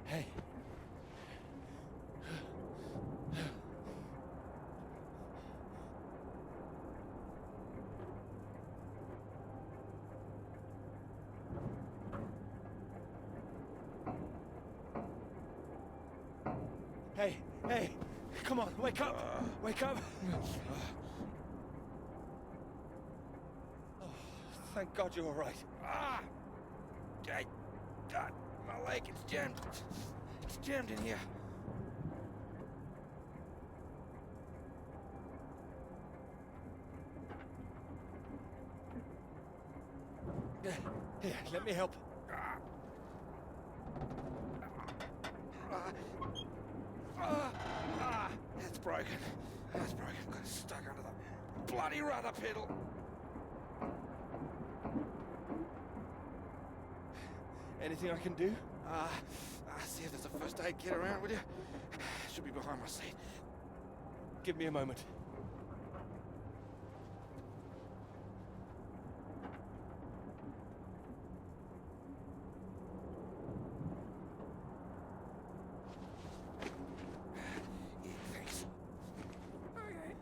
Hey. Hey, hey, come on, wake up! Wake up! Oh, thank God you're all right. God, my leg, it's jammed. It's jammed in here. Here, let me help. That's broken. That's broken. Got stuck under the bloody rudder pedal. Anything I can do? See if there's a first aid kit around, will you? Should be behind my seat. Give me a moment. Yeah, thanks. Okay.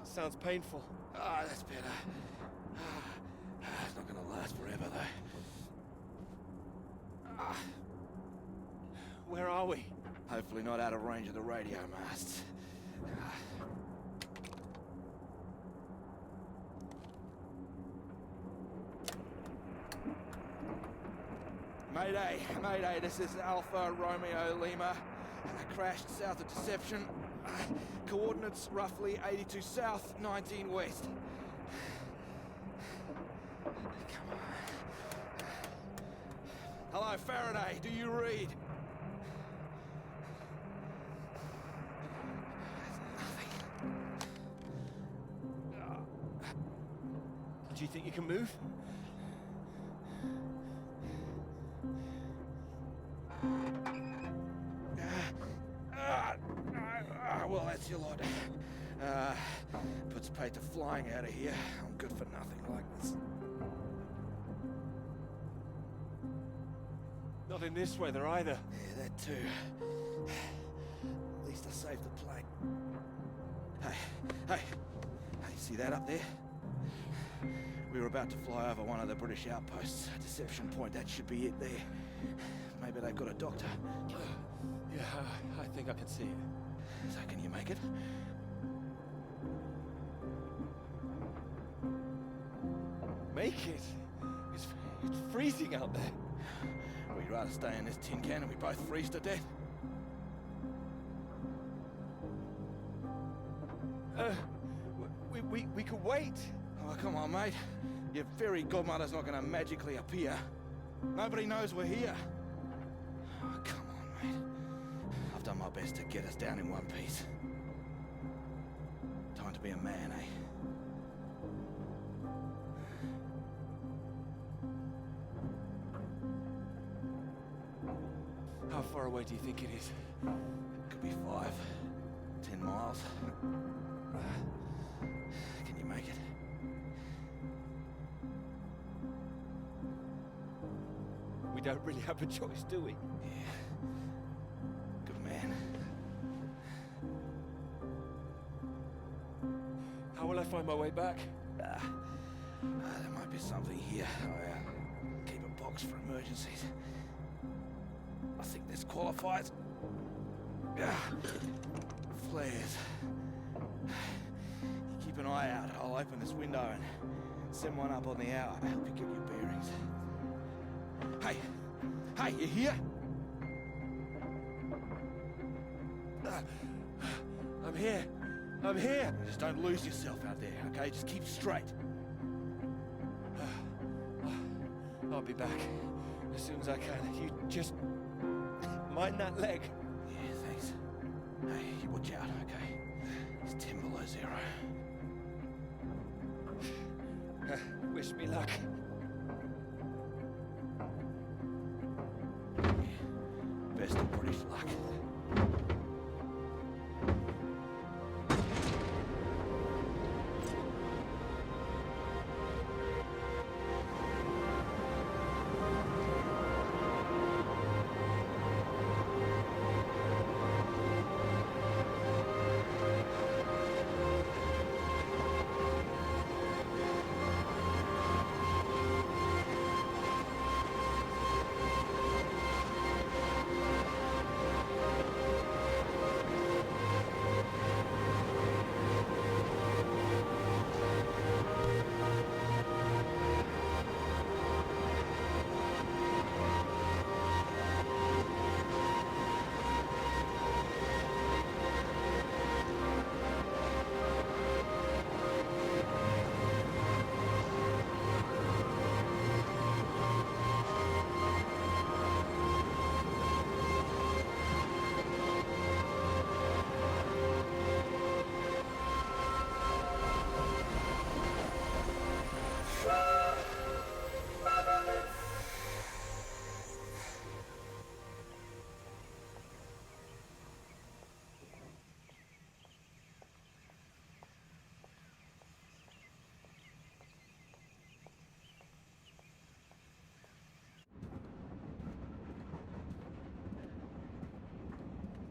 Sounds painful. That's better. It's not gonna last forever, though. Where are we? Hopefully not out of range of the radio masts. Mayday, Mayday, this is Alpha Romeo Lima. Crashed south of Deception. Coordinates roughly 82 south, 19 west. Come on. Hello, Faraday, do you read? Do you think you can move? Well, that's your lot. Puts paid to flying out of here. I'm good for nothing like this. Not in this weather either. Yeah, that too. At least I saved the plane. Hey, see that up there? We were about to fly over one of the British outposts. Deception Point, that should be it there. Maybe they've got a doctor. Yeah, I think I can see it. So can you make it? Make it? It's freezing out there. We'd rather stay in this tin can and we both freeze to death. We could wait. Oh, come on, mate. Your fairy godmother's not gonna magically appear. Nobody knows we're here. Oh, come on, mate. I've done my best to get us down in one piece. Time to be a man, eh? How far away do you think it is? Could be 5, 10 miles. Can you make it? We don't really have a choice, do we? Yeah. Good man. How will I find my way back? There might be something here. I keep a box for emergencies. I think this qualifies. Flares. You keep an eye out. I'll open this window and send one up on the hour to help you get your bearings. Hey, you here? I'm here. I'm here. Just don't lose yourself out there, okay? Just keep straight. I'll be back as soon as I can. You just mind that leg. Yeah, thanks. Hey, you watch out, okay? It's 10 below 0. Wish me luck. British luck.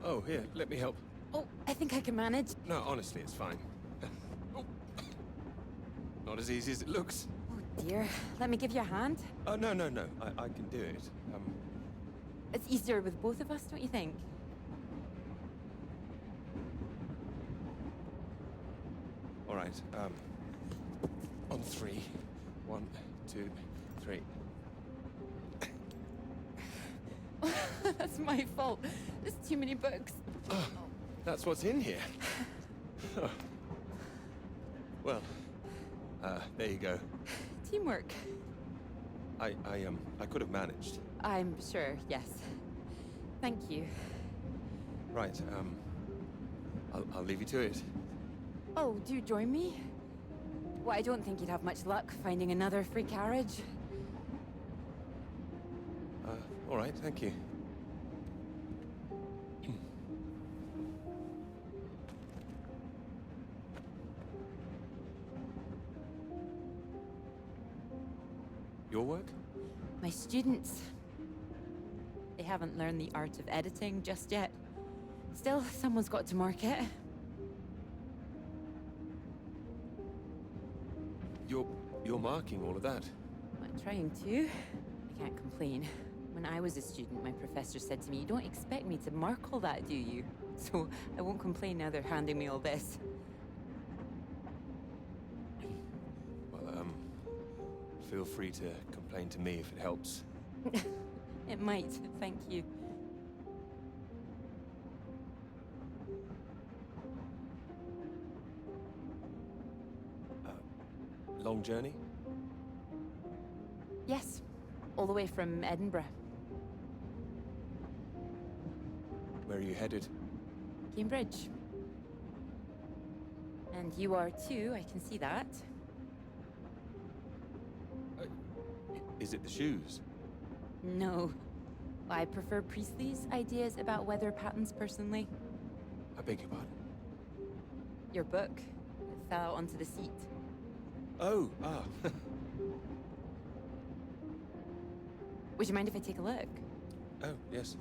Oh, here, let me help. Oh, I think I can manage. No, honestly, it's fine. Oh. Not as easy as it looks. Oh dear. Let me give you a hand. Oh, no, no, no. I can do it. It's easier with both of us, don't you think? All right, on three. 1, 2, 3. That's my fault. There's too many books. That's what's in here. Well, there you go. Teamwork. I could have managed. I'm sure, yes. Thank you. Right, I'll leave you to it. Oh, do you join me? Well, I don't think you'd have much luck finding another free carriage. All right, thank you. Your work? My students. They haven't learned the art of editing just yet. Still, someone's got to mark it. You're marking all of that? I'm trying to. I can't complain. When I was a student, my professor said to me, "You don't expect me to mark all that, do you?" So I won't complain now they're handing me all this. Well, feel free to complain to me if it helps. It might, thank you. Long journey? Yes, all the way from Edinburgh. Where are you headed? Cambridge. And you are too, I can see that. Is it the shoes? No. I prefer Priestley's ideas about weather patterns personally. I beg your pardon? Your book. It fell out onto the seat. Oh, Would you mind if I take a look? Oh, yes.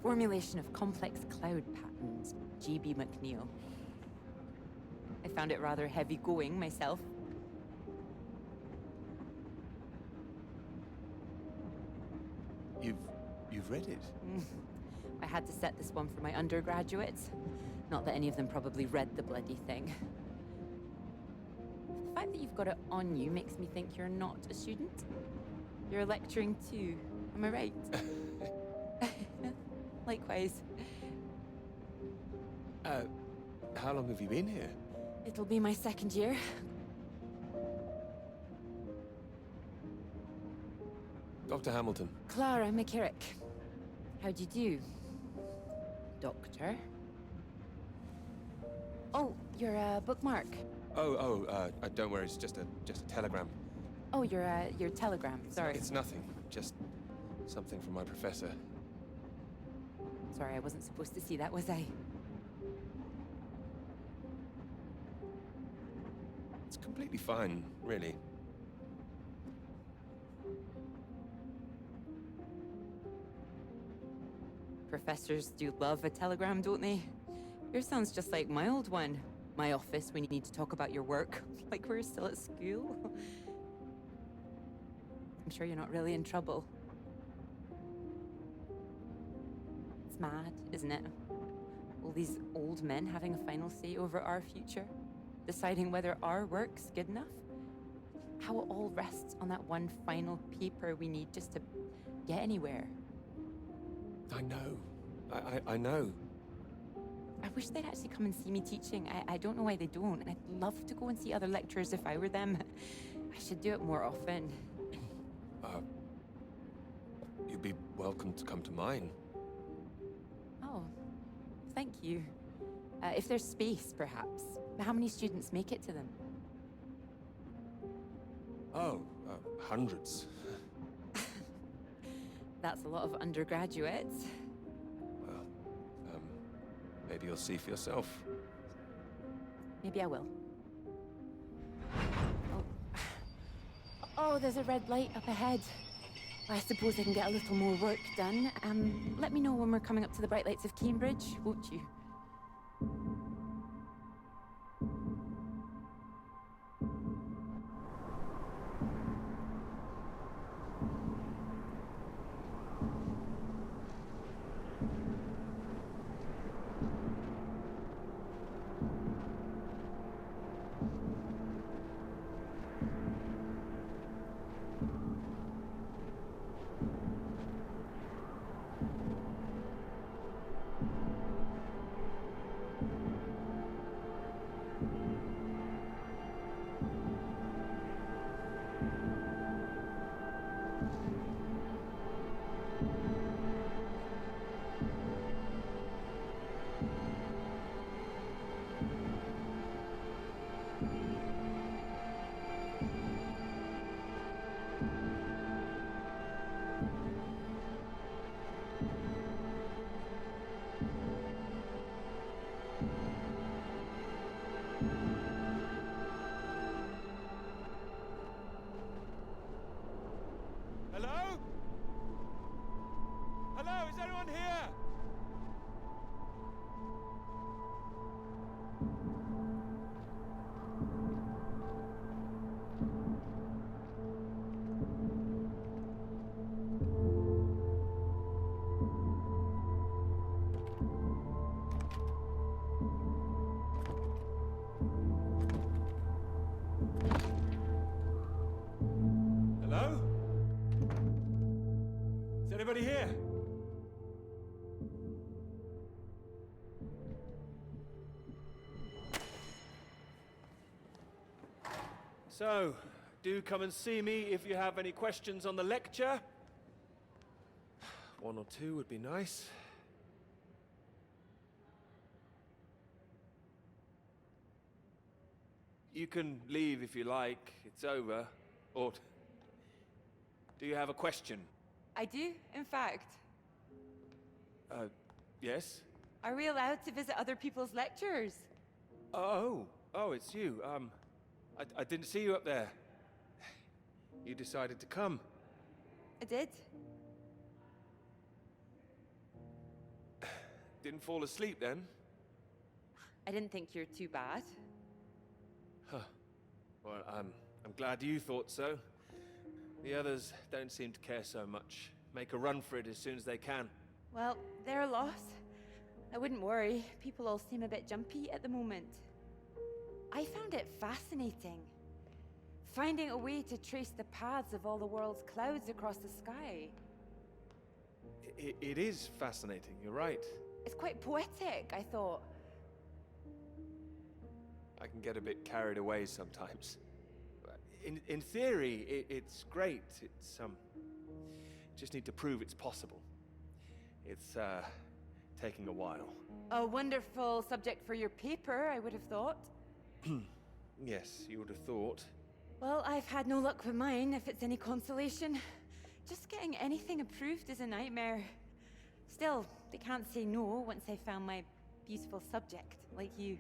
Formulation of complex cloud patterns, G.B. McNeill. I found it rather heavy going myself. You've read it? I had to set this one for my undergraduates. Not that any of them probably read the bloody thing. The fact that you've got it on you makes me think you're not a student. You're lecturing too, am I right? Likewise. How long have you been here? It'll be my second year. Dr. Hamilton. Clara McKirrick. How'd you do, Doctor? Oh, your bookmark. Oh, don't worry, it's just a telegram. Oh, your telegram. Sorry. It's nothing. Just something from my professor. Sorry, I wasn't supposed to see that, was I? It's completely fine, really. Professors do love a telegram, don't they? Yours sounds just like my old one. My office when you need to talk about your work, like we're still at school. I'm sure you're not really in trouble. It's mad, isn't it? All these old men having a final say over our future, deciding whether our work's good enough. How it all rests on that one final paper we need just to get anywhere. I know. I know. I wish they'd actually come and see me teaching. I don't know why they don't, and I'd love to go and see other lecturers if I were them. I should do it more often. You'd be welcome to come to mine. Oh, thank you. If there's space, perhaps. How many students make it to them? Oh, hundreds. That's a lot of undergraduates. Well, maybe you'll see for yourself. Maybe I will. Oh, there's a red light up ahead. I suppose I can get a little more work done. Let me know when we're coming up to the bright lights of Cambridge, won't you? Hello? Hello, is anyone here? Hello? Is anybody here? So, do come and see me if you have any questions on the lecture. One or two would be nice. You can leave if you like. It's over. Or do you have a question? I do, in fact. Yes? Are we allowed to visit other people's lectures? Oh, it's you. I didn't see you up there. You decided to come. I did. Didn't fall asleep then? I didn't think you're too bad. Well, I'm glad you thought so. The others don't seem to care so much. Make a run for it as soon as they can. Well, they're a loss. I wouldn't worry. People all seem a bit jumpy at the moment. I found it fascinating. Finding a way to trace the paths of all the world's clouds across the sky. It is fascinating, you're right. It's quite poetic, I thought. I can get a bit carried away sometimes. In theory, it's great. It's, just need to prove it's possible. It's, taking a while. A wonderful subject for your paper, I would have thought. Yes, you would have thought. Well, I've had no luck with mine, if it's any consolation. Just getting anything approved is a nightmare. Still, they can't say no once I found my beautiful subject, like you.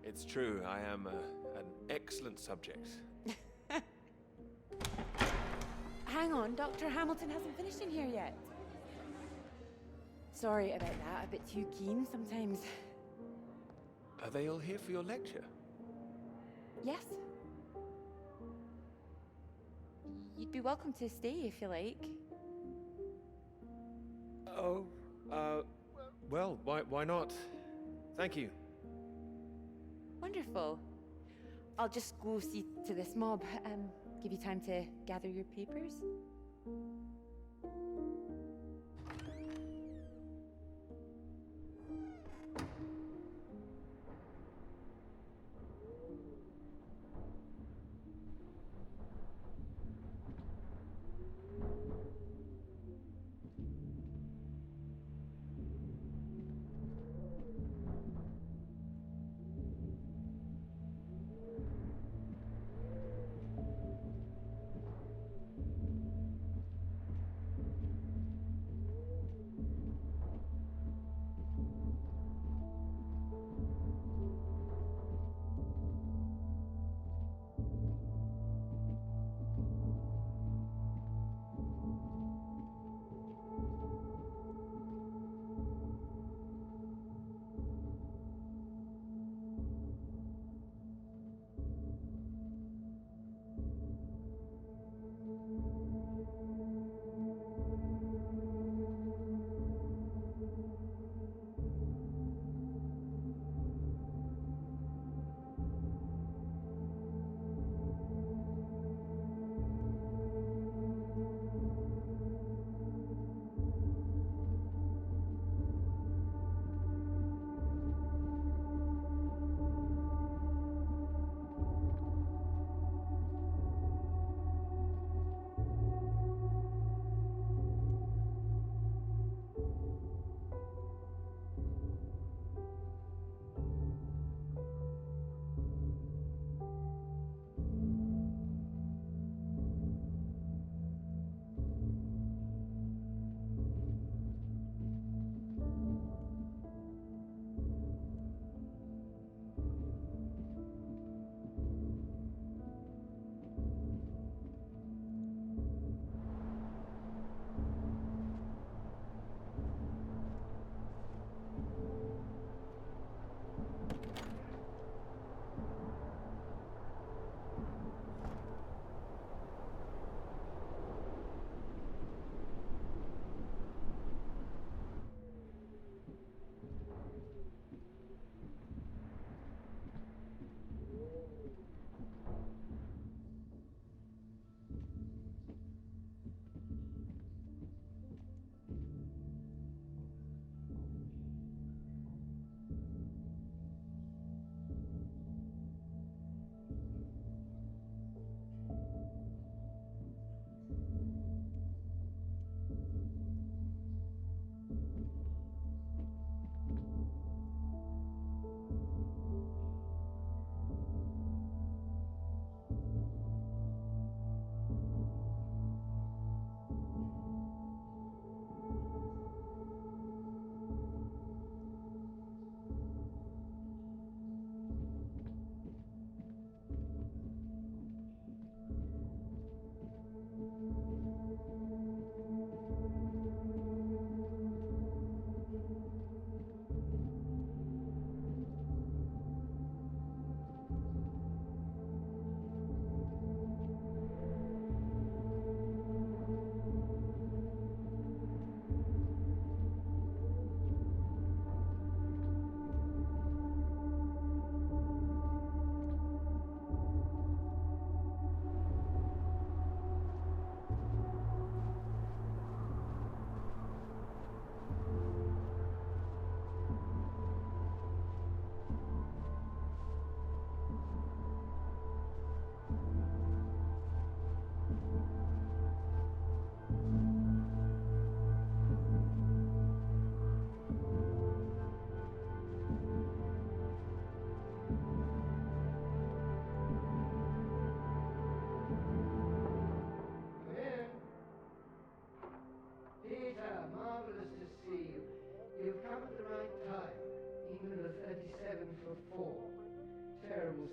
It's true, I am an excellent subject. Hang on, Dr. Hamilton hasn't finished in here yet. Sorry about that, a bit too keen sometimes. Are they all here for your lecture? Yes? You'd be welcome to stay if you like. Oh, well, why not? Thank you. Wonderful. I'll just go see to this mob. Give you time to gather your papers.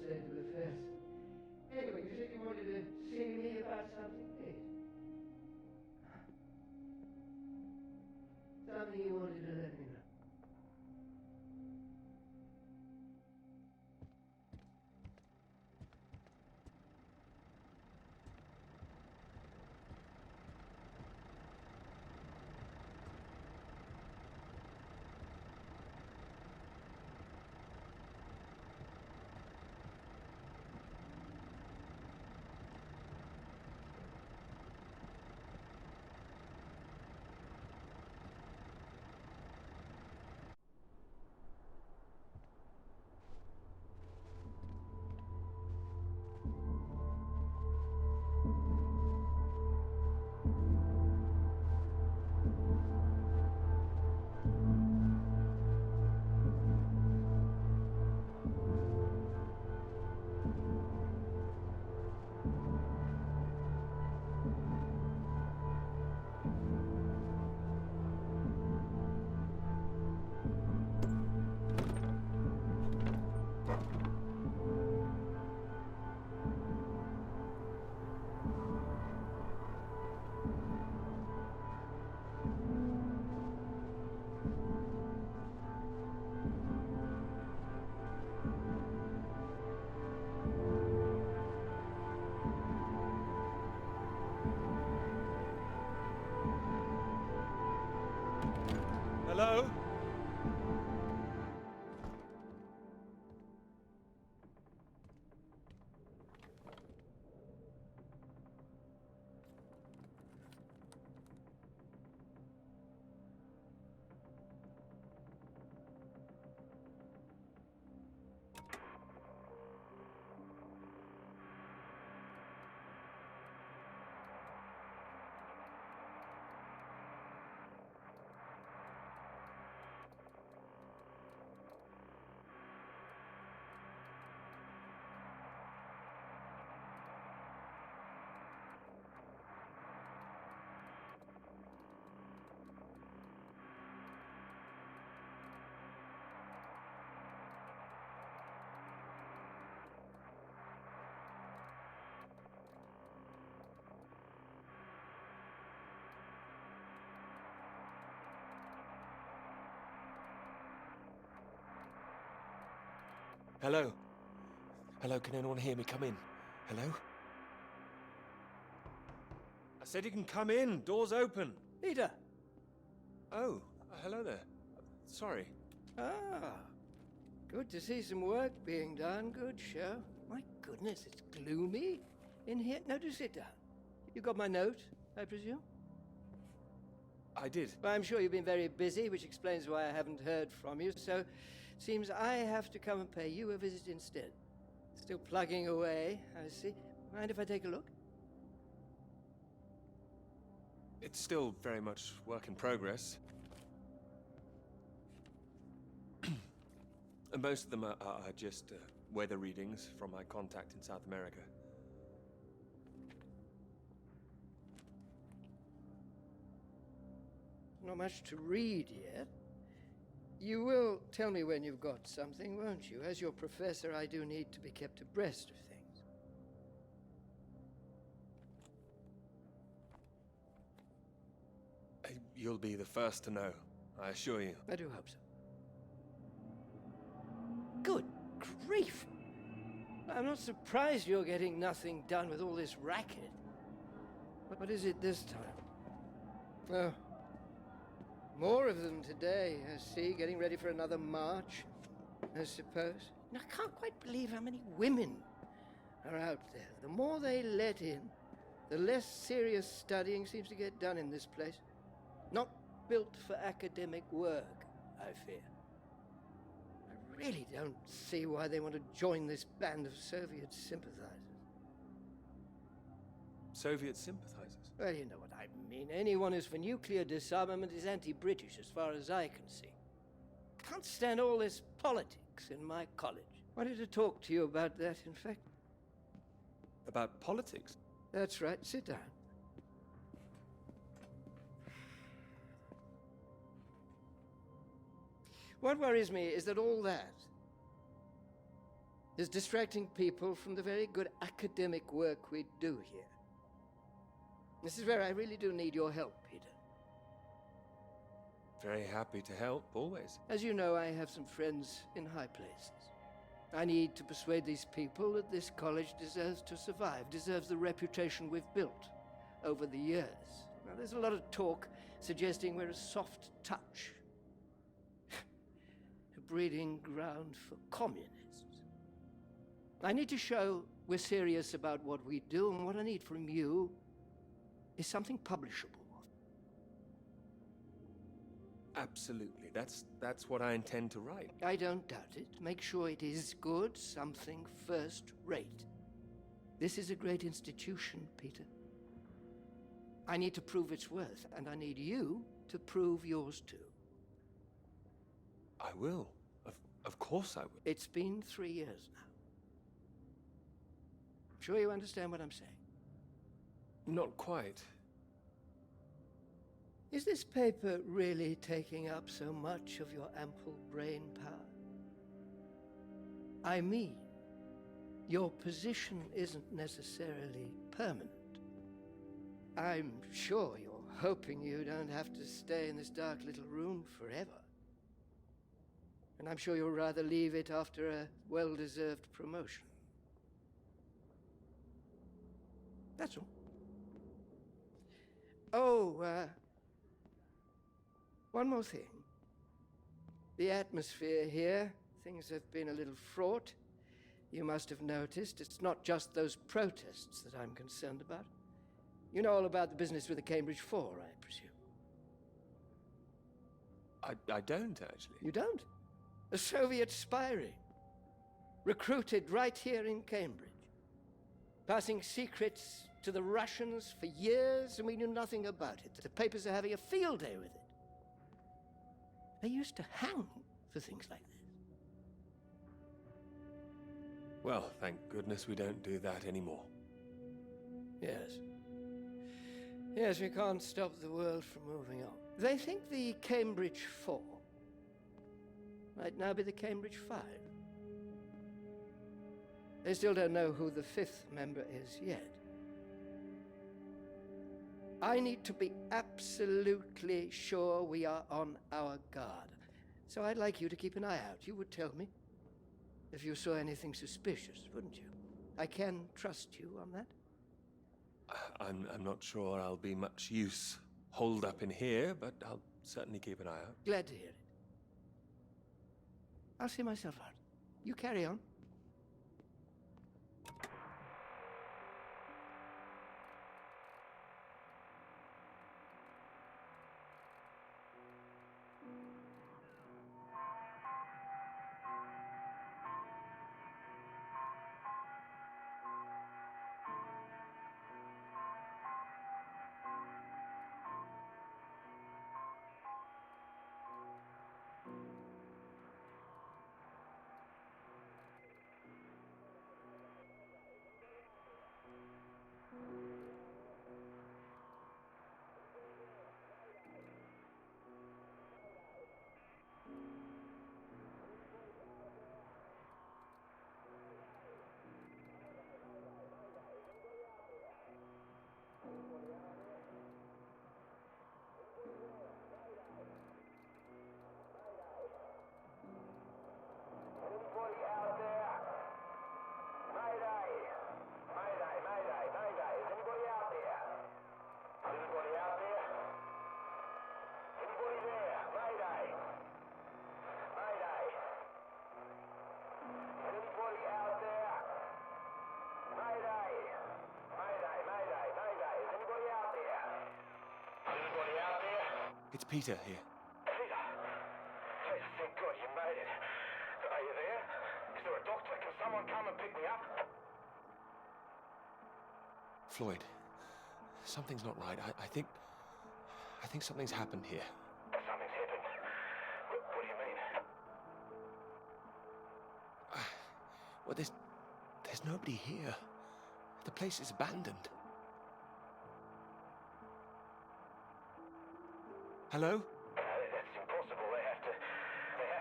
say to the first. Anyway, you said you wanted to see me about something, please. Something you wanted to let me know. Hello? Hello? Hello, can anyone hear me? Come in. Hello? I said you can come in. Door's open. Peter! Oh, hello there. Sorry. Ah, good to see some work being done. Good show. My goodness, it's gloomy in here. No, do sit down. You got my note, I presume? I did. Well, I'm sure you've been very busy, which explains why I haven't heard from you, so seems I have to come and pay you a visit instead. Still plugging away, I see. Mind if I take a look? It's still very much work in progress. And most of them are just weather readings from my contact in South America. Not much to read yet. You will tell me when you've got something, won't you? As your professor, I do need to be kept abreast of things. You'll be the first to know, I assure you. I do hope so. Good grief! I'm not surprised you're getting nothing done with all this racket. What is it this time? Oh, more of them today, I see, getting ready for another march, I suppose. And I can't quite believe how many women are out there. The more they let in, the less serious studying seems to get done in this place. Not built for academic work, I fear. I really don't see why they want to join this band of Soviet sympathizers. Soviet sympathizers? Well, you know what I mean. Anyone who's for nuclear disarmament is anti-British, as far as I can see. Can't stand all this politics in my college. Wanted to talk to you about that, in fact. About politics? That's right. Sit down. What worries me is that all that, is distracting people from the very good academic work we do here. This is where I really do need your help, Peter. Very happy to help, always. As you know, I have some friends in high places. I need to persuade these people that this college deserves to survive, deserves the reputation we've built over the years. Now, there's a lot of talk suggesting we're a soft touch, a breeding ground for communists. I need to show we're serious about what we do, and what I need from you is something publishable. Absolutely. That's what I intend to write. I don't doubt it. Make sure it is good, something first rate. This is a great institution, Peter. I need to prove its worth, and I need you to prove yours too. I will. Of course I will. It's been 3 years now. Sure you understand what I'm saying? Not quite. Is this paper really taking up so much of your ample brain power? I mean, your position isn't necessarily permanent. I'm sure you're hoping you don't have to stay in this dark little room forever. And I'm sure you'll rather leave it after a well-deserved promotion. That's all. Oh, one more thing. The atmosphere here, things have been a little fraught. You must have noticed. It's not just those protests that I'm concerned about. You know all about the business with the Cambridge Four, I presume. I don't, actually. You don't? A Soviet spy ring. Recruited right here in Cambridge. Passing secrets to the Russians for years, and we knew nothing about it. The papers are having a field day with it. They used to hang for things like this. Well, thank goodness we don't do that anymore. Yes. Yes, we can't stop the world from moving on. They think the Cambridge Four might now be the Cambridge Five. They still don't know who the fifth member is yet. I need to be absolutely sure we are on our guard. So I'd like you to keep an eye out. You would tell me if you saw anything suspicious, wouldn't you? I can trust you on that? I'm not sure I'll be much use holed up in here, but I'll certainly keep an eye out. Glad to hear it. I'll see myself out. You carry on. It's Peter here. Peter! Peter, thank God you made it. Are you there? Is there a doctor? Can someone come and pick me up? Floyd, something's not right. I think something's happened here. Something's happened. What do you mean? Well, there's nobody here. The place is abandoned. Hello? That's impossible. They have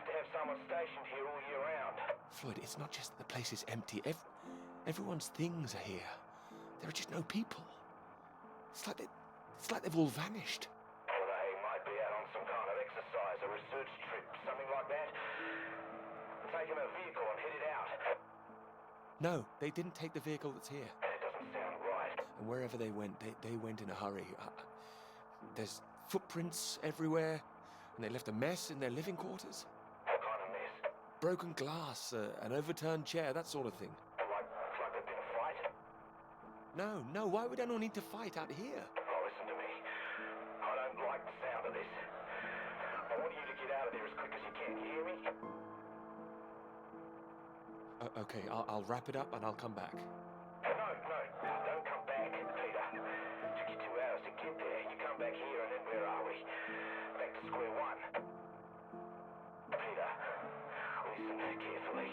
to have someone someone stationed here all year round. Floyd, it's not just that the place is empty. Everyone's things are here. There are just no people. It's like they've all vanished. Well, they might be out on some kind of exercise, a research trip, something like that. Taking a vehicle and headed out. No, they didn't take the vehicle that's here. It doesn't sound right. And wherever they went, they went in a hurry. There's footprints everywhere, and they left a mess in their living quarters. What kind of mess? Broken glass, an overturned chair, that sort of thing. Like there'd been a fight? No, why would anyone need to fight out here? Oh, listen to me. I don't like the sound of this. I want you to get out of there as quick as you can. You hear me? Okay, I'll wrap it up and I'll come back. No, don't come back, Peter. Took you 2 hours to get there. You come back here and then where are we? Back to square one. Peter, listen carefully.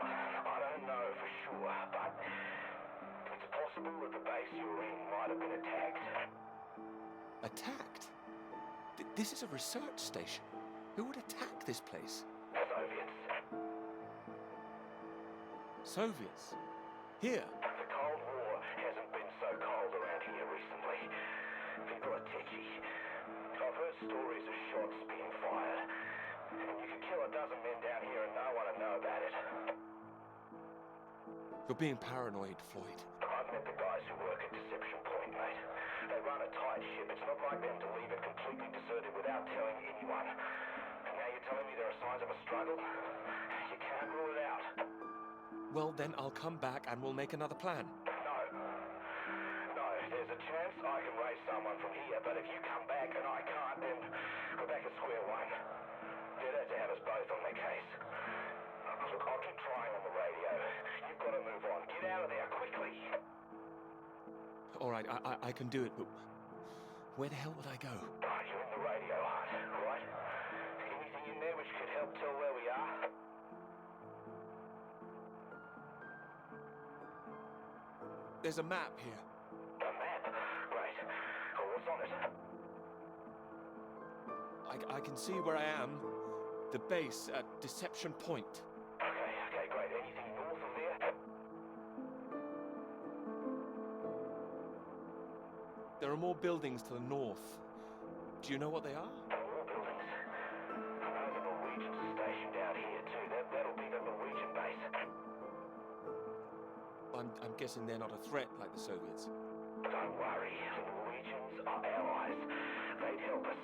I don't know for sure, but it's possible that the base you're in might have been attacked. Attacked? This is a research station. Who would attack this place? Soviets. Soviets? Here? The Cold War hasn't been so cold around here recently. People are tetchy. I've heard stories of shots being fired. And you could kill a dozen men down here and no one would know about it. You're being paranoid, Floyd. I've met the guys who work at Deception Point, mate. They run a tight ship. It's not like them to leave it completely deserted without telling anyone. And now you're telling me there are signs of a struggle? You can't rule it out. Well, then I'll come back and we'll make another plan. No, there's a chance I can raise someone from here, but if you come back and I can't, then we're back at square one. They'd have to have us both on their case. Look, I'll keep trying on the radio. You've got to move on. Get out of there, quickly. All right, I can do it, but where the hell would I go? You're in the radio hut, right? Anything in there which could help tell where we are? There's a map here. A map? Great. Oh, what's on it? I can see where I am. The base at Deception Point. Okay, great. Anything north of there? There are more buildings to the north. Do you know what they are? More buildings. I know the Norwegians are stationed out here too. That'll be the Norwegian base. I'm guessing they're not a threat like the Soviets. Don't worry. The Norwegians are allies. They'd help us.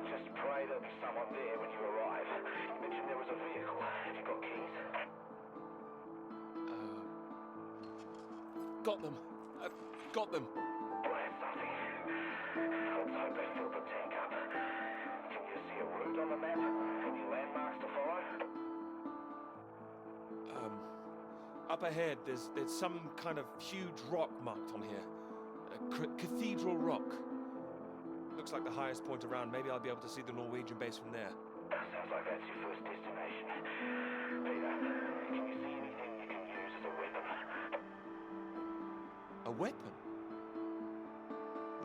Just pray there'll be someone there when you arrive. You mentioned there was a vehicle. Have you got keys? Got them. Got them. Well, that's something. Let's hope they filled the tank up. Can you see a route on the map? Any landmarks to follow? Up ahead, there's some kind of huge rock marked on here. Cathedral Rock. Looks like the highest point around. Maybe I'll be able to see the Norwegian base from there. Sounds like that's your first destination. Peter, can you see anything you can use as a weapon? A weapon?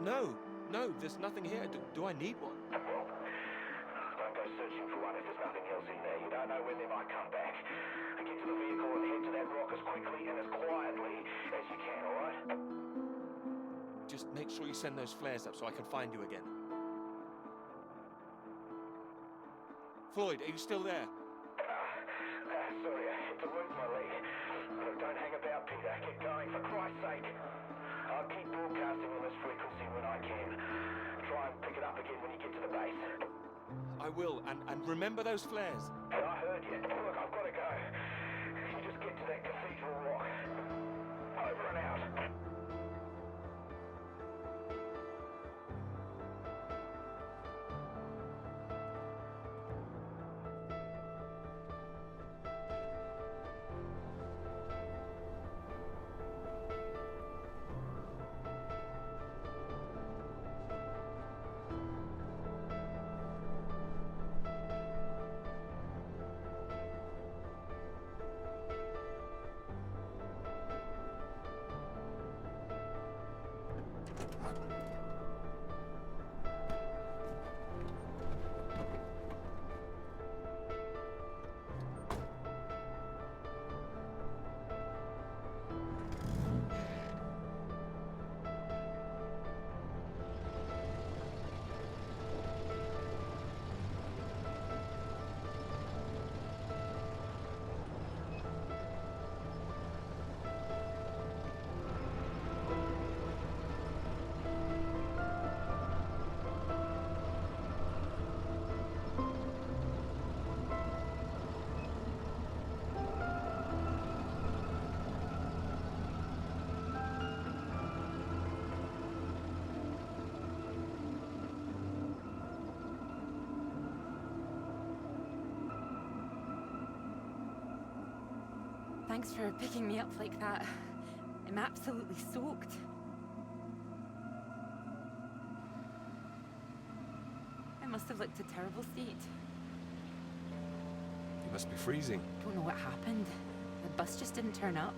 No, there's nothing here. Do I need one? Well, don't go searching for one if there's nothing else in there. You don't know when they might come back. Get to the vehicle and head to that rock as quickly and as quietly as you can, all right? Just make sure you send those flares up so I can find you again. Floyd, are you still there? Sorry, I had to lose my leg. Look, don't hang about, Peter. Get going, for Christ's sake. I'll keep broadcasting on this frequency when I can. Try and pick it up again when you get to the base. I will, and remember those flares. I heard you. Look, I've got to go. You just get to that cathedral rock. Over and out. Thanks for picking me up like that. I'm absolutely soaked. I must have looked a terrible state. You must be freezing. Don't know what happened. The bus just didn't turn up.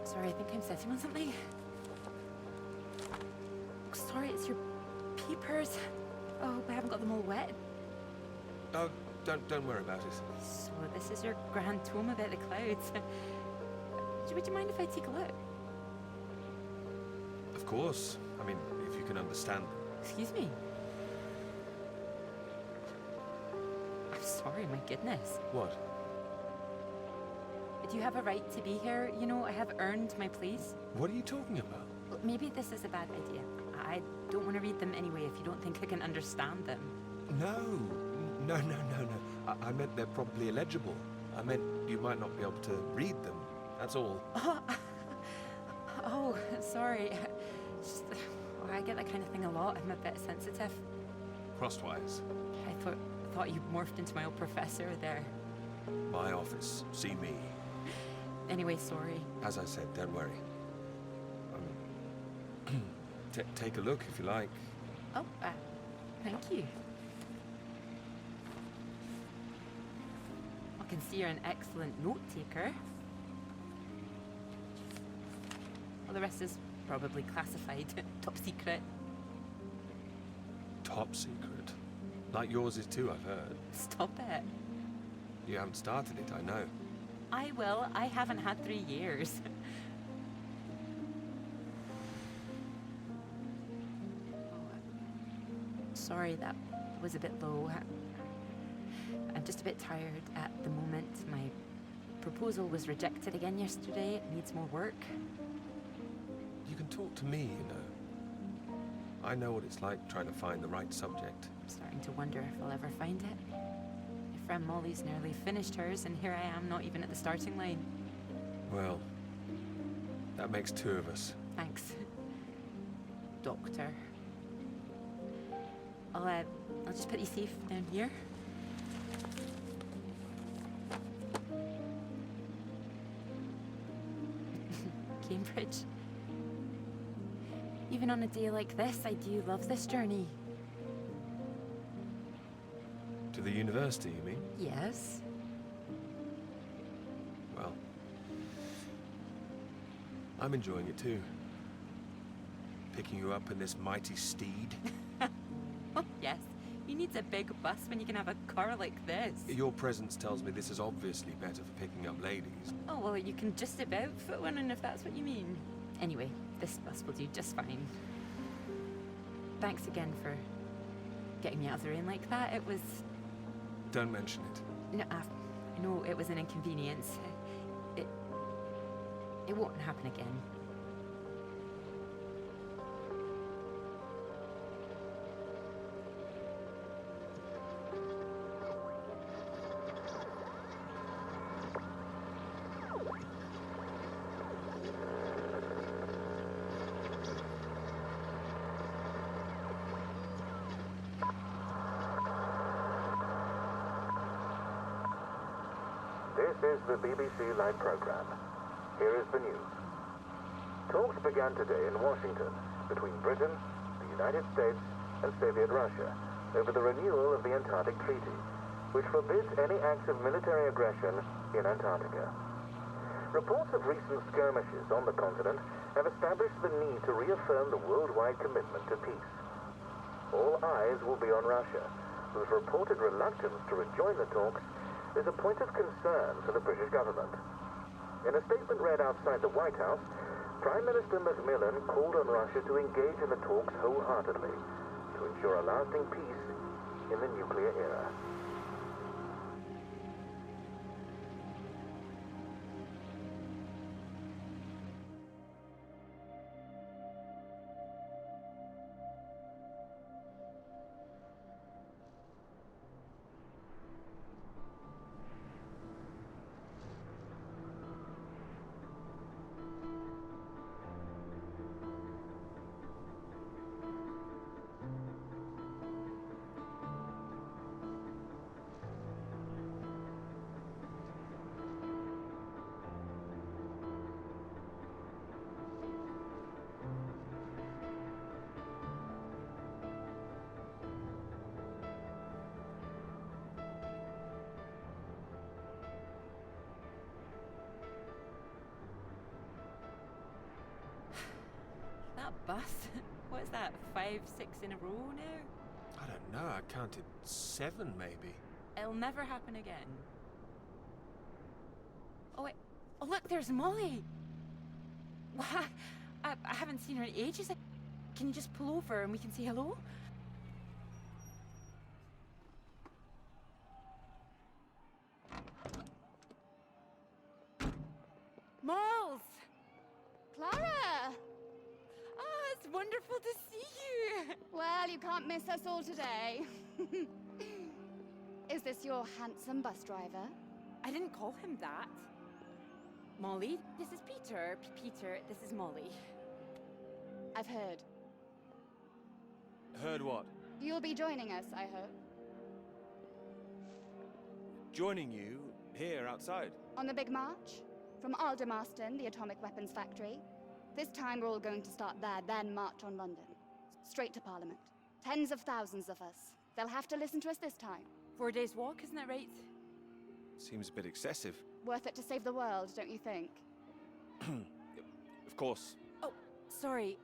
Sorry, I think I'm sitting on something. Oh, sorry, it's your peepers. Oh, I haven't got them all wet. Oh, don't worry about it. So this is your grand tome about the clouds. Would you mind if I take a look? Of course. I mean, if you can understand them. Excuse me. I'm sorry, my goodness. What? Do you have a right to be here? You know, I have earned my place. What are you talking about? Well, maybe this is a bad idea. I don't want to read them anyway if you don't think I can understand them. No. I meant they're probably illegible. I meant you might not be able to read them. That's all. Oh, sorry. Just, I get that kind of thing a lot. I'm a bit sensitive. Crosswise. I thought you morphed into my old professor there. My office. See me. Anyway, sorry. As I said, don't worry. Take a look if you like. Oh, thank you. I can see you're an excellent note taker. Well, the rest is probably classified, top secret. Top secret. Like yours is too, I've heard. Stop it. You haven't started it, I know. I will. I haven't had 3 years. Sorry, that was a bit low. I'm just a bit tired at the moment. My proposal was rejected again yesterday. It needs more work. You can talk to me, you know. I know what it's like trying to find the right subject. I'm starting to wonder if I'll ever find it. My friend Molly's nearly finished hers, and here I am, not even at the starting line. Well, that makes 2 of us. Thanks, Doctor. I'll just put you safe down here. Cambridge. Even on a day like this, I do love this journey. To the university, you mean? Yes. Well, I'm enjoying it too. Picking you up in this mighty steed. Oh, yes. Who needs a big bus when you can have a car like this? Your presence tells me this is obviously better for picking up ladies. Oh, well, you can just about fit one in if that's what you mean. Anyway, this bus will do just fine. Thanks again for getting me out of the rain like that. It was... Don't mention it. No, I know it was an inconvenience. It won't happen again. This is the BBC Live program. Here is the news. Talks began today in Washington between Britain, the United States, and Soviet Russia over the renewal of the Antarctic Treaty, which forbids any acts of military aggression in Antarctica. Reports of recent skirmishes on the continent have established the need to reaffirm the worldwide commitment to peace. All eyes will be on Russia, whose reported reluctance to rejoin the talks is a point of concern for the British government. In a statement read outside the White House, Prime Minister Macmillan called on Russia to engage in the talks wholeheartedly to ensure a lasting peace in the nuclear era. bus. What is that, 5, 6 in a row now? I don't know, I counted 7 maybe. It'll never happen again. Oh, wait. Oh, look, there's Molly. I haven't seen her in ages. Can you just pull over and we can say hello? Moles! Clara! Oh, it's wonderful to see you. Well, you can't miss us all today. Is this your handsome bus driver? I didn't call him that. Molly, this is Peter. Peter, this is Molly. I've heard. Heard what? You'll be joining us, I hope. Joining you here outside. On the big march? From Aldermaston, the atomic weapons factory. This time we're all going to start there, then march on London. Straight to Parliament. Tens of thousands of us. They'll have to listen to us this time. 4 days walk, isn't that right? Seems a bit excessive. Worth it to save the world, don't you think? Of course. Oh, sorry,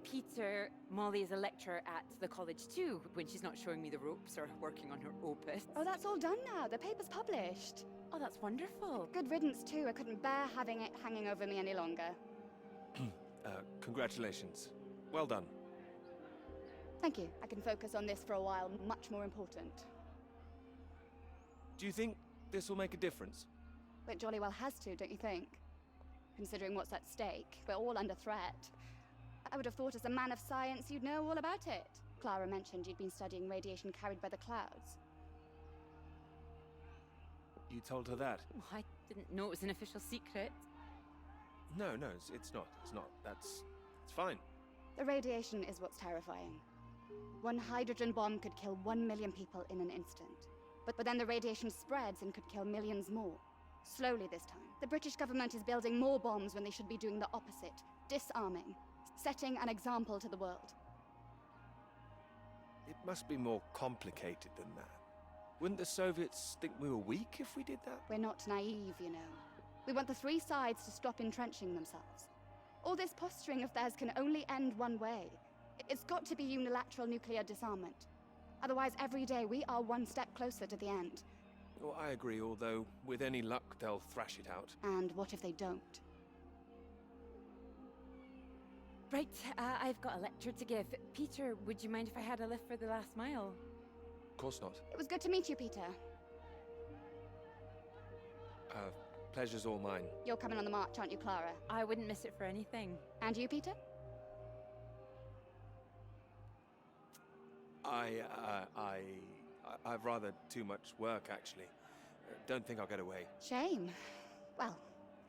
Peter, Molly is a lecturer at the college too, when she's not showing me the ropes or working on her opus. Oh, that's all done now. The paper's published. Oh, that's wonderful. Good riddance, too. I couldn't bear having it hanging over me any longer. Congratulations. Well done. Thank you. I can focus on this for a while. Much more important. Do you think this will make a difference? It jolly well has to, don't you think? Considering what's at stake, we're all under threat. I would have thought as a man of science you'd know all about it. Clara mentioned you'd been studying radiation carried by the clouds. You told her that? Oh, I didn't know it was an official secret. No, it's not. It's not. It's fine. The radiation is what's terrifying. One hydrogen bomb could kill 1 million people in an instant. But then the radiation spreads and could kill millions more. Slowly this time. The British government is building more bombs when they should be doing the opposite. Disarming. Setting an example to the world. It must be more complicated than that. Wouldn't the Soviets think we were weak if we did that? We're not naive, you know. We want the three sides to stop entrenching themselves. All this posturing of theirs can only end one way. It's got to be unilateral nuclear disarmament. Otherwise, every day we are one step closer to the end. Well, I agree, although with any luck, they'll thrash it out. And what if they don't? Right, I've got a lecture to give. Peter, would you mind if I had a lift for the last mile? Of course not. It was good to meet you, Peter. Pleasure's all mine. You're coming on the march, aren't you, Clara? I wouldn't miss it for anything. And you, Peter? I've rather too much work, actually. Don't think I'll get away. Shame. Well,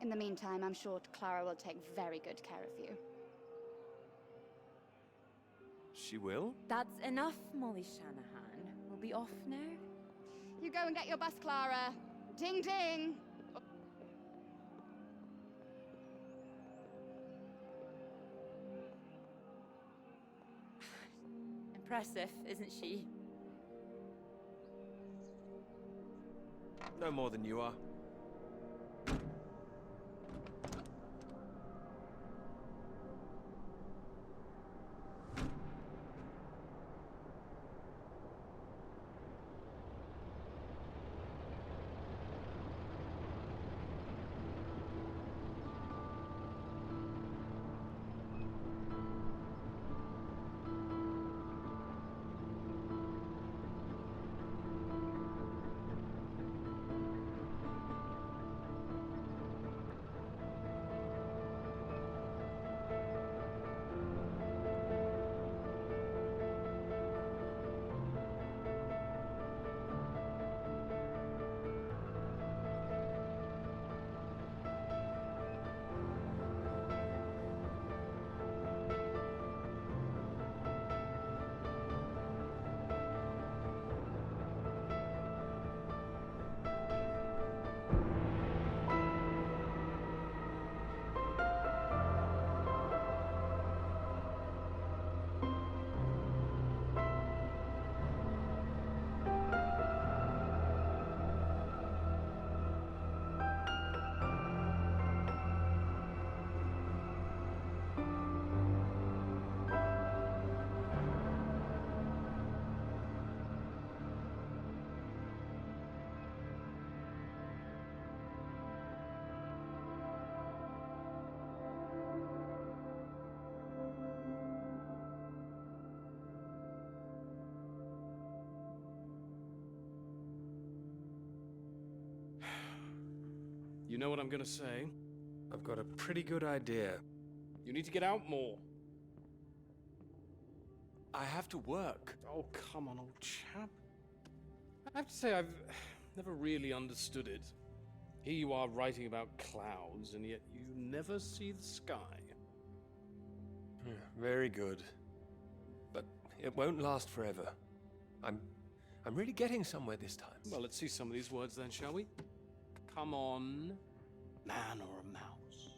in the meantime, I'm sure Clara will take very good care of you. She will? That's enough, Molly Shanahan. We'll be off now. You go and get your bus, Clara. Ding, ding! Impressive, isn't she? No more than you are. You know what I'm gonna say? I've got a pretty good idea. You need to get out more. I have to work. Oh, come on, old chap. I have to say, I've never really understood it. Here you are writing about clouds, and yet you never see the sky. Very good. But it won't last forever. I'm really getting somewhere this time. Well, let's see some of these words then, shall we? Come on. Man or a mouse?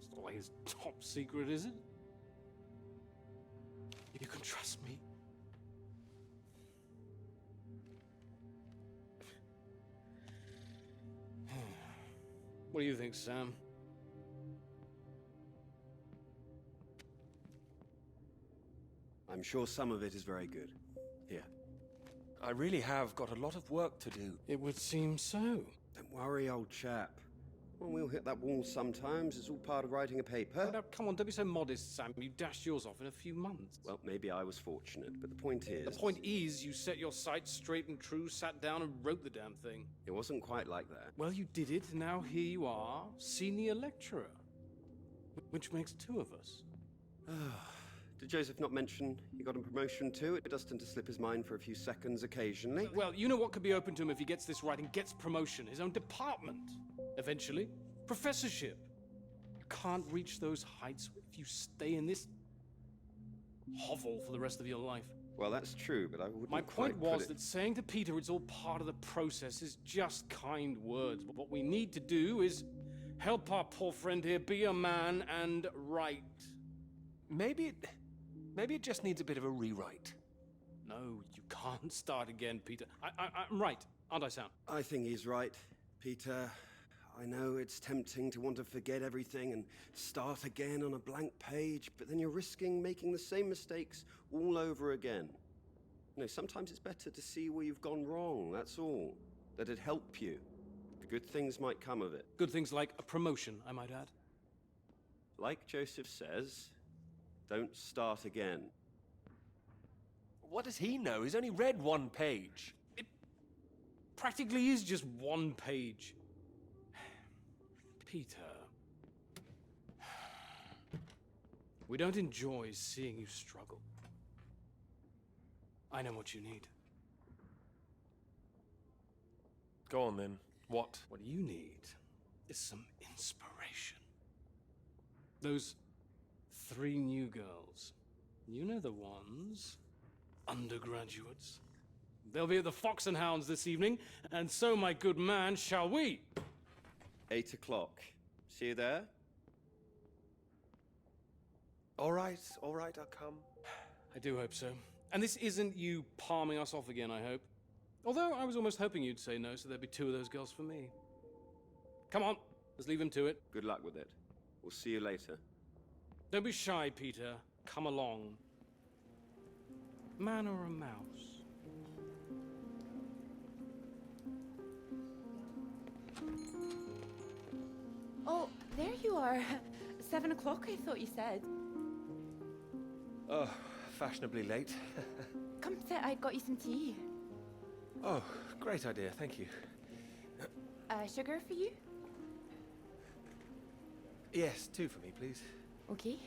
It's not like it's top secret, is it? You can trust me. What do you think, Sam? I'm sure some of it is very good. Here. I really have got a lot of work to do. It would seem so. Don't worry, old chap. Well, we'll hit that wall sometimes. It's all part of writing a paper. Now, come on, don't be so modest, Sam. You dashed yours off in a few months. Well, maybe I was fortunate, but the point is... The point is, you set your sights straight and true, sat down and wrote the damn thing. It wasn't quite like that. Well, you did it, and now here you are, senior lecturer. Which makes two of us. Did Joseph not mention he got a promotion too? It does tend to slip his mind for a few seconds occasionally. Well, you know what could be open to him if he gets this right and gets promotion? His own department. Eventually. Professorship. You can't reach those heights if you stay in this hovel for the rest of your life. Well, that's true, but I wouldn't My point quite put was it... that saying to Peter it's all part of the process is just kind words. But what we need to do is help our poor friend here be a man and write. Maybe it just needs a bit of a rewrite. No, you can't start again, Peter. I'm right, aren't I, Sam? I think he's right, Peter. I know it's tempting to want to forget everything and start again on a blank page, but then you're risking making the same mistakes all over again. You know, sometimes it's better to see where you've gone wrong, that's all. That'd help you. Good things might come of it. Good things like a promotion, I might add. Like Joseph says, don't start again. What does he know? He's only read one page. It practically is just one page. Peter. We don't enjoy seeing you struggle. I know what you need. Go on then. What? What you need is some inspiration. Those 3 new girls. You know the ones. Undergraduates. They'll be at the Fox and Hounds this evening, and so, my good man, shall we? 8 o'clock. See you there? All right, I'll come. I do hope so. And this isn't you palming us off again, I hope. Although I was almost hoping you'd say no, so there'd be 2 of those girls for me. Come on, let's leave him to it. Good luck with it. We'll see you later. Don't be shy, Peter. Come along. Man or a mouse? Oh, there you are. 7 o'clock, I thought you said. Oh, fashionably late. Come sit, I got you some tea. Oh, great idea, thank you. Sugar for you? Yes, 2 for me, please. Okay.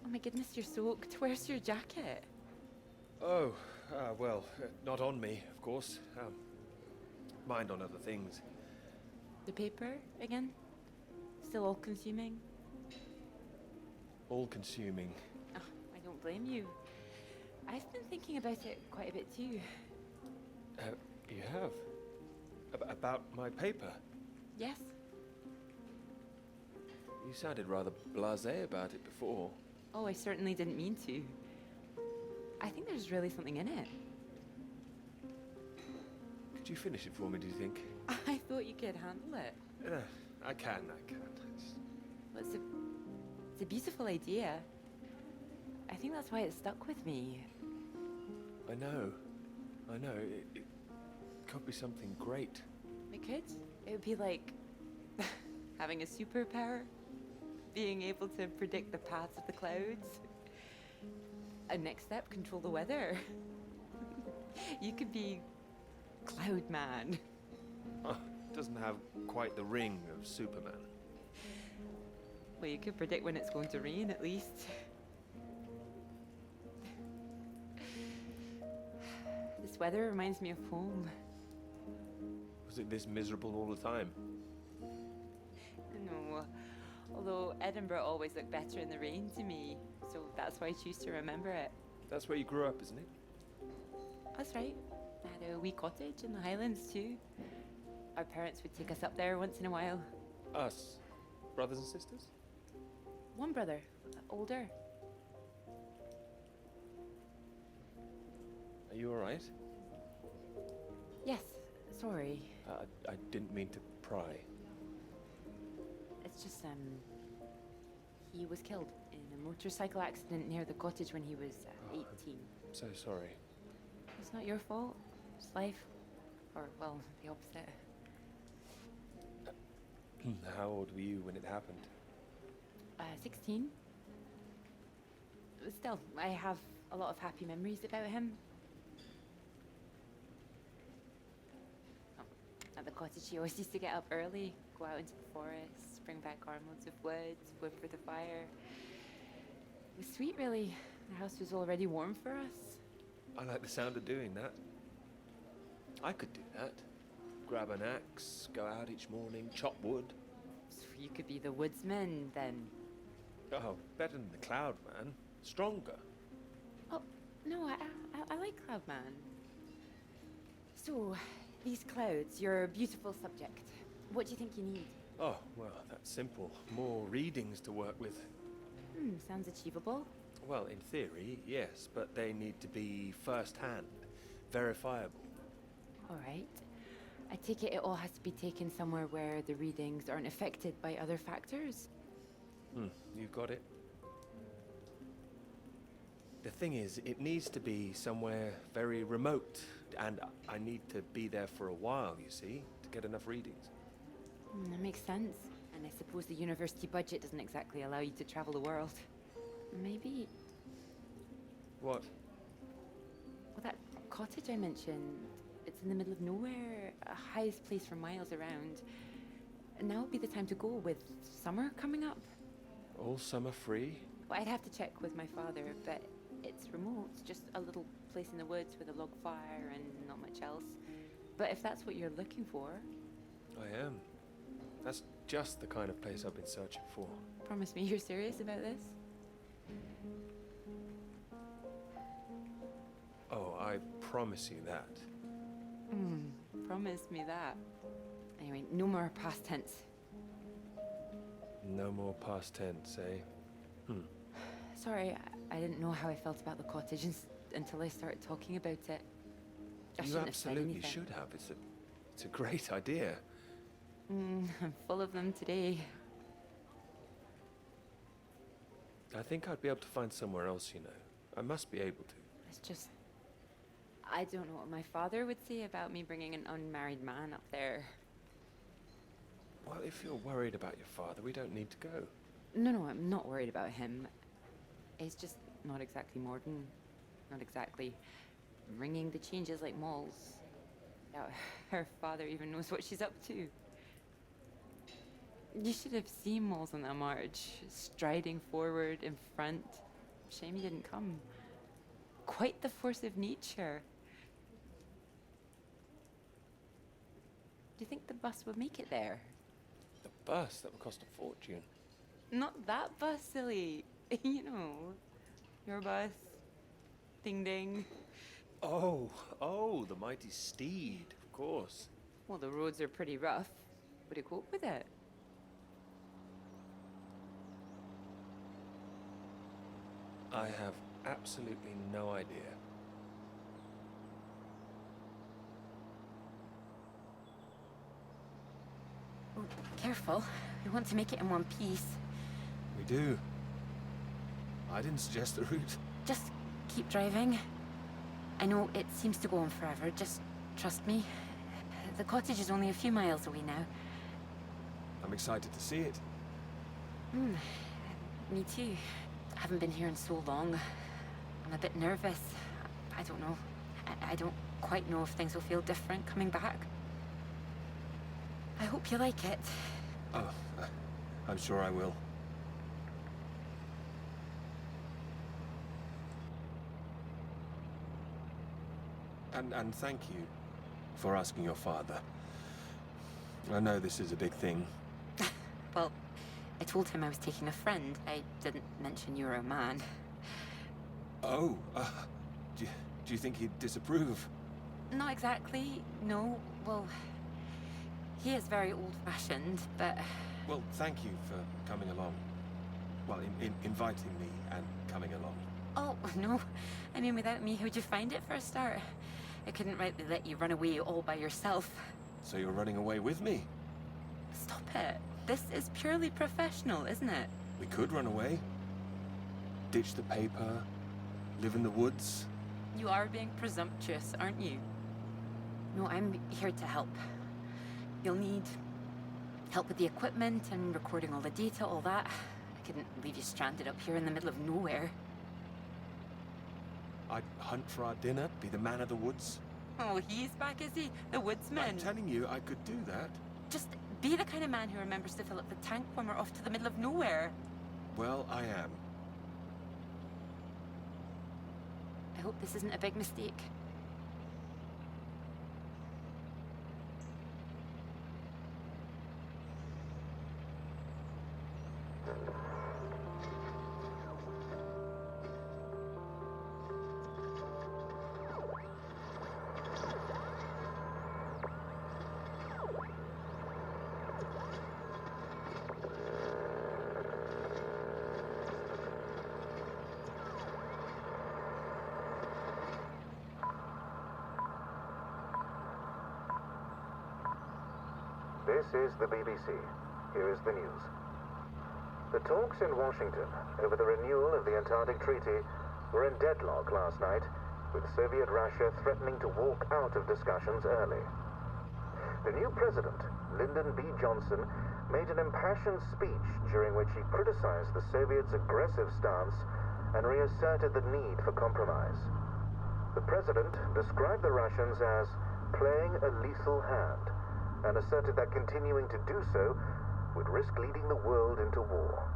Oh my goodness, you're soaked. Where's your jacket? Oh, well, not on me, of course. Mind on other things. The paper again? Still all consuming? All consuming. Oh, I don't blame you. I've been thinking about it quite a bit too. You have? About my paper? Yes? You sounded rather blasé about it before. Oh, I certainly didn't mean to. I think there's really something in it. Could you finish it for me, do you think? I thought you could handle it. I can. Well, it's a beautiful idea. I think that's why it stuck with me. I know. It could be something great. It could. It would be like having a superpower. Being able to predict the paths of the clouds. And next step, control the weather. You could be Cloud Man. Oh, doesn't have quite the ring of Superman. Well, you could predict when it's going to rain, at least. This weather reminds me of home. Was it this miserable all the time? No, although Edinburgh always looked better in the rain to me, so that's why I choose to remember it. That's where you grew up, isn't it? That's right. I had a wee cottage in the Highlands too. Our parents would take us up there once in a while. Us? Brothers and sisters? One brother, older. Are you alright? Yes, sorry. I didn't mean to pry. It's just, he was killed in a motorcycle accident near the cottage when he was 18. I'm so sorry. It's not your fault. It's life. Or, well, the opposite. How old were you when it happened? 16. But still, I have a lot of happy memories about him. Oh, at the cottage, he always used to get up early, go out into the forest, bring back armloads of wood, wood for the fire. It was sweet, really. The house was already warm for us. I like the sound of doing that. I could do that. Grab an axe, go out each morning, chop wood. So you could be the woodsman, then. Oh, better than the Cloud Man. Stronger. Oh, no, I like Cloudman. So, these clouds, your beautiful subject. What do you think you need? Oh, well, that's simple. More readings to work with. Sounds achievable. Well, in theory, yes, but they need to be first-hand, verifiable. All right. I take it all has to be taken somewhere where the readings aren't affected by other factors. You've got it. The thing is, it needs to be somewhere very remote, and I need to be there for a while, you see, to get enough readings. That makes sense. And I suppose the university budget doesn't exactly allow you to travel the world. Maybe... What? Well, that cottage I mentioned, it's in the middle of nowhere, a highest place for miles around. And now would be the time to go with summer coming up. All summer free? Well, I'd have to check with my father, but it's remote. It's just a little place in the woods with a log fire and not much else. But if that's what you're looking for... I am. That's just the kind of place I've been searching for. Promise me you're serious about this? Oh, I promise you that. Promise me that. Anyway, no more past tense. No more past tense, eh? Sorry, I didn't know how I felt about the cottage until I started talking about it. I You shouldn't have said absolutely anything. should have. It's a great idea. I'm full of them today. I think I'd be able to find somewhere else, you know. I must be able to. It's just... I don't know what my father would say about me bringing an unmarried man up there. Well, if you're worried about your father, we don't need to go. No, I'm not worried about him. He's just not exactly modern. Not exactly ringing the changes like Moll's. Doubt her father even knows what she's up to. You should have seen Moll's on that march, striding forward in front. Shame he didn't come. Quite the force of nature. Do you think the bus would make it there? The bus, that would cost a fortune. Not that bus, silly. You know, your bus. Ding ding. Oh, the mighty steed, of course. Well, the roads are pretty rough. Would it cope with it? I have absolutely no idea. Oh, careful. We want to make it in one piece. We do. I didn't suggest the route. Just keep driving. I know it seems to go on forever. Just trust me. The cottage is only a few miles away now. I'm excited to see it. Me too. I haven't been here in so long. I'm a bit nervous. I don't know. I don't quite know if things will feel different coming back. I hope you like it. Oh, I'm sure I will. And thank you for asking your father. I know this is a big thing. Well, I told him I was taking a friend. I didn't mention you were a man. Oh, do you think he'd disapprove? Not exactly, no. Well, he is very old-fashioned, but... Well, thank you for coming along. Well, inviting me and coming along. Oh, no. I mean, without me, how'd you find it for a start? I couldn't rightly let you run away all by yourself. So you're running away with me? Stop it. This is purely professional, isn't it? We could run away. Ditch the paper. Live in the woods. You are being presumptuous, aren't you? No, I'm here to help. You'll need help with the equipment and recording all the data, all that. I couldn't leave you stranded up here in the middle of nowhere. I'd hunt for our dinner, be the man of the woods. Oh, he's back, is he? The woodsman. I'm telling you, I could do that. Just be the kind of man who remembers to fill up the tank when we're off to the middle of nowhere. Well, I am. I hope this isn't a big mistake. This is the BBC. Here is the news. The talks in Washington over the renewal of the Antarctic Treaty were in deadlock last night, with Soviet Russia threatening to walk out of discussions early. The new president, Lyndon B. Johnson, made an impassioned speech during which he criticized the Soviets' aggressive stance and reasserted the need for compromise. The president described the Russians as playing a lethal hand and asserted that continuing to do so would risk leading the world into war.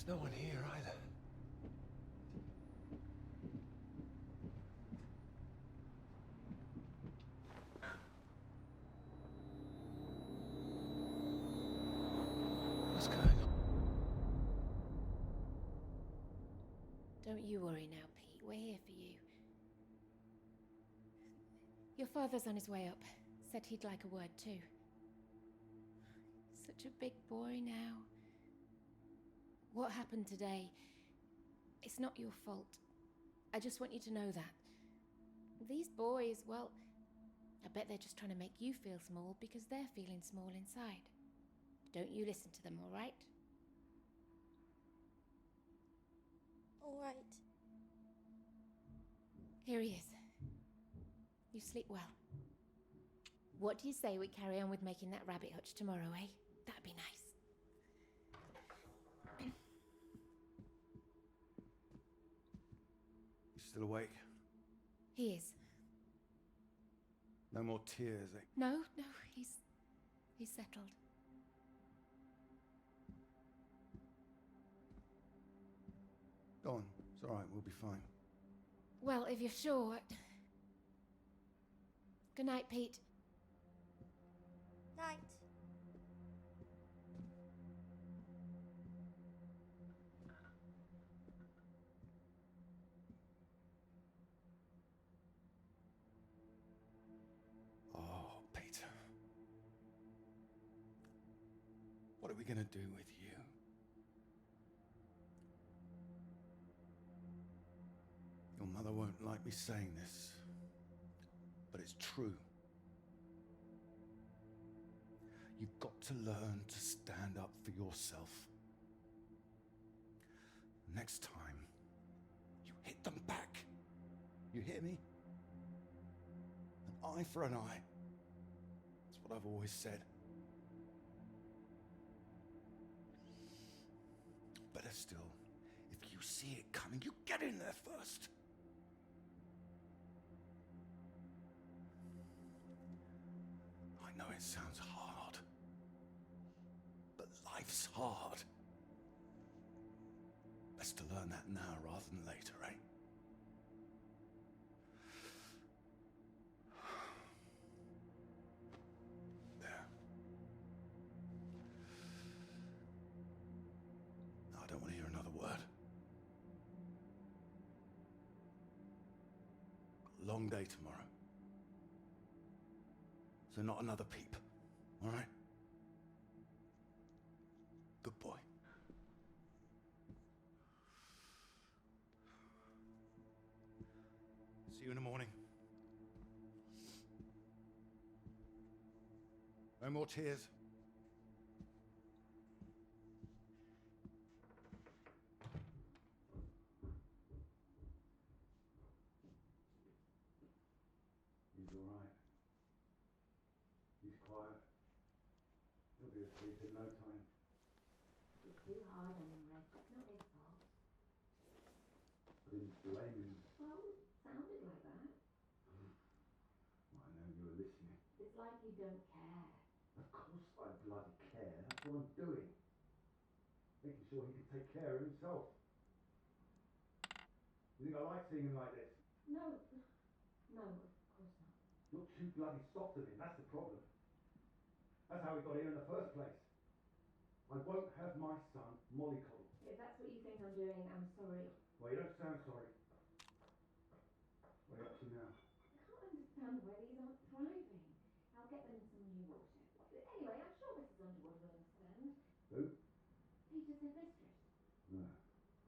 There's no one here either. What's going on? Don't you worry now, Pete. We're here for you. Your father's on his way up. Said he'd like a word too. Such a big boy now. What happened today, it's not your fault. I just want you to know that. These boys, well, I bet they're just trying to make you feel small because they're feeling small inside. Don't you listen to them, all right? All right. Here he is. You sleep well. What do you say we carry on with making that rabbit hutch tomorrow, eh? That'd be nice. You still awake? He is. No more tears, eh? No, he's settled. Go on. It's all right. We'll be fine. Well, if you're sure. Good night, Pete. Night. Oh, Peter. What are we gonna do with you? Your mother won't like me saying this, but it's true. You've got to learn to stand up for yourself. Next time, you hit them back. You hear me? An eye for an eye. That's what I've always said. Better still, if you see it coming, you get in there first. I know it sounds hard, but life's hard. Best to learn that now rather than later, eh? There. I don't want to hear another word. Long day tomorrow. So not another peep, all right? Good boy. See you in the morning. No more tears. He's all right. He's quiet. He'll be asleep in no time. It's too hard on him, Reg. It's not his fault. I didn't blame him. Well, it sounded like that. I know you were listening. It's like you don't care. Of course I bloody care. That's what I'm doing. Making sure he can take care of himself. You think I like seeing him like this? No, of course not. You're too bloody soft of him, that's the problem. That's how we got here in the first place. I won't have my son mollycoddled. If that's what you think I'm doing, I'm sorry. Well, you don't sound sorry. What are you up to now? I can't understand why these aren't thriving. I'll get them some new water. Anyway, I'm sure Mrs. Underwood will understand. Who? Peter's her mistress. No,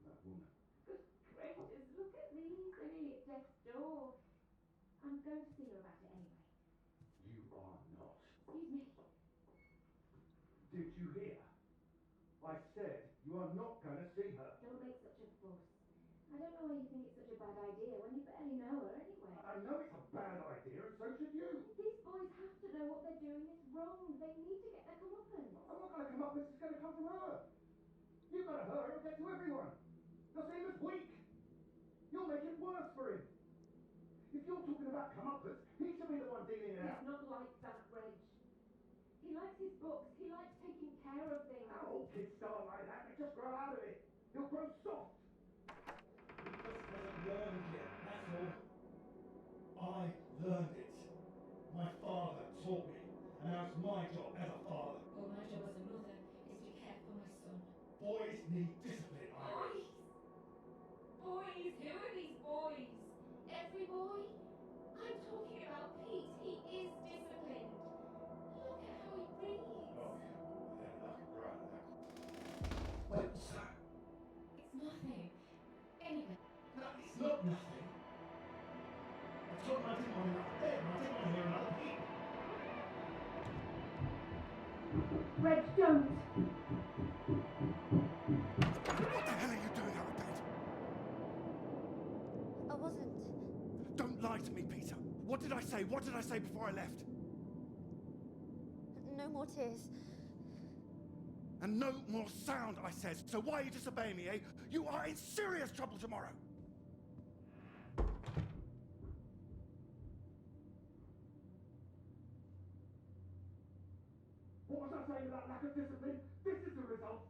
that woman. Good gracious, look at these. They're nearly at death's door. I'm going to see her about it anyway. You are not. Excuse me. Did you hear? I said you are not going to see her. Don't make such a fuss. I don't know why you think it's such a bad idea when you barely know her anyway. I know it's a bad idea, and so should you. These boys have to know what they're doing is wrong. They need to get their comeuppance. I'm not going to come up, this is going to come from her. You've got to hurt her, it'll get to everyone. They'll see him as weak. You'll make it worse for him. If you're talking about comeuppance, he should be the one dealing it out. He's not like that, Reg. He likes his books. He likes taking care of things. All kids start like that, they just grow out of it. And that's my job as a father. Well, my job as a mother is to care for my son. Boys need discipline, Irene. Boys? Boys? Who are these boys? Every boy? I'm talking about Pete. He is disciplined. Look at how he breathes. Oh, yeah. Then I can grow out of that. Wait, what's that? It's nothing. Anyway, No, it's not nothing. I told him I didn't want another bed, and I didn't want to hear another peep. Reg, don't. What the hell are you doing out of bed? I wasn't. Don't lie to me, Peter. What did I say? What did I say before I left? No more tears. And no more sound, I said. So why are you disobeying me, eh? You are in serious trouble tomorrow. What was I saying about lack of discipline? This is the result.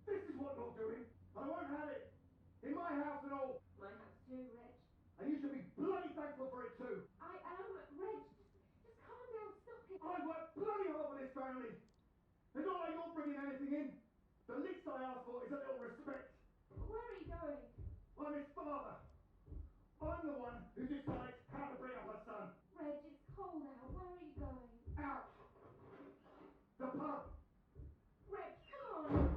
This is what you're doing. I won't have it. In my house and all. My house too, Reg. And you should be bloody thankful for it too. I am. Reg, just calm down. Stop it. I worked bloody hard for this family. It's not like you're bringing anything in. The least I ask for is a little respect. Where are you going? I'm his father. I'm the one who decides how to bring up a son. Reg, it's cold out. Where are you going? Out. The pub. Reg, come on.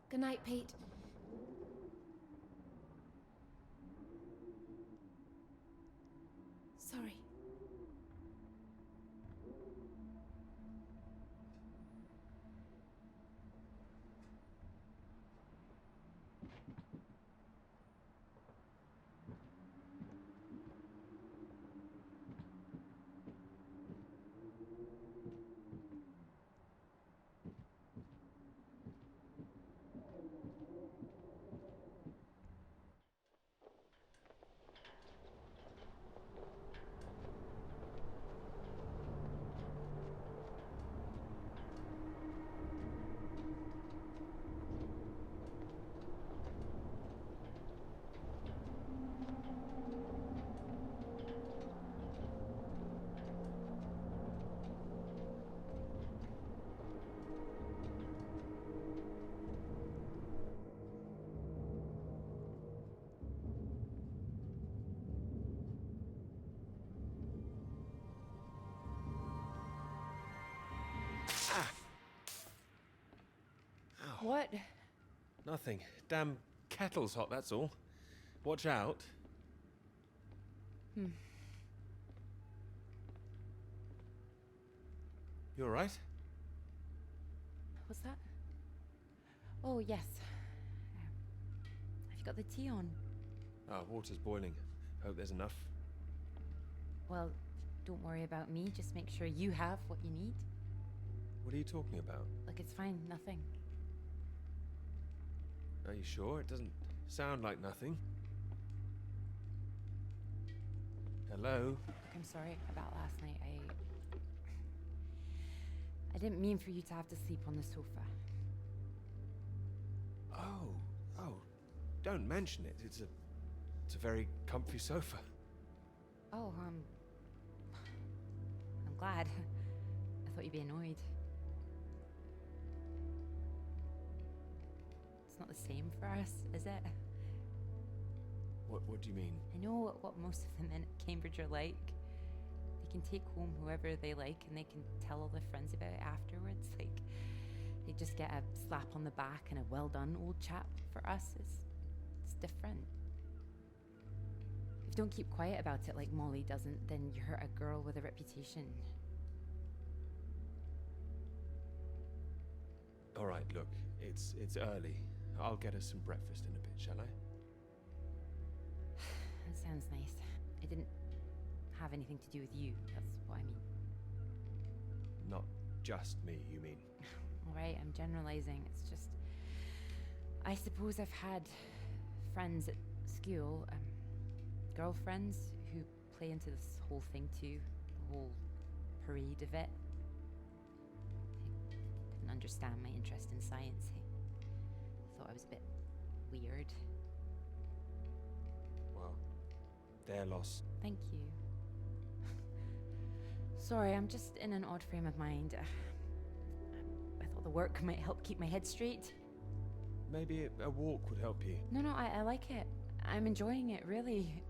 Good night, Pete. Sorry. What? Nothing. Damn kettle's hot, that's all. Watch out. You alright? What's that? Oh, yes. Have you got the tea on? Ah, water's boiling. Hope there's enough. Well, don't worry about me. Just make sure you have what you need. What are you talking about? Look, it's fine. Nothing. Are you sure? It doesn't sound like nothing. Hello? Look, I'm sorry about last night. I didn't mean for you to have to sleep on the sofa. Oh, don't mention it. It's a very comfy sofa. Oh, I'm glad. I thought you'd be annoyed. It's not the same for us, is it? What do you mean? I know what most of the men at Cambridge are like. They can take home whoever they like and they can tell all their friends about it afterwards. Like, they just get a slap on the back and a well done, old chap. For us, it's different. If you don't keep quiet about it like Molly doesn't, then you hurt a girl with a reputation. All right, look, it's early. I'll get us some breakfast in a bit, shall I? That sounds nice. It didn't have anything to do with you. That's what I mean. Not just me, you mean? All right, I'm generalizing. It's just, I suppose I've had friends at school, girlfriends who play into this whole thing too, the whole parade of it. They couldn't understand my interest in science. He thought I was a bit weird. Well, their loss. Thank you. Sorry, I'm just in an odd frame of mind. I thought the work might help keep my head straight. Maybe a walk would help you. No, I like it. I'm enjoying it, really.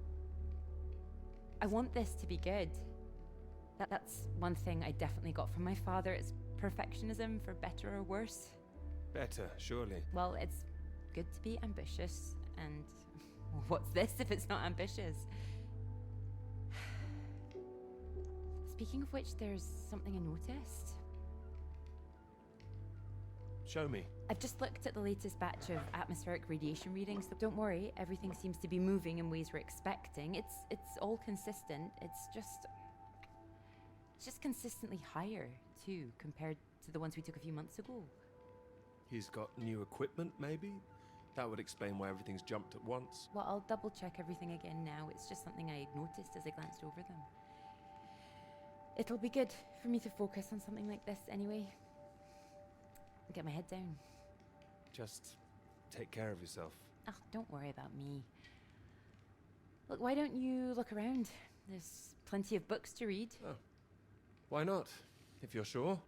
I want this to be good. That's one thing I definitely got from my father. It's perfectionism, for better or worse. Better, surely. Well, it's good to be ambitious, and what's this if it's not ambitious? Speaking of which, there's something I noticed. Show me. I've just looked at the latest batch of atmospheric radiation readings, so don't worry, everything seems to be moving in ways we're expecting. It's all consistent. It's just consistently higher, too, compared to the ones we took a few months ago. He's got new equipment, maybe? That would explain why everything's jumped at once. Well, I'll double check everything again now. It's just something I noticed as I glanced over them. It'll be good for me to focus on something like this anyway. Get my head down. Just take care of yourself. Oh, don't worry about me. Look, why don't you look around? There's plenty of books to read. Oh. Why not, if you're sure?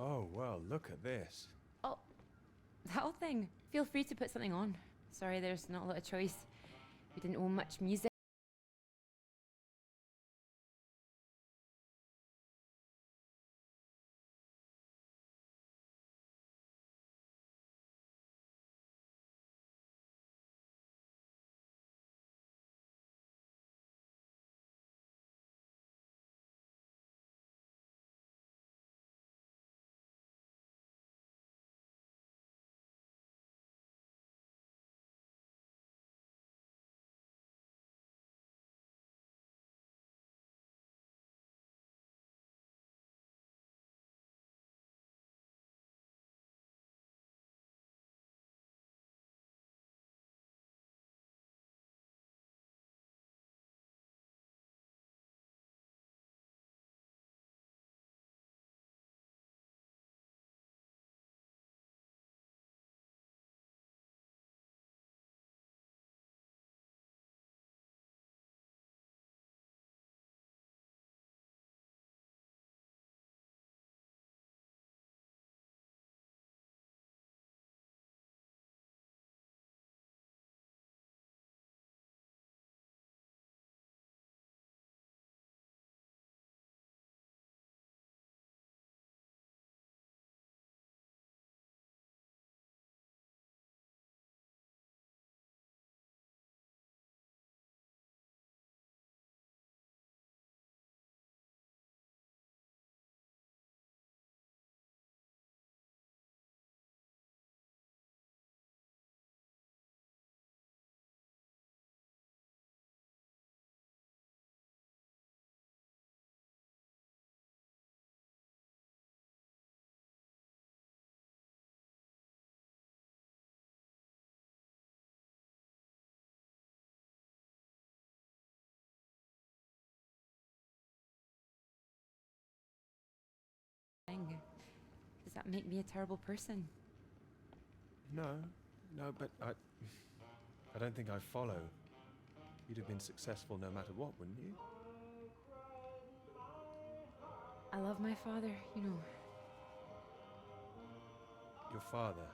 Oh, well, look at this. Oh, that whole thing. Feel free to put something on. Sorry, there's not a lot of choice. We didn't own much music. make me a terrible person. No, but I don't think I follow. You'd have been successful no matter what, wouldn't you? I love my father, you know. Your father.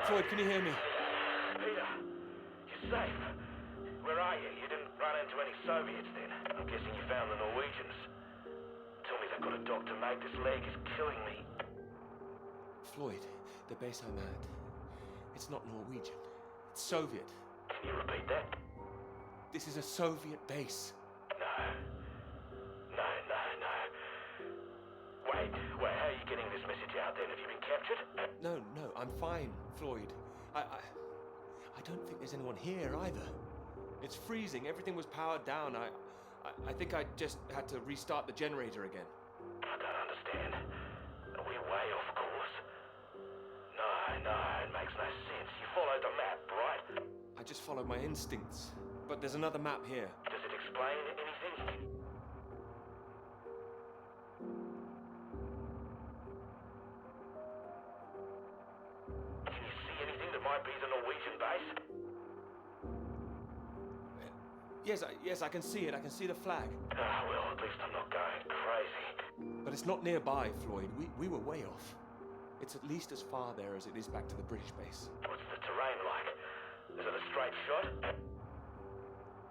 Floyd, can you hear me? Peter, you're safe. Where are you? You didn't run into any Soviets then? I'm guessing you found the Norwegians. Tell me they've got a doctor, mate. This leg is killing me. Floyd, the base I'm at, it's not Norwegian. It's Soviet. Can you repeat that? This is a Soviet base. No. Wait, how are you getting this message out then? Have you been captured? No, I'm fine, Floyd. I don't think there's anyone here either. It's freezing. Everything was powered down. I think I just had to restart the generator again. I don't understand. We're way off course. No, it makes no sense. You followed the map, right? I just followed my instincts. But there's another map here. Does it explain anything? Can you see anything that might be the Norwegian base? Yes, I can see it. I can see the flag. Well, at least I'm not going crazy. But it's not nearby, Floyd. We were way off. It's at least as far there as it is back to the British base. What's the terrain like? Is it a straight shot?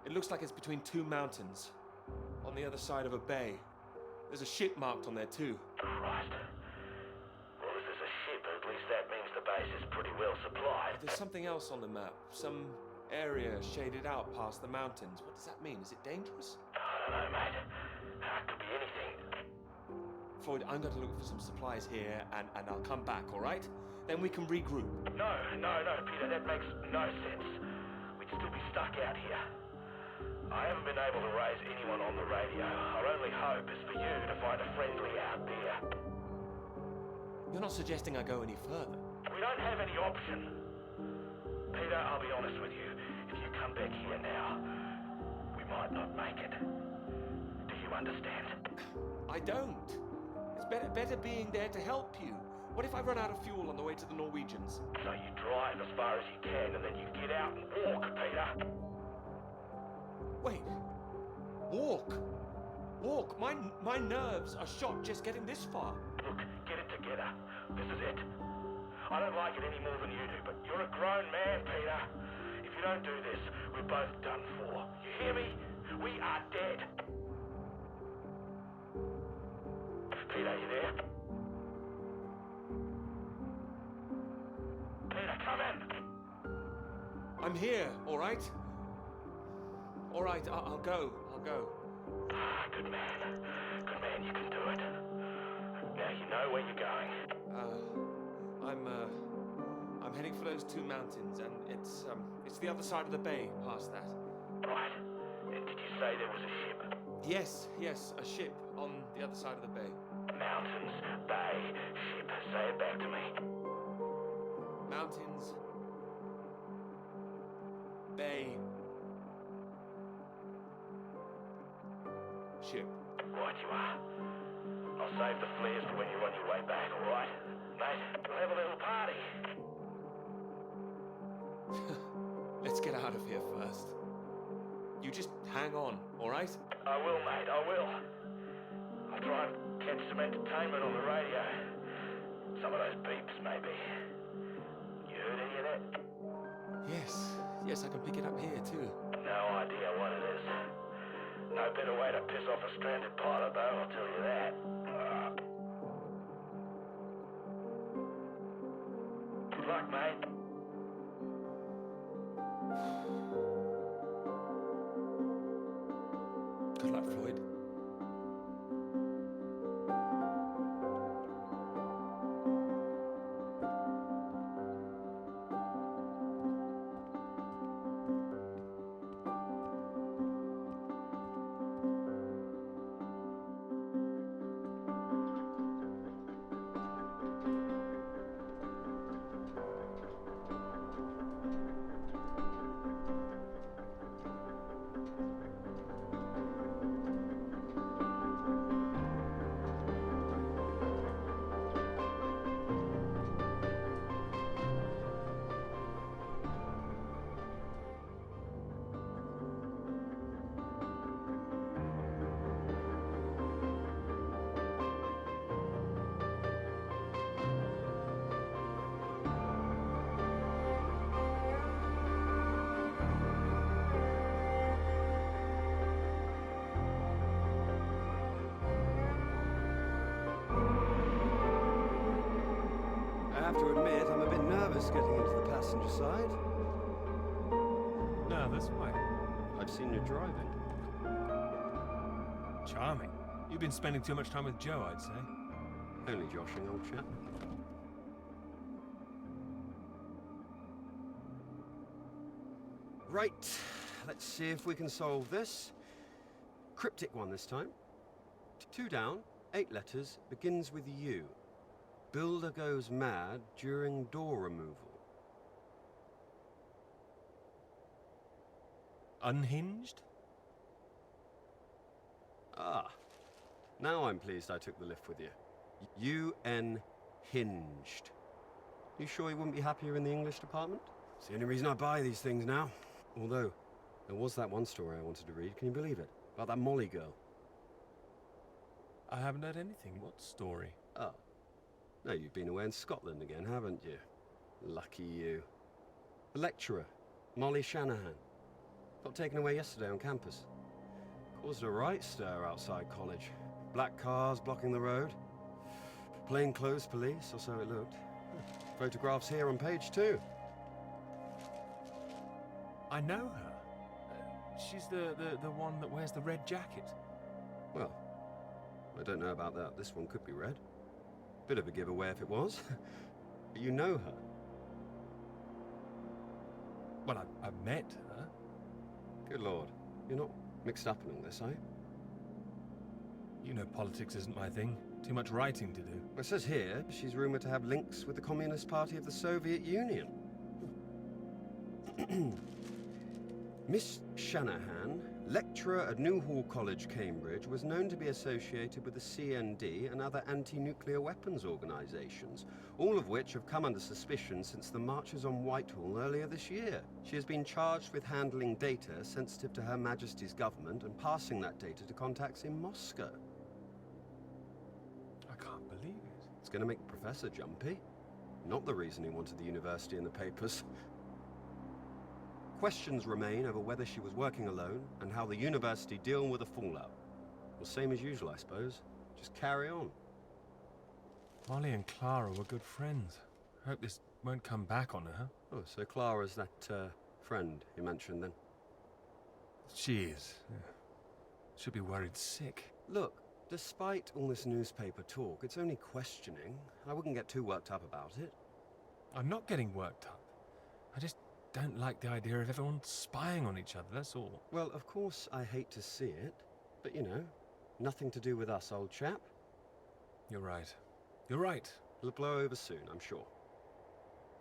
It looks like it's between two mountains, on the other side of a bay. There's a ship marked on there too. Christ. Well, if there's a ship, at least that means the base is pretty well supplied. There's something else on the map. Some area shaded out past the mountains. What does that mean? Is it dangerous? I don't know, mate. It could be anything. Floyd, I'm going to look for some supplies here, and I'll come back, all right? Then we can regroup. No, Peter, that makes no sense. We'd still be stuck out here. I haven't been able to raise anyone on the radio. Our only hope is for you to find a friendly out there. You're not suggesting I go any further? We don't have any option. Peter, I'll be honest with you. If you come back here now, we you might not make it. Do you understand? I don't. It's better being there to help you. What if I run out of fuel on the way to the Norwegians? So you drive as far as you can and then you get out and walk, Peter. Wait. Walk? Walk? My nerves are shot just getting this far. Look, get it together. This is it. I don't like it any more than you do, but you're a grown man, Peter. If you don't do this, we're both done for. You hear me? We are dead. Peter, you there? Peter, come in. I'm here, all right? All right, I'll go. I'll go. Good man. Good man, you can do it. Now you know where you're going. I'm heading for those two mountains, and it's the other side of the bay, past that. Right. And did you say there was a ship? Yes, a ship on the other side of the bay. Mountains, bay, ship. Say it back to me. Mountains, bay, ship. Right you are. I'll save the flares for when you're on your way back, all right? Mate, we'll have a little party. Let's get out of here first. You just hang on, all right? I will, mate, I will. I'll try and catch some entertainment on the radio. Some of those beeps, maybe. You heard any of that? Yes, I can pick it up here, too. No idea what it is. No better way to piss off a stranded pilot, though, I'll tell you that. Good luck, mate. Good luck, Floyd. I have to admit, I'm a bit nervous getting into the passenger side. Nervous? Why? I've seen you driving. Charming. You've been spending too much time with Joe, I'd say. Only joshing, old chap. Right, let's see if we can solve this. Cryptic one this time. 2 down, 8 letters, begins with U. Builder goes mad during door removal. Unhinged? Ah, now I'm pleased I took the lift with you. U-N-hinged. You sure you wouldn't be happier in the English department? It's the only reason I buy these things now. Although, there was that one story I wanted to read, can you believe it? About that Molly girl. I haven't heard anything. What story? Oh. No, you've been away in Scotland again, haven't you? Lucky you. The lecturer, Molly Shanahan. Got taken away yesterday on campus. Caused a right stir outside college. Black cars blocking the road. Plainclothes police, or so it looked. Photographs here on page 2. I know her. She's the one that wears the red jacket. Well, I don't know about that. This one could be red. Bit of a giveaway if it was. But you know her. Well, I've met her. Good Lord. You're not mixed up in all this, are you? You know politics isn't my thing. Too much writing to do. Well, it says here she's rumoured to have links with the Communist Party of the Soviet Union. Miss Shanahan lecturer at Newhall College, Cambridge, was known to be associated with the CND and other anti-nuclear weapons organisations, all of which have come under suspicion since the marches on Whitehall earlier this year. She has been charged with handling data sensitive to Her Majesty's government and passing that data to contacts in Moscow. I can't believe it. It's going to make the professor jumpy. Not the reason he wanted the university in the papers. Questions remain over whether she was working alone and how the university deal with the fallout. Well, same as usual, I suppose. Just carry on. Molly and Clara were good friends. I hope this won't come back on her. Oh, so Clara's that, friend you mentioned then? She is. Yeah. She'll be worried sick. Look, despite all this newspaper talk, it's only questioning. I wouldn't get too worked up about it. I'm not getting worked up. I just don't like the idea of everyone spying on each other, that's all. Well, of course I hate to see it, but you know, nothing to do with us, old chap. You're right. You're right. It'll blow over soon, I'm sure.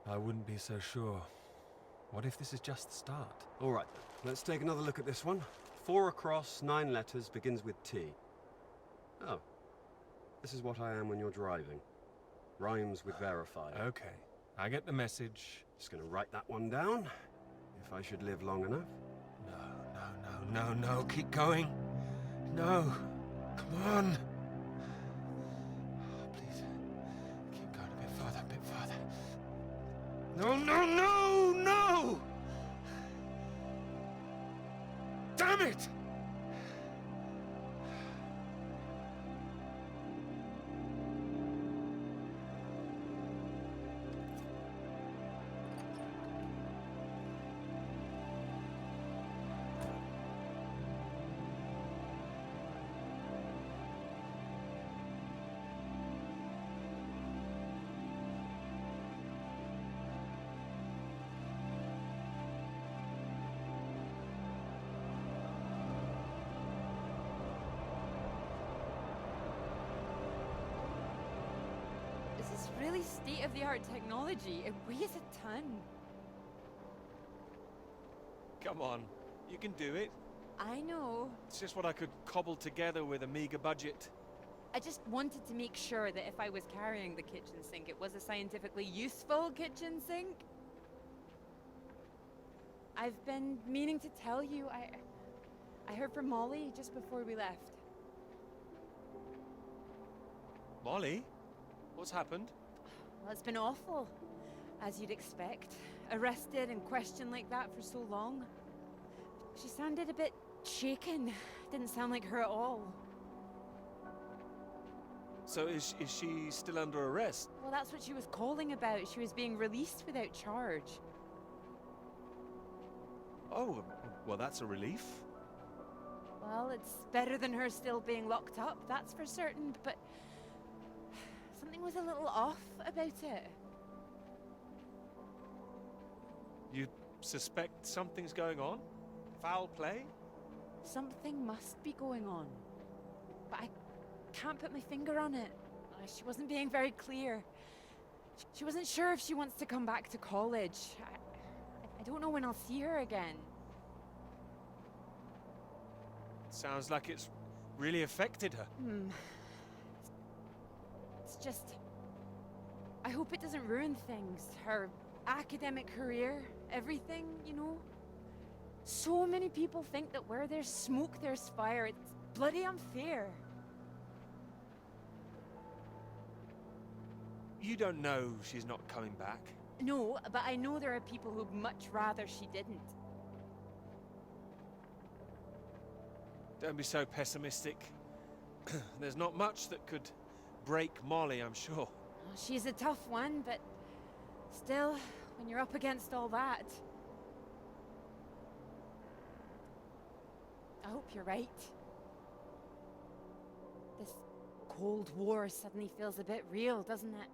I wouldn't be so sure. What if this is just the start? All right, then. Let's take another look at this one. 4 across, 9 letters, begins with T. Oh. This is what I am when you're driving. Rhymes with verified. Okay. I get the message. Just gonna write that one down, if I should live long enough. No. Keep going. No. Come on. Oh, please. Keep going a bit further. No! Damn it! This is really state-of-the-art technology. It weighs a ton. Come on. You can do it. I know. It's just what I could cobble together with a meager budget. I just wanted to make sure that if I was carrying the kitchen sink, it was a scientifically useful kitchen sink. I've been meaning to tell you, I heard from Molly just before we left. Molly? What's happened? Well, it's been awful, as you'd expect. Arrested and questioned like that for so long. She sounded a bit shaken. Didn't sound like her at all. So is she still under arrest? Well, that's what she was calling about. She was being released without charge. Oh, well, that's a relief. Well, it's better than her still being locked up, that's for certain, but something was a little off about it. You suspect something's going on? Foul play? Something must be going on, but I can't put my finger on it. She wasn't being very clear. She wasn't sure if she wants to come back to college. I don't know when I'll see her again. Sounds like it's really affected her. It's just... I hope it doesn't ruin things. Her academic career, everything, you know? So many people think that where there's smoke, there's fire. It's bloody unfair. You don't know she's not coming back. No, but I know there are people who'd much rather she didn't. Don't be so pessimistic. There's not much that could break Molly, I'm sure. Well, she's a tough one, but still, when you're up against all that... I hope you're right. This Cold War suddenly feels a bit real, doesn't it?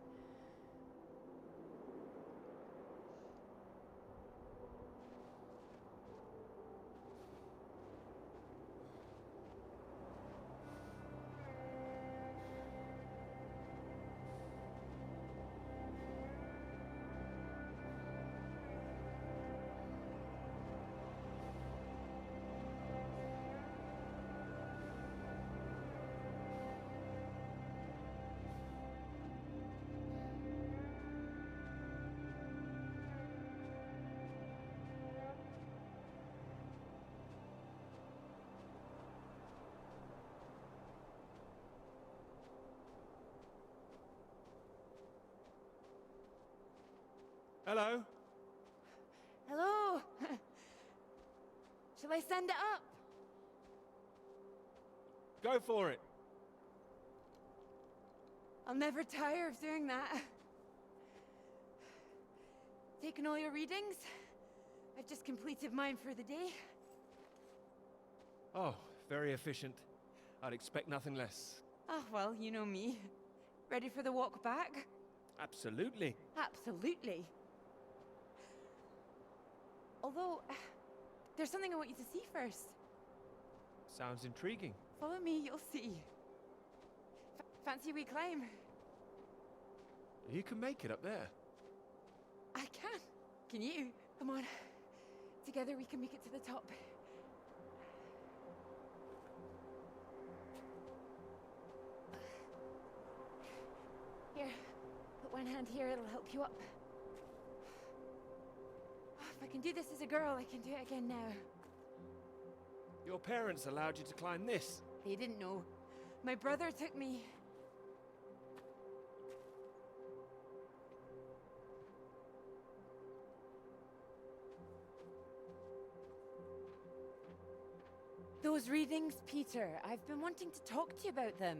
Hello? Hello? Shall I send it up? Go for it. I'll never tire of doing that. Taken all your readings? I've just completed mine for the day. Oh, very efficient. I'd expect nothing less. Oh, well, you know me. Ready for the walk back? Absolutely. Absolutely. Although, there's something I want you to see first. Sounds intriguing. Follow me, you'll see. Fancy we climb? You can make it up there. I can. Can you? Come on. Together we can make it to the top. Here, put one hand here, it'll help you up. If I can do this as a girl, I can do it again now. Your parents allowed you to climb this. They didn't know. My brother took me. Those readings, Peter, I've been wanting to talk to you about them.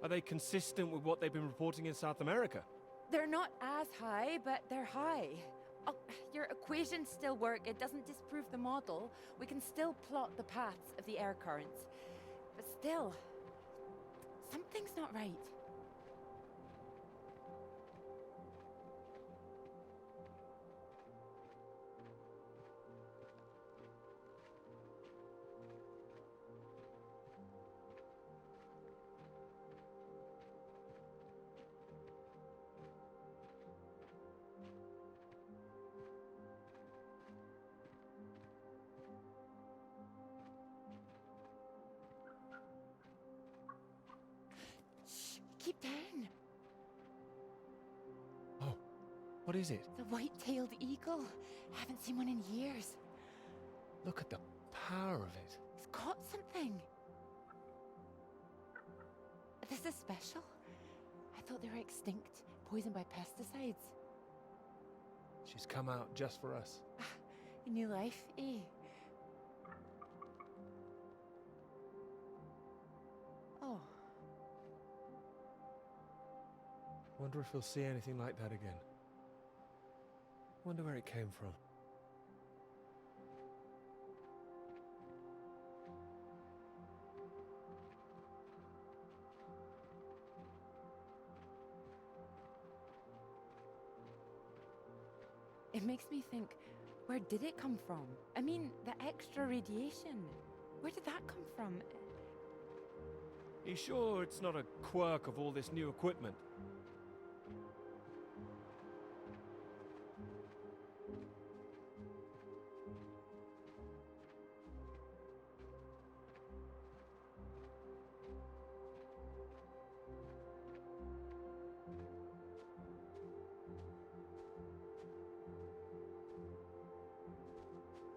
Are they consistent with what they've been reporting in South America? They're not as high, but they're high. Oh, your equations still work. It doesn't disprove the model. We can still plot the paths of the air currents. But still, something's not right. Keep down. Oh, what is it? The white-tailed eagle. Haven't seen one in years. Look at the power of it. It's caught something. This is special. I thought they were extinct, poisoned by pesticides. She's come out just for us. A new life, eh? Oh. Wonder if we'll see anything like that again. Wonder where it came from. It makes me think, where did it come from? I mean, the extra radiation. Where did that come from? You sure it's not a quirk of all this new equipment?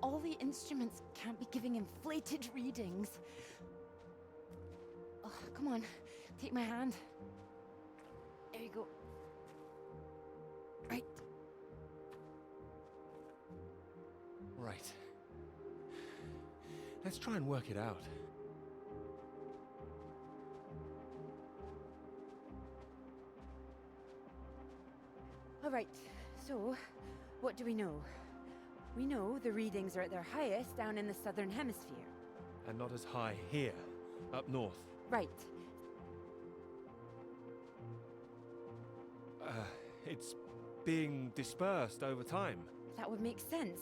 All the instruments can't be giving inflated readings. Oh, come on, take my hand. There you go. Right. Right. Let's try and work it out. All right, so what do we know? We know the readings are at their highest down in the southern hemisphere. And not as high here, up north. Right. It's being dispersed over time. That would make sense.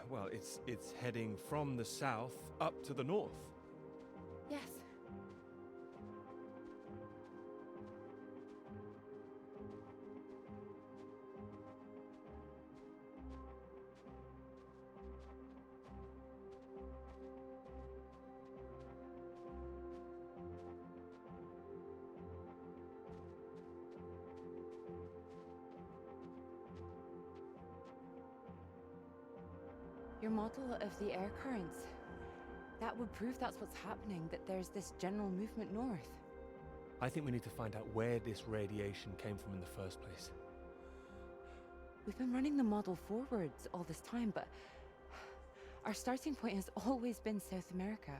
Well, it's heading from the south up to the north. Yes. Your model of the air currents. That would prove that's what's happening, that there's this general movement north. I think we need to find out where this radiation came from in the first place. We've been running the model forwards all this time, but our starting point has always been South America.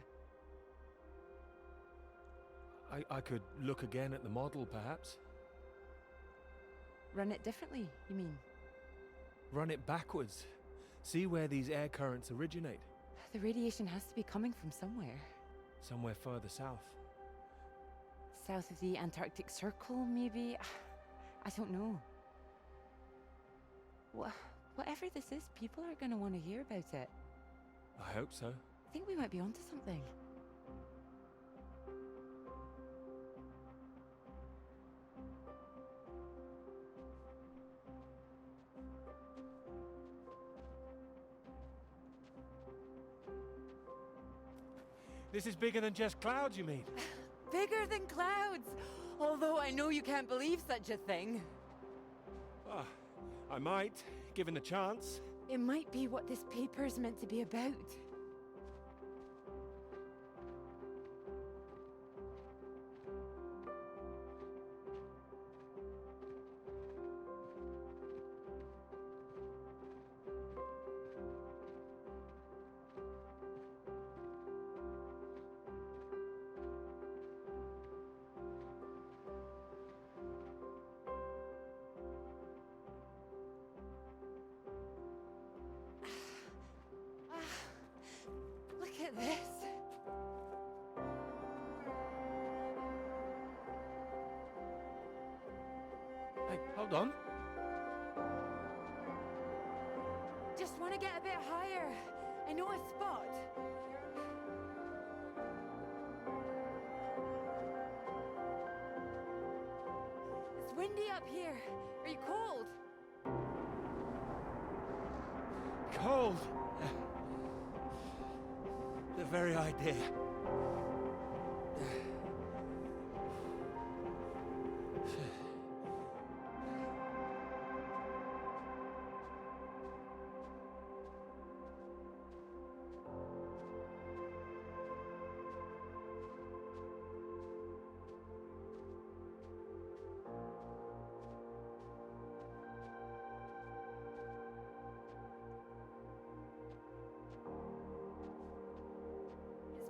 I could look again at the model, perhaps. Run it differently, you mean? Run it backwards. See where these air currents originate. The radiation has to be coming from somewhere. Somewhere further south. South of the Antarctic Circle, maybe? I don't know. Whatever this is, people are gonna want to hear about it. I hope so. I think we might be onto something. This is bigger than just clouds, you mean? Bigger than clouds! Although I know you can't believe such a thing. Ah, I might, given the chance. It might be what this paper's meant to be about. Look at this. Hey, hold on. Just want to get a bit higher. I know a spot. It's windy up here. Are you cold? Cold. The very idea.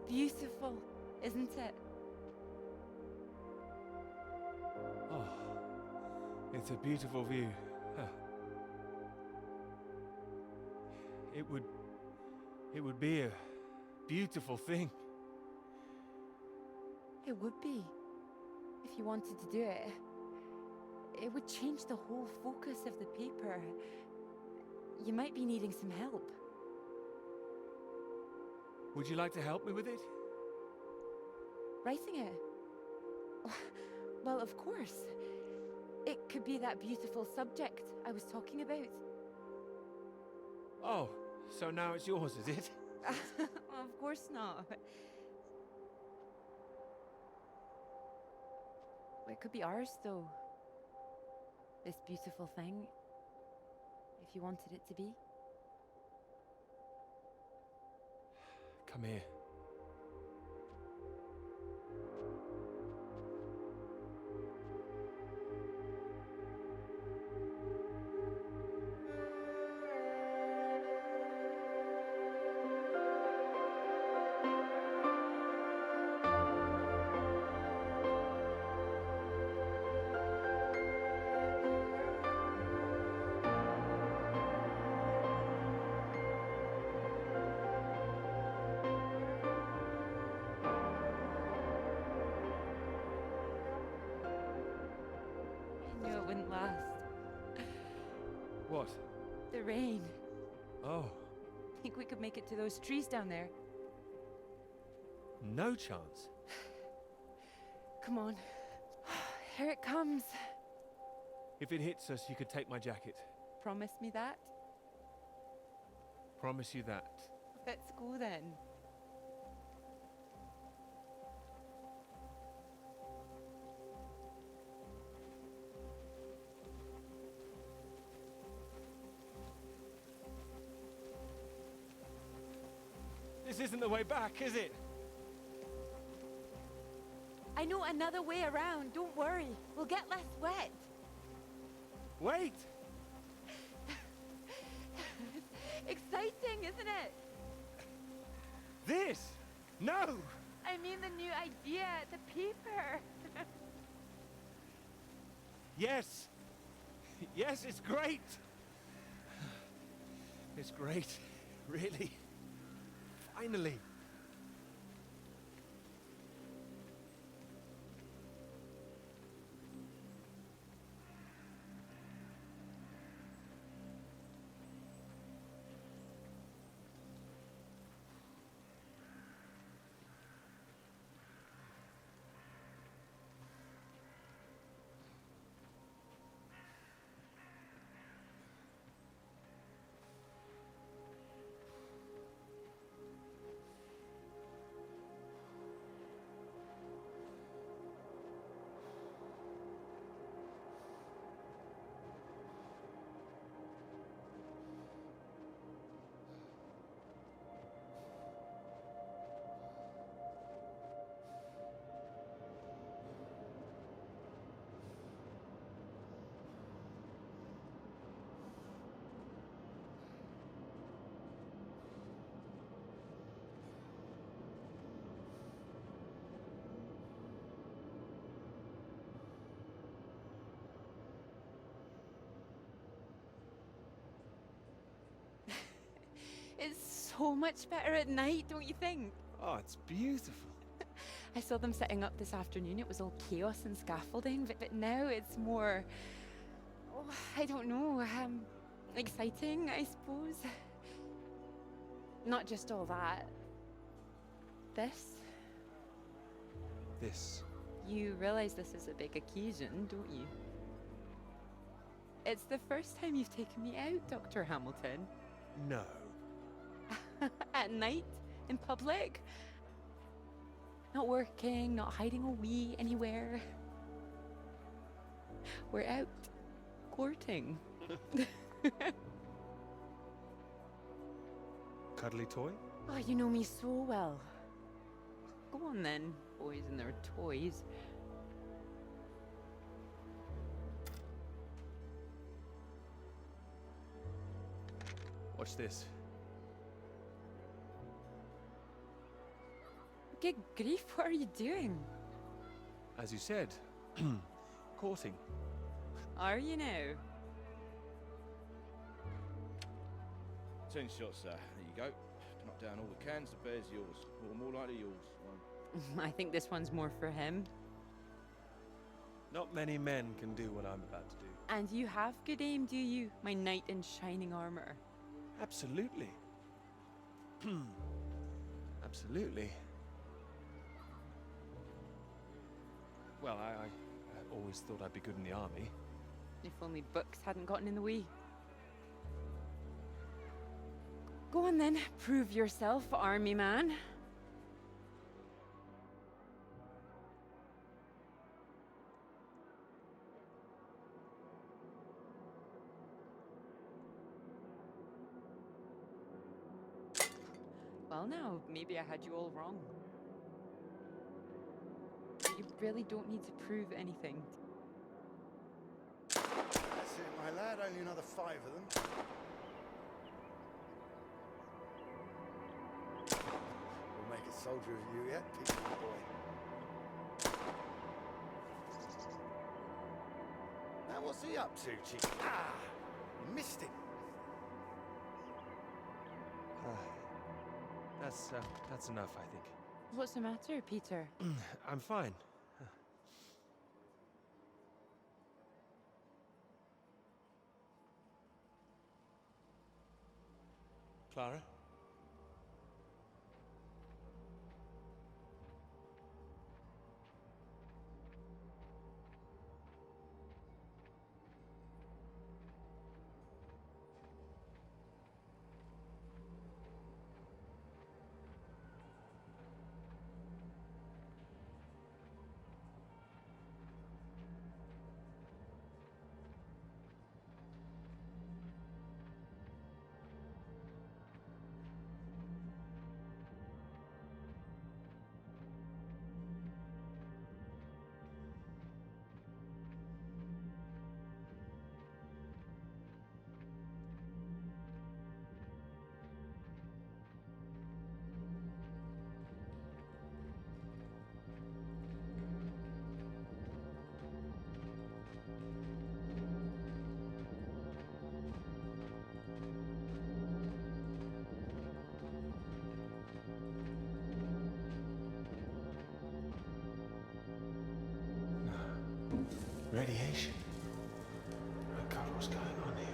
Beautiful, isn't it? Oh, it's a beautiful view. Huh. It would be a beautiful thing. It would be. If you wanted to do it. It would change the whole focus of the paper. You might be needing some help. Would you like to help me with it? Writing it? Well, of course. It could be that beautiful subject I was talking about. Oh, so now it's yours, is it? Of course not. It could be ours, though. This beautiful thing. If you wanted it to be. Come here. Wouldn't last. What? The rain. Oh, Think we could make it to those trees down there? no chance. Come on. Here it comes. If it hits us, you could take my jacket. Promise me that? Promise you that. Let's go then. This isn't the way back, is it? I know another way around. Don't worry. We'll get less wet. Wait! Exciting, isn't it? This? No! I mean the new idea, the paper. Yes! Yes, it's great! It's great, really. Finally. It's so much better at night, don't you think? Oh, it's beautiful. I saw them setting up this afternoon. It was all chaos and scaffolding, but now it's more, oh, I don't know, exciting, I suppose. Not just all that. This. This. You realize this is a big occasion, don't you? It's the first time you've taken me out, Dr. Hamilton. No. At night? In public? Not working, not hiding a wee anywhere. We're out courting. Cuddly toy? Oh, you know me so well. Go on then, boys and their toys. Watch this. Good grief, what are you doing? As you said, courting. Are you now? 10 shots, sir. There you go. Knock down all the cans, the bear's yours. Or more likely yours. I think this one's more for him. Not many men can do what I'm about to do. And you have good aim, do you, my knight in shining armor? Absolutely. Absolutely. Well, I always thought I'd be good in the army. If only books hadn't gotten in the way. Go on then, prove yourself, army man. Well now, maybe I had you all wrong. You really don't need to prove anything. That's it, my lad. Only another 5 of them. We'll make a soldier of you yet, Peter, boy. Now, what's he up to, Chief? Ah! You missed him. That's enough, I think. What's the matter, Peter? I'm fine. Clara? Radiation. Oh God, what's going on here?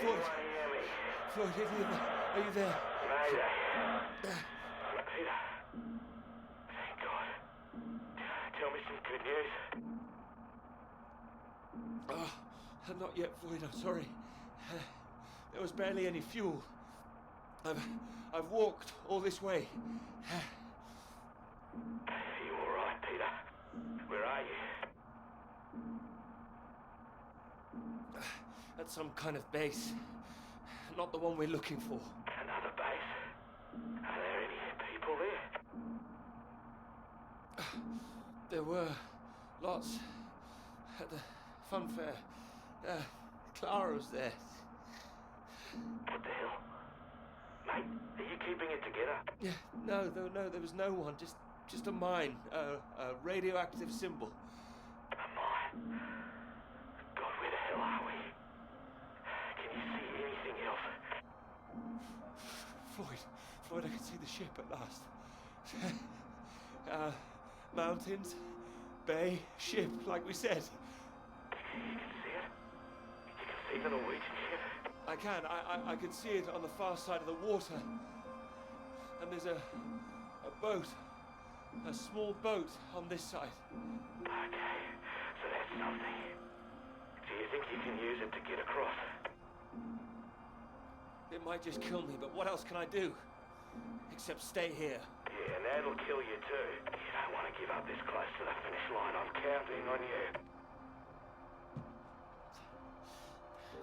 Floyd! Floyd, are you there? Mayday. Peter. Thank God. Tell me some good news. Not yet, Floyd, I'm sorry. There was barely any fuel. I've walked all this way. Are you all right, Peter? Where are you? At some kind of base. Not the one we're looking for. Another base? Are there any people there? There were lots at the fun fair. Clara was there. What the hell? Mate, are you keeping it together? Yeah, no, there was no one. Just a mine. A radioactive symbol. A mine? God, where the hell are we? Can you see anything else? Floyd, I can see the ship at last. Mountains, bay, ship, like we said. You can see it? You can see the Norwegian ship? I can. I can see it on the far side of the water. And there's a boat. A small boat on this side. Okay, so that's something. Do you think you can use it to get across? It might just kill me, but what else can I do? Except stay here. Yeah, and that'll kill you too. You don't want to give up this close to the finish line. I'm counting on you.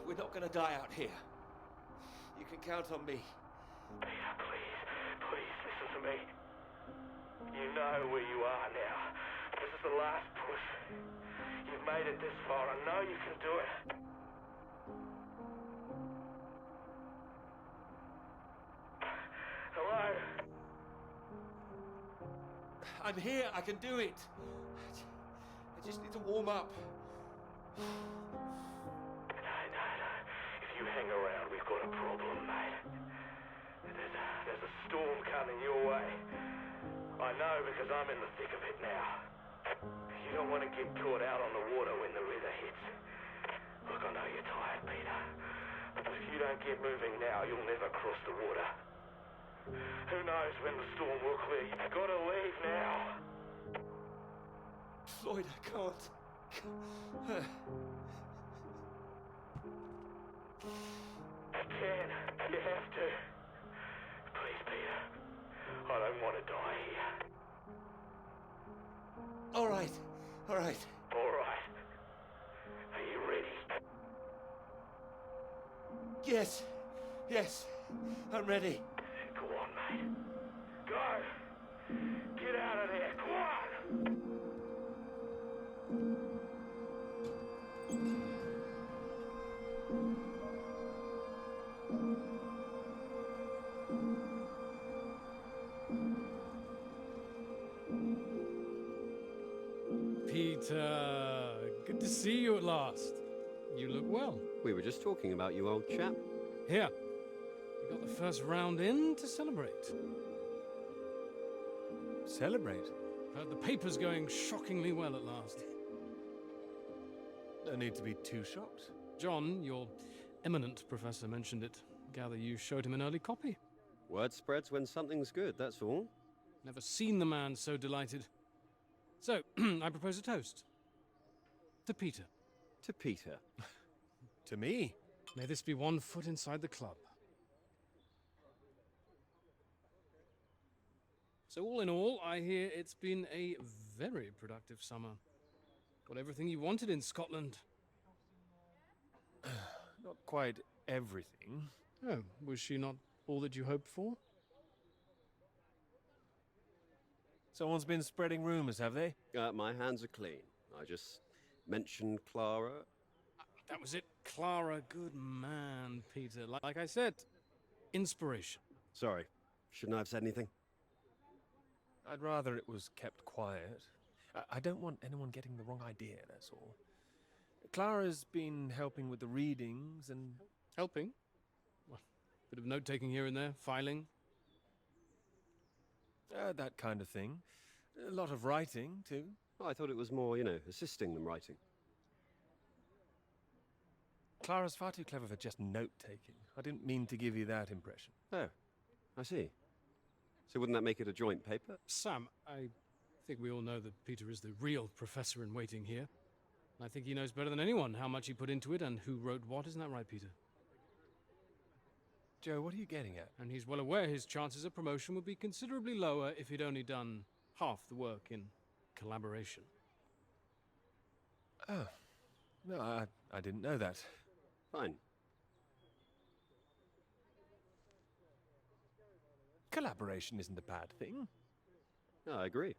We're not gonna die out here. You can count on me. Peter, please listen to me. You know where you are now. This is the last push. You've made it this far. I know you can do it. Hello? I'm here. I can do it. I just need to warm up. No. If you hang around, we've got a problem, mate. There's a storm coming your way. I know because I'm in the thick of it now. You don't want to get caught out on the water when the river hits. Look, I know you're tired, Peter. But if you don't get moving now, you'll never cross the water. Who knows when the storm will clear? You've got to leave now. Floyd, I can't. Ken, you have to. Please, Peter. I don't want to die here. All right, all right. All right. Are you ready? Yes, yes, I'm ready. Go on, mate. Go. Get out of there. Go on. Peter, good to see you at last. You look well. We were just talking about you, old chap. Here, you got the first round in to celebrate. Celebrate? Heard the paper's going shockingly well at last. No need to be too shocked. John, your eminent professor, mentioned it. Gather you showed him an early copy. Word spreads when something's good, that's all. Never seen the man so delighted. So, I propose a toast. To Peter. To Peter. To me? May this be one foot inside the club. So all in all, I hear it's been a very productive summer. Got everything you wanted in Scotland. Not quite everything. Oh, was she not all that you hoped for? Someone's been spreading rumors, have they? My hands are clean. I just mentioned Clara. That was it. Clara, good man, Peter. Like I said, inspiration. Sorry, shouldn't I have said anything? I'd rather it was kept quiet. I don't want anyone getting the wrong idea, that's all. Clara's been helping with the readings and... Helping? Well, bit of note-taking here and there, filing. That kind of thing. A lot of writing, too. Oh, I thought it was more, assisting them writing. Clara's far too clever for just note-taking. I didn't mean to give you that impression. Oh, I see. So wouldn't that make it a joint paper? Sam, I think we all know that Peter is the real professor in waiting here. I think he knows better than anyone how much he put into it and who wrote what. Isn't that right, Peter? Joe, what are you getting at? And he's well aware his chances of promotion would be considerably lower if he'd only done half the work in collaboration. Oh. No, I didn't know that. Fine. Collaboration isn't a bad thing. No, I agree.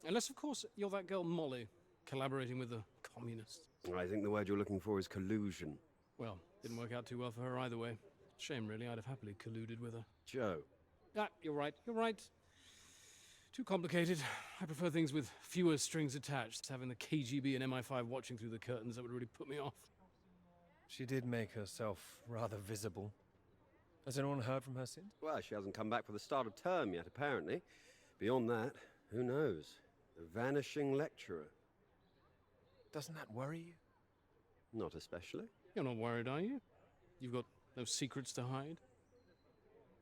Unless, of course, you're that girl Molly, collaborating with the communists. I think the word you're looking for is collusion. Well, didn't work out too well for her either way. Shame, really. I'd have happily colluded with her. Joe. Ah, you're right. You're right. Too complicated. I prefer things with fewer strings attached. Having the KGB and MI5 watching through the curtains, that would really put me off. She did make herself rather visible. Has anyone heard from her since? Well, she hasn't come back for the start of term yet, apparently. Beyond that, who knows? The vanishing lecturer. Doesn't that worry you? Not especially. You're not worried, are you? You've got no secrets to hide?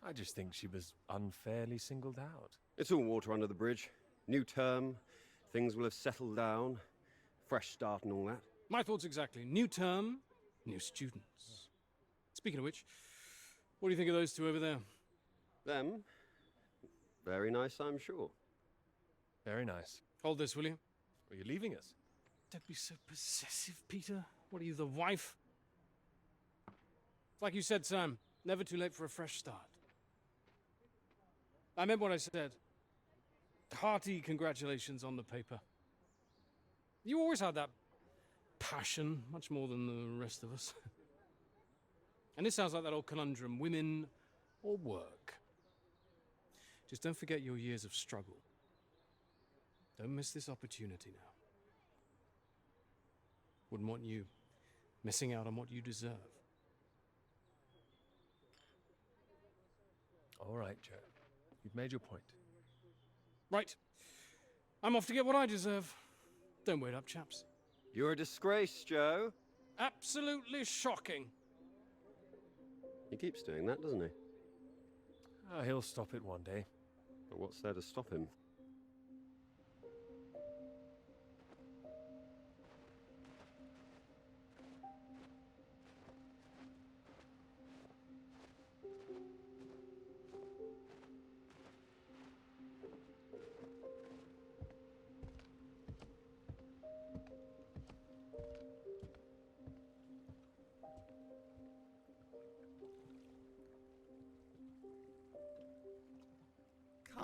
I just think she was unfairly singled out. It's all water under the bridge. New term, things will have settled down, fresh start and all that. My thoughts exactly. New term, new students. Speaking of which, what do you think of those two over there? Them? Very nice, I'm sure. Very nice. Hold this, will you? Are you leaving us? Don't be so possessive, Peter. What are you, the wife? It's like you said, Sam. Never too late for a fresh start. I meant what I said. Hearty congratulations on the paper. You always had that passion, much more than the rest of us. And this sounds like that old conundrum, women or work. Just don't forget your years of struggle. Don't miss this opportunity now. Wouldn't want you missing out on what you deserve. All right, Joe. You've made your point. Right. I'm off to get what I deserve. Don't wait up, chaps. You're a disgrace, Joe. Absolutely shocking. He keeps doing that, doesn't he? He'll stop it one day. But what's there to stop him?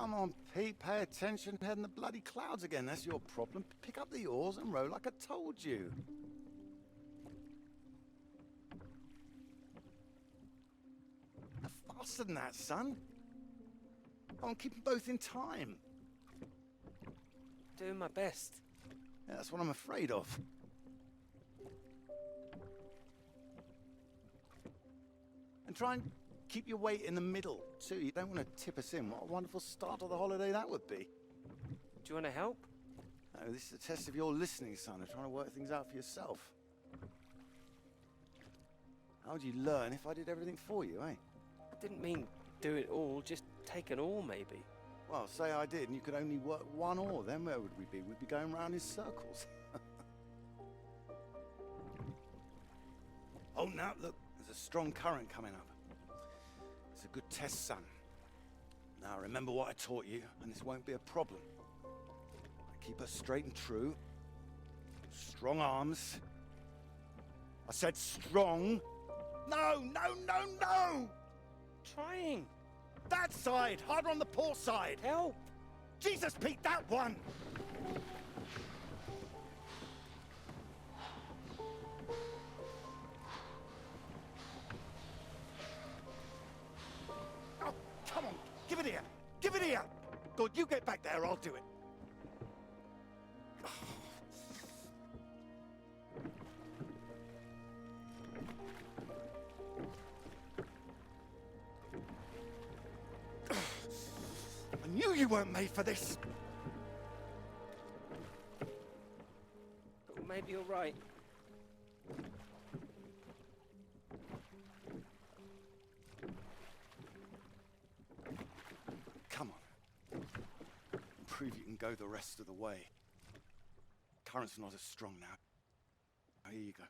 Come on, Pete, pay attention. Head in the bloody clouds again. That's your problem. Pick up the oars and row like I told you. Faster than that, son. Come on, keep them both in time. Doing my best. Yeah, that's what I'm afraid of. And try and keep your weight in the middle, too. You don't want to tip us in. What a wonderful start to the holiday that would be. Do you want to help? No, this is a test of your listening, son, and trying to work things out for yourself. How would you learn if I did everything for you, eh? I didn't mean do it all, just take an oar, maybe. Well, say I did, and you could only work one oar. Then where would we be? We'd be going round in circles. Oh, now, look, there's a strong current coming up. It's a good test, son. Now, remember what I taught you, and this won't be a problem. Keep her straight and true. Strong arms. I said strong. No, no, no, no! Trying. That side, harder on the port side. Help! Jesus, Pete, that one! Oh, come on, give it here. Give it here. Good, you get back there, I'll do it. I knew you weren't made for this. Well, maybe you're right. Come on. Prove you can go the rest of the way. Current's not as strong now. Here you go.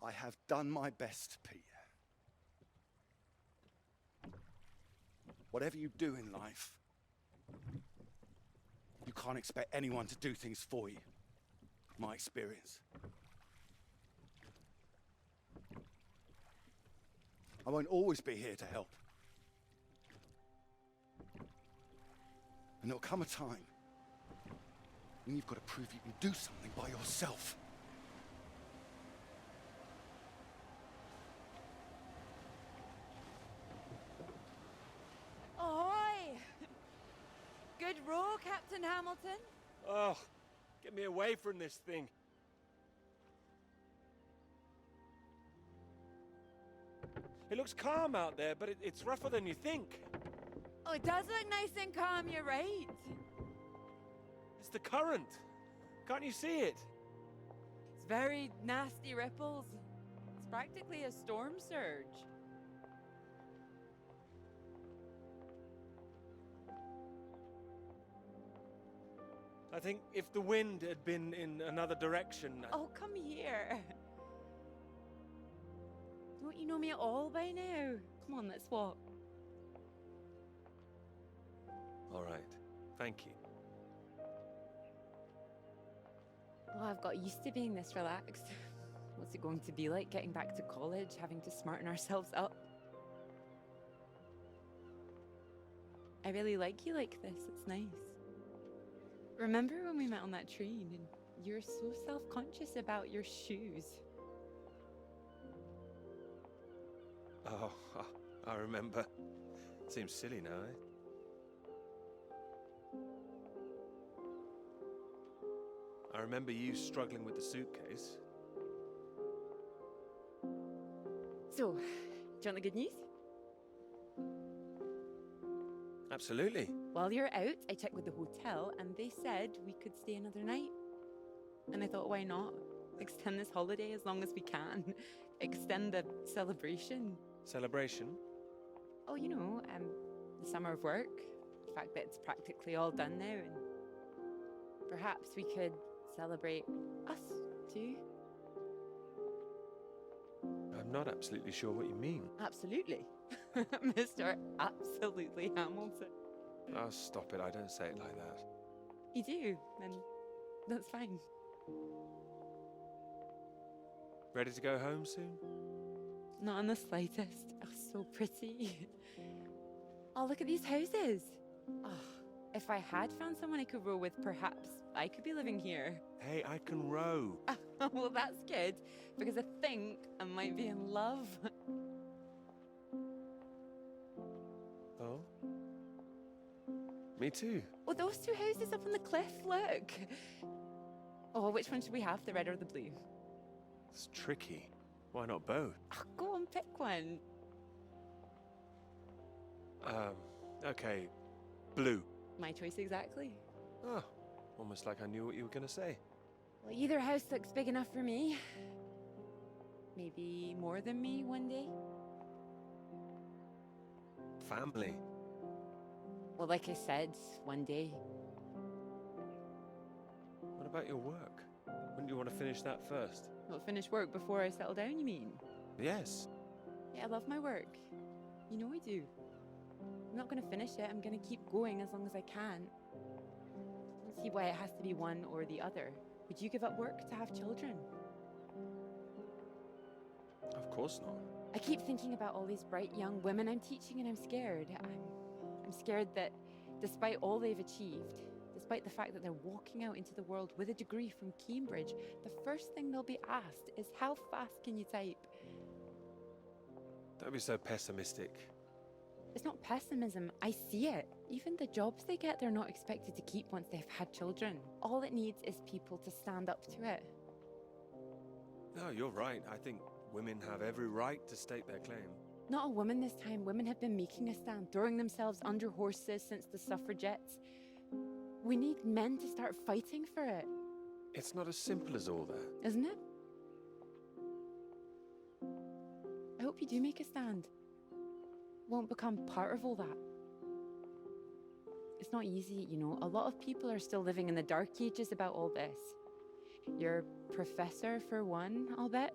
I have done my best, Peter. Whatever you do in life, you can't expect anyone to do things for you. My experience. I won't always be here to help. And there'll come a time when you've got to prove you can do something by yourself. Ahoy! Good row, Captain Hamilton. Oh, get me away from this thing. It looks calm out there, but it's rougher than you think. Oh, it does look nice and calm, you're right. It's the current. Can't you see it? It's very nasty ripples. It's practically a storm surge. I think if the wind had been in another direction... Oh, come here. Don't you know me at all by now? Come on, let's walk. All right. Thank you. Well, I've got used to being this relaxed. What's it going to be like getting back to college, having to smarten ourselves up? I really like you like this. It's nice. Remember when we met on that train and you were so self-conscious about your shoes? Oh, I remember. Seems silly now, eh? I remember you struggling with the suitcase. So, do you want the good news? Absolutely. While you're out, I checked with the hotel and they said we could stay another night. And I thought, why not? Extend this holiday as long as we can. Extend the celebration. Celebration? Oh, you know, the summer of work. The fact that it's practically all done now, and perhaps we could celebrate us too. I'm not absolutely sure what you mean. Absolutely. Mr. Absolutely Hamilton. Oh, stop it. I don't say it like that. You do, and That's fine. Ready to go home soon? Not in the slightest. Oh, so pretty. Oh, look at these houses. Oh, if I had found someone I could row with, perhaps I could be living here. Hey, I can row. Well, that's good, because I think I might be in love. Oh? Me too. Oh, those two houses up on the cliff, look. Oh, which one should we have, the red or the blue? It's tricky. Why not both? Oh, go on, pick one. Okay. Blue. My choice exactly. Oh, almost like I knew what you were gonna say. Well, either house looks big enough for me. Maybe more than me one day. Family. Well, like I said, one day. What about your work? Wouldn't you want to finish that first? Well, finish work before I settle down, you mean? Yes. Yeah, I love my work. You know I do. I'm not going to finish it. I'm going to keep going as long as I can. I don't see why it has to be one or the other. Would you give up work to have children? Of course not. I keep thinking about all these bright young women I'm teaching, and I'm scared. I'm scared that despite all they've achieved, despite the fact that they're walking out into the world with a degree from Cambridge, the first thing they'll be asked is, how fast can you type? Don't be so pessimistic. It's not pessimism, I see it. Even the jobs they get, they're not expected to keep once they've had children. All it needs is people to stand up to it. No, you're right. I think women have every right to state their claim. Not a woman this time. Women have been making a stand, throwing themselves under horses since the suffragettes. We need men to start fighting for it. It's not as simple as all that. Isn't it? I hope you do make a stand. Won't become part of all that. It's not easy, you know. A lot of people are still living in the dark ages about all this. Your professor, for one, I'll bet.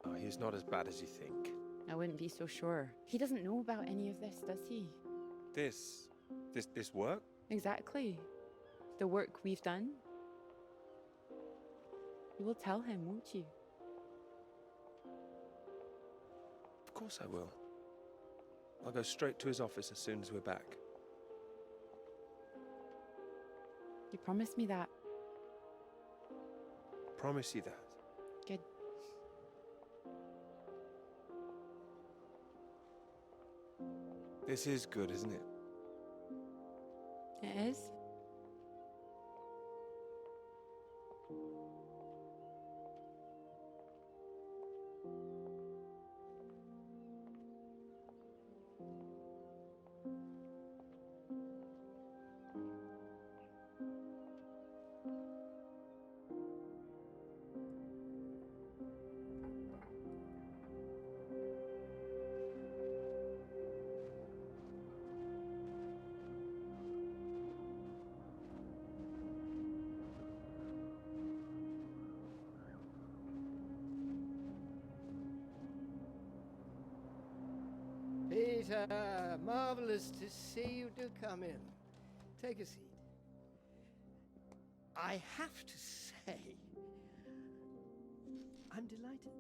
Oh, he's not as bad as you think. I wouldn't be so sure. He doesn't know about any of this, does he? This work? Exactly. The work we've done. You will tell him, won't you? Of course I will. I'll go straight to his office as soon as we're back. You promised me that. Promise you that. Good. This is good, isn't it? It is. Peter, marvelous to see you. Do come in. Take a seat. I have to say, I'm delighted.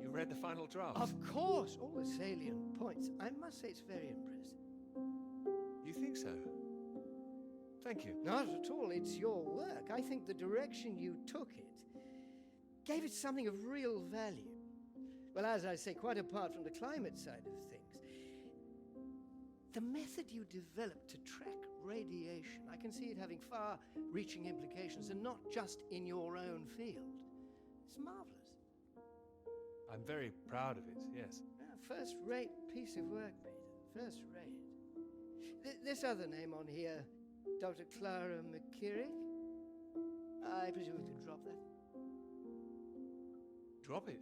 You read the final draft? Of course, all the salient points. I must say it's very impressive. You think so? Thank you. Not at all. It's your work. I think the direction you took it gave it something of real value. Well, as I say, quite apart from the climate side of things, the method you developed to track radiation, I can see it having far-reaching implications, and not just in your own field. It's marvelous. I'm very proud of it, yes. First-rate piece of work, Peter. First-rate. This other name on here, Dr. Clara McKirrick, I presume we could drop that. Drop it?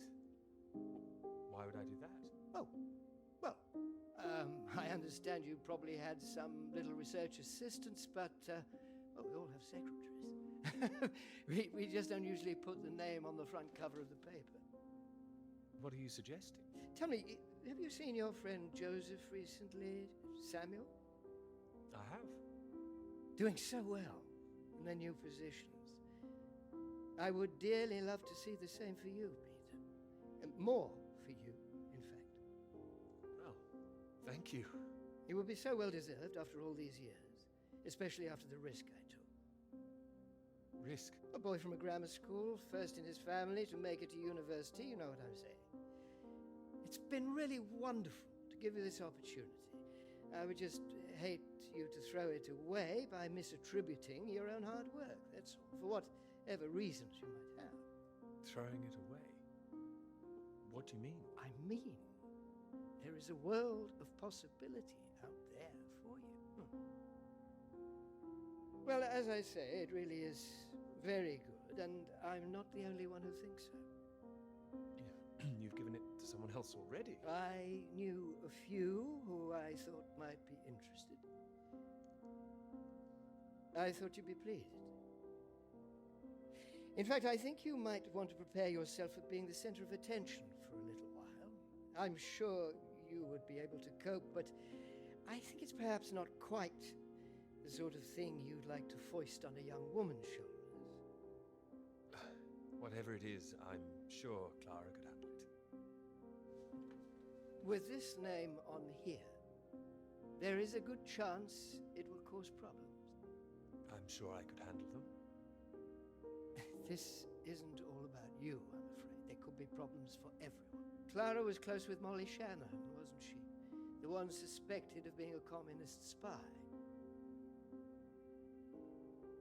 Why would I do that? Oh, well, I understand you probably had some little research assistants, but, well, we all have secretaries. we just don't usually put the name on the front cover of the paper. What are you suggesting? Tell me, have you seen your friend Joseph recently, Samuel? I have. doing so well in their new positions. I would dearly love to see the same for you, Peter. And more for you, in fact. Oh, thank you. It would be so well deserved after all these years, especially after the risk I took. Risk? A boy from a grammar school, first in his family to make it to university, you know what I'm saying. It's been really wonderful to give you this opportunity. I would just hate you to throw it away by misattributing your own hard work, that's all, for whatever reasons you might have. Throwing it away? What do you mean? I mean, there is a world of possibility out there for you. Well, as I say, it really is very good, and I'm not the only one who thinks so. You've given it to someone else already. I knew a few who I thought might be interested. I thought you'd be pleased. In fact, I think you might want to prepare yourself for being the center of attention for a little while. I'm sure you would be able to cope, but I think it's perhaps not quite the sort of thing you'd like to foist on a young woman's shoulders. Whatever it is, I'm sure Clara could handle it. With this name on here, there is a good chance it will cause problems. I'm sure I could handle them. This isn't all about you, I'm afraid. There could be problems for everyone. Clara was close with Molly Shanahan, wasn't she? The one suspected of being a communist spy.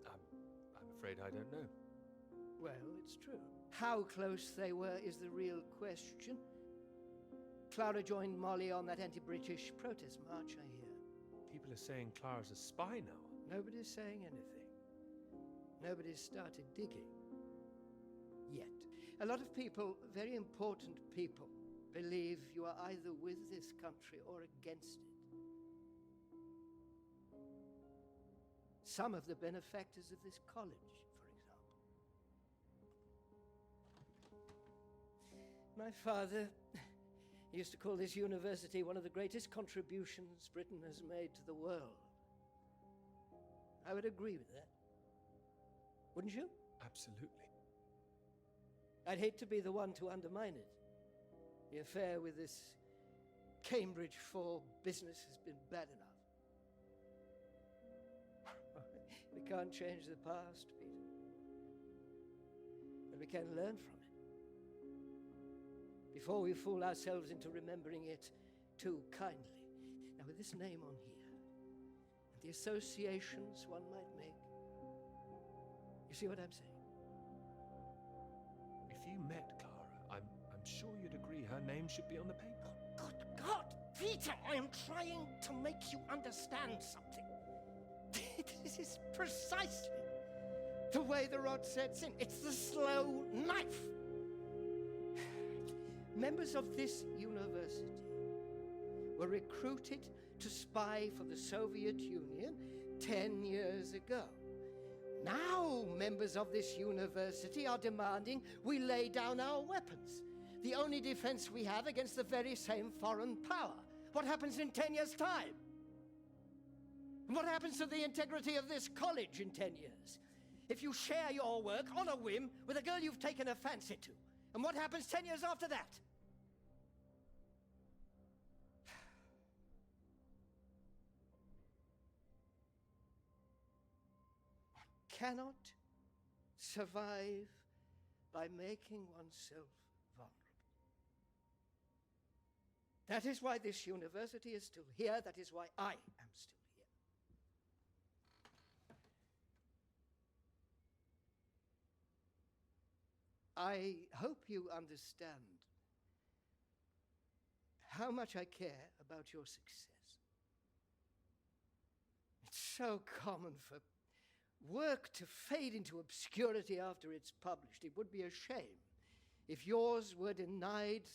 I'm afraid I don't know. Well, it's true. How close they were is the real question. Clara joined Molly on that anti-British protest march, I hear. People are saying Clara's a spy now. Nobody's saying anything. Nobody's started digging. Yet. A lot of people, very important people, believe you are either with this country or against it. Some of the benefactors of this college, for example. My father used to call this university one of the greatest contributions Britain has made to the world. I would agree with that. Wouldn't you? Absolutely. I'd hate to be the one to undermine it. The affair with this Cambridge 4 business has been bad enough. We can't change the past, Peter. But we can learn from it. Before we fool ourselves into remembering it too kindly. Now, with this name on here, and the associations one might make, you see what I'm saying? If you met Clara, I'm sure you'd agree her name should be on the paper. Good God, Peter, I am trying to make you understand something. This is precisely the way the rot sets in. It's the slow knife. Members of this university were recruited to spy for the Soviet Union 10 years ago. Now, members of this university are demanding we lay down our weapons. The only defense we have against the very same foreign power. What happens in 10 years' time? And what happens to the integrity of this college in 10 years? If you share your work on a whim with a girl you've taken a fancy to, and what happens 10 years after that? Cannot survive by making oneself vulnerable. That is why this university is still here. That is why I am still here. I hope you understand how much I care about your success. It's so common for work to fade into obscurity after it's published. It would be a shame if yours were denied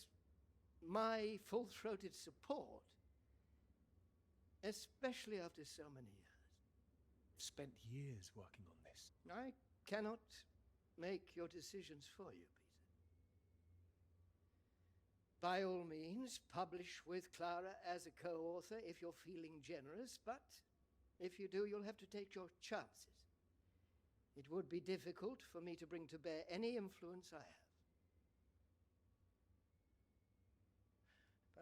my full-throated support, especially after so many years. I've spent years working on this. I cannot make your decisions for you, Peter. By all means, publish with Clara as a co-author if you're feeling generous, but If you do, you'll have to take your chances. It would be difficult for me to bring to bear any influence I have.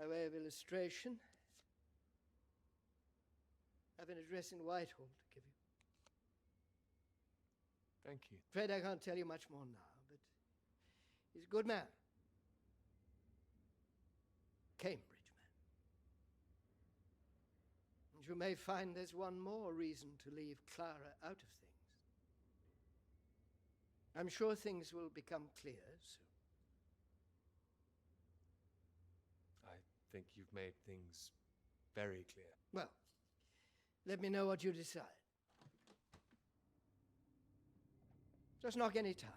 By way of illustration, I have an address in Whitehall to give you. Thank you. Afraid I can't tell you much more now, but he's a good man. Cambridge man. And you may find there's one more reason to leave Clara out of things. I'm sure things will become clear soon. I think you've made things very clear. Well, let me know what you decide. Just knock any time.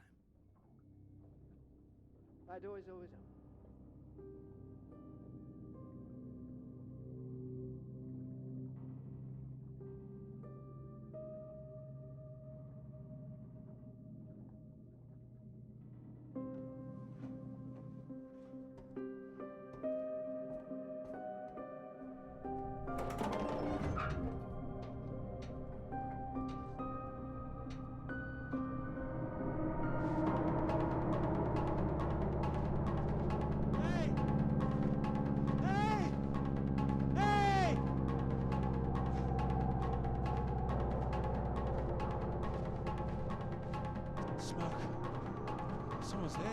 My door is always open. Smoke. Someone's there.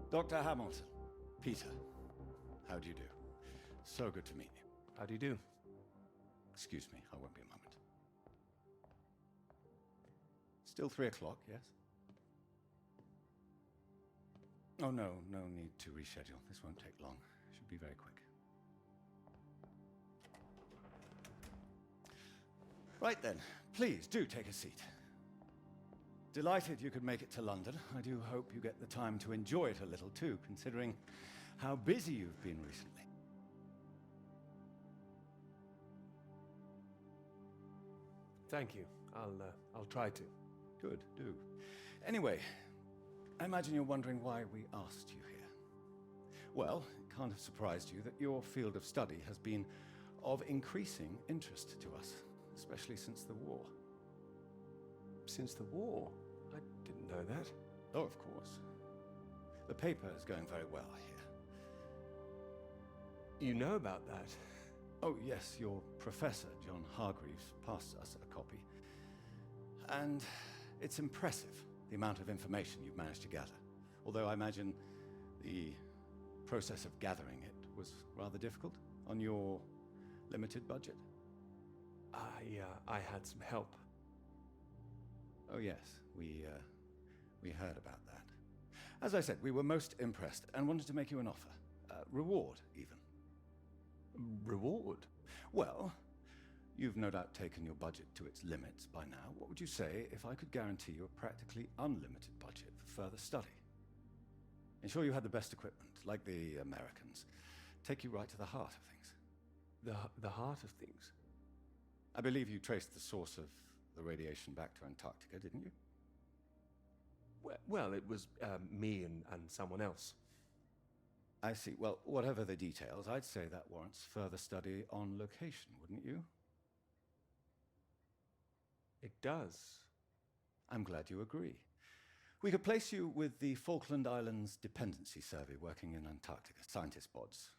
Dr. Hamilton, Peter, how do you do? So good to meet you. How do you do? Excuse me, I won't be a moment. Still 3 o'clock, yes? Oh, no need to reschedule. This won't take long. Should be very quick. Right then, please do take a seat. Delighted you could make it to London. I do hope you get the time to enjoy it a little too, considering how busy you've been recently. Thank you. I'll try to. Good, do. Anyway, I imagine you're wondering why we asked you here. Well, it can't have surprised you that your field of study has been of increasing interest to us, especially since the war. Since the war? I didn't know that. Oh, of course. The paper is going very well, I hear. You know about that? Oh, yes, your professor, John Hargreaves, passed us a copy. And it's impressive, the amount of information you've managed to gather. Although I imagine the process of gathering it was rather difficult on your limited budget. I had some help. Oh, yes, we heard about that. As I said, we were most impressed and wanted to make you an offer. Reward, even. Reward? Well, you've no doubt taken your budget to its limits by now. What would you say if I could guarantee you a practically unlimited budget for further study? Ensure you had the best equipment, like the Americans. Take you right to the heart of things. The heart of things? I believe you traced the source of the radiation back to Antarctica, didn't you? Well, it was me and someone else. I see. Well, whatever the details, I'd say that warrants further study on location, wouldn't you? It does. I'm glad you agree. We could place you with the Falkland Islands Dependency Survey working in Antarctica, scientist bods.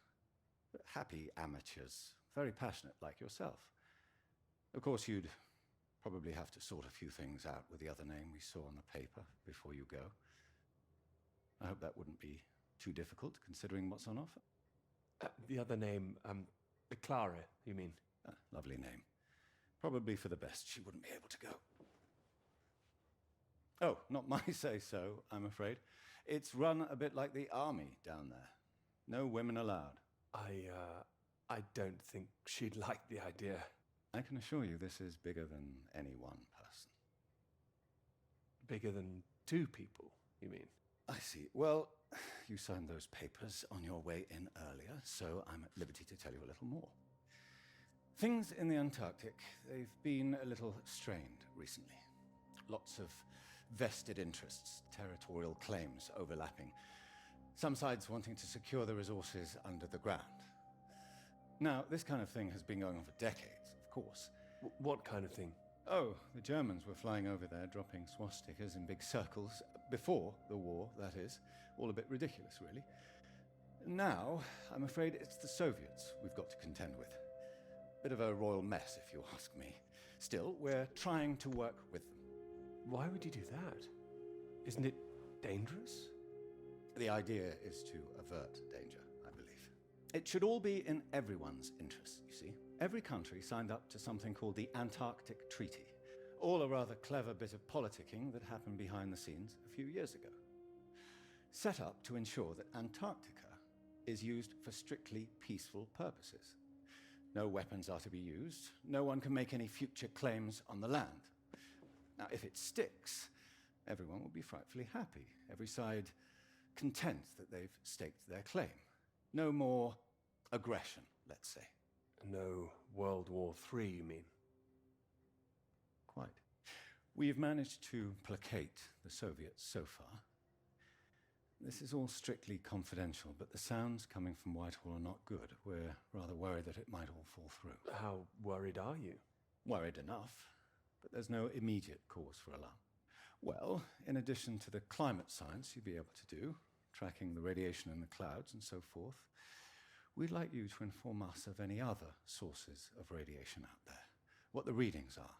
Happy amateurs, very passionate like yourself. Of course, you'd probably have to sort a few things out with the other name we saw on the paper before you go. I hope that wouldn't be too difficult, considering what's on offer. The other name, Clara, you mean? Lovely name. Probably for the best she wouldn't be able to go. Oh, not my say-so, I'm afraid. It's run a bit like the army down there. No women allowed. I don't think she'd like the idea. I can assure you this is bigger than any one person. Bigger than 2 people, you mean? I see. Well, you signed those papers on your way in earlier, so I'm at liberty to tell you a little more. Things in the Antarctic, they've been a little strained recently. Lots of vested interests, territorial claims overlapping. Some sides wanting to secure the resources under the ground. Now, this kind of thing has been going on for decades, of course. What kind of thing? Oh, the Germans were flying over there, dropping swastikas in big circles. Before the war, that is. All a bit ridiculous, really. Now, I'm afraid it's the Soviets we've got to contend with. Bit of a royal mess, if you ask me. Still, we're trying to work with them. Why would you do that? Isn't it dangerous? The idea is to avert danger, I believe. It should all be in everyone's interest, you see. Every country signed up to something called the Antarctic Treaty. All a rather clever bit of politicking that happened behind the scenes a few years ago. Set up to ensure that Antarctica is used for strictly peaceful purposes. No weapons are to be used. No one can make any future claims on the land. Now, if it sticks, everyone will be frightfully happy. Every side content that they've staked their claim. No more aggression, let's say. No World War III, you mean? Quite. We've managed to placate the Soviets so far. This is all strictly confidential, but the sounds coming from Whitehall are not good. We're rather worried that it might all fall through. How worried are you? Worried enough, but there's no immediate cause for alarm. Well, in addition to the climate science you'd be able to do, tracking the radiation in the clouds and so forth, we'd like you to inform us of any other sources of radiation out there, what the readings are.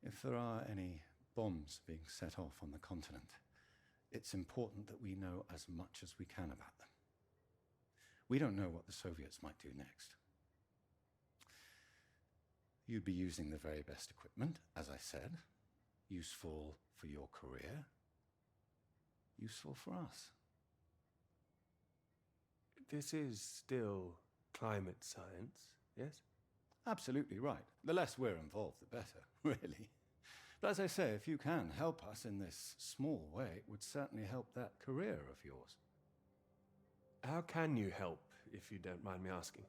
If there are any bombs being set off on the continent, it's important that we know as much as we can about them. We don't know what the Soviets might do next. You'd be using the very best equipment, as I said. Useful for your career. Useful for us. This is still climate science, yes? Absolutely right. The less we're involved, the better, really. But as I say, if you can help us in this small way, it would certainly help that career of yours. How can you help, if you don't mind me asking?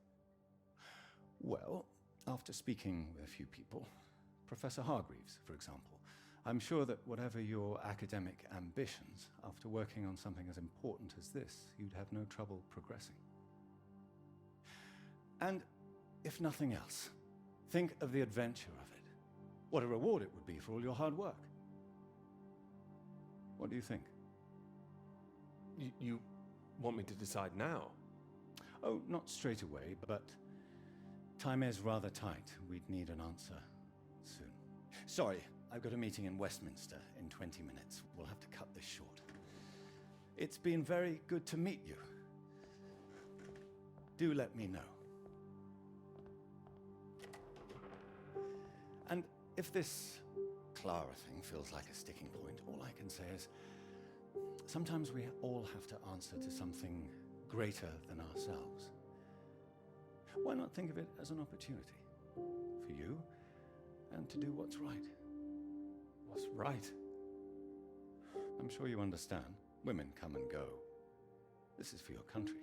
Well, after speaking with a few people, Professor Hargreaves, for example, I'm sure that whatever your academic ambitions, after working on something as important as this, you'd have no trouble progressing. And if nothing else, think of the adventure of it. What a reward it would be for all your hard work. What do you think? You want me to decide now? Oh, not straight away, but time is rather tight. We'd need an answer soon. Sorry, I've got a meeting in Westminster in 20 minutes. We'll have to cut this short. It's been very good to meet you. Do let me know. And if this Clara thing feels like a sticking point, all I can say is sometimes we all have to answer to something greater than ourselves. Why not think of it as an opportunity for you and to do what's right? What's right? I'm sure you understand. Women come and go. This is for your country.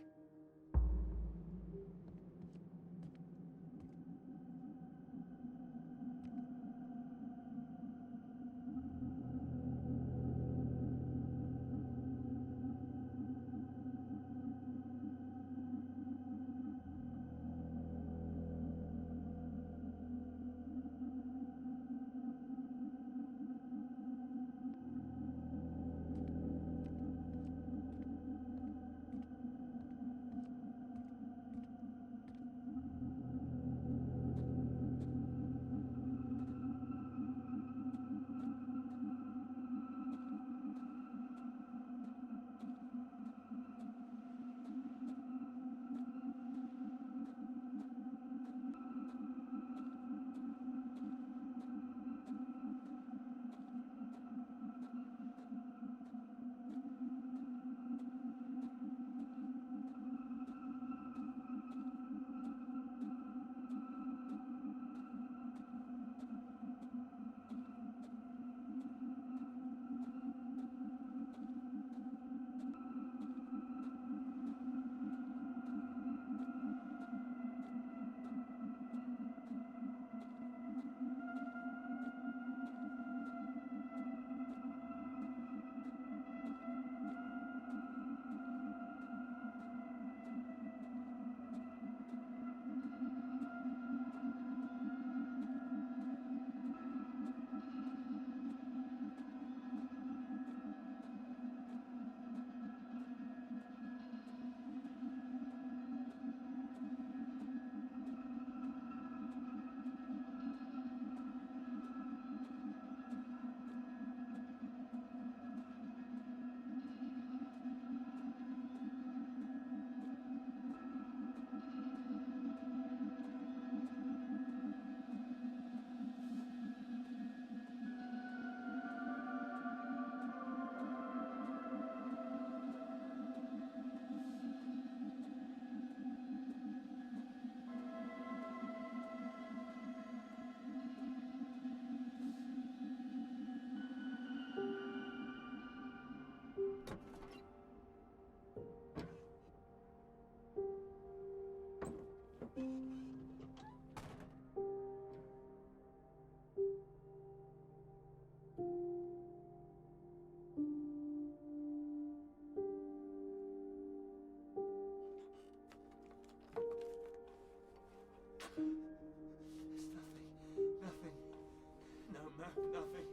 Nothing.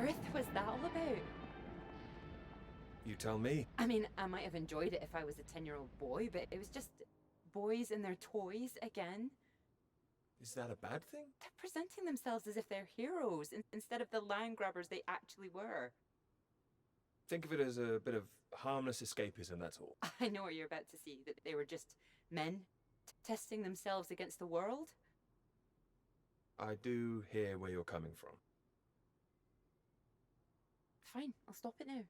earth was that all about? You tell me. I mean, I might have enjoyed it if I was a 10-year-old boy, but it was just boys and their toys again. Is that a bad thing? They're presenting themselves as if they're heroes instead of the land grabbers they actually were. Think of it as a bit of harmless escapism, that's all. I know what you're about to see, that they were just men testing themselves against the world. I do hear where you're coming from. Fine, I'll stop it now.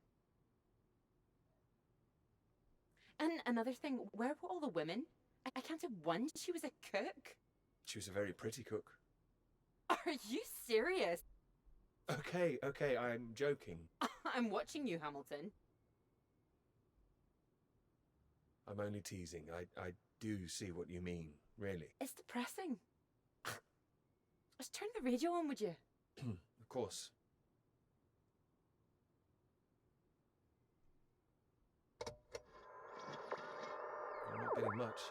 And another thing, where were all the women? I counted one. She was a cook. She was a very pretty cook. Are you serious? Okay, I'm joking. I'm watching you, Hamilton. I'm only teasing. I do see what you mean, really. It's depressing. Just turn the radio on, would you? Of course. I'm not getting much.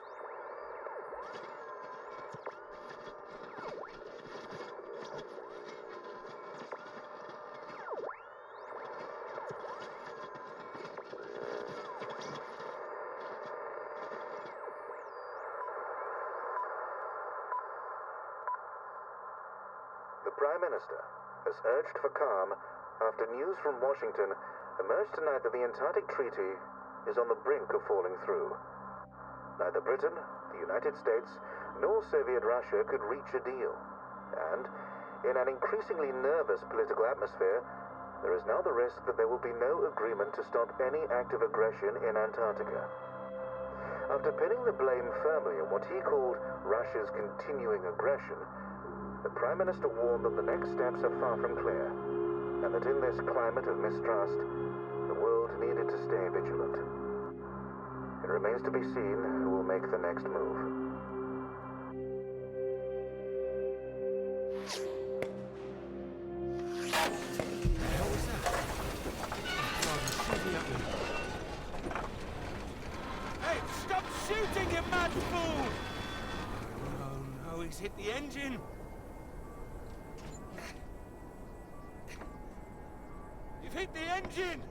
The Prime Minister has urged for calm after news from Washington emerged tonight that the Antarctic Treaty is on the brink of falling through. Neither Britain, the United States, nor Soviet Russia could reach a deal. And, in an increasingly nervous political atmosphere, there is now the risk that there will be no agreement to stop any active aggression in Antarctica. After pinning the blame firmly on what he called Russia's continuing aggression, the Prime Minister warned that the next steps are far from clear, and that in this climate of mistrust, the world needed to stay vigilant. It remains to be seen who will make the next move. Hey, stop shooting, you mad fool! Oh no, he's hit the engine! You've hit the engine!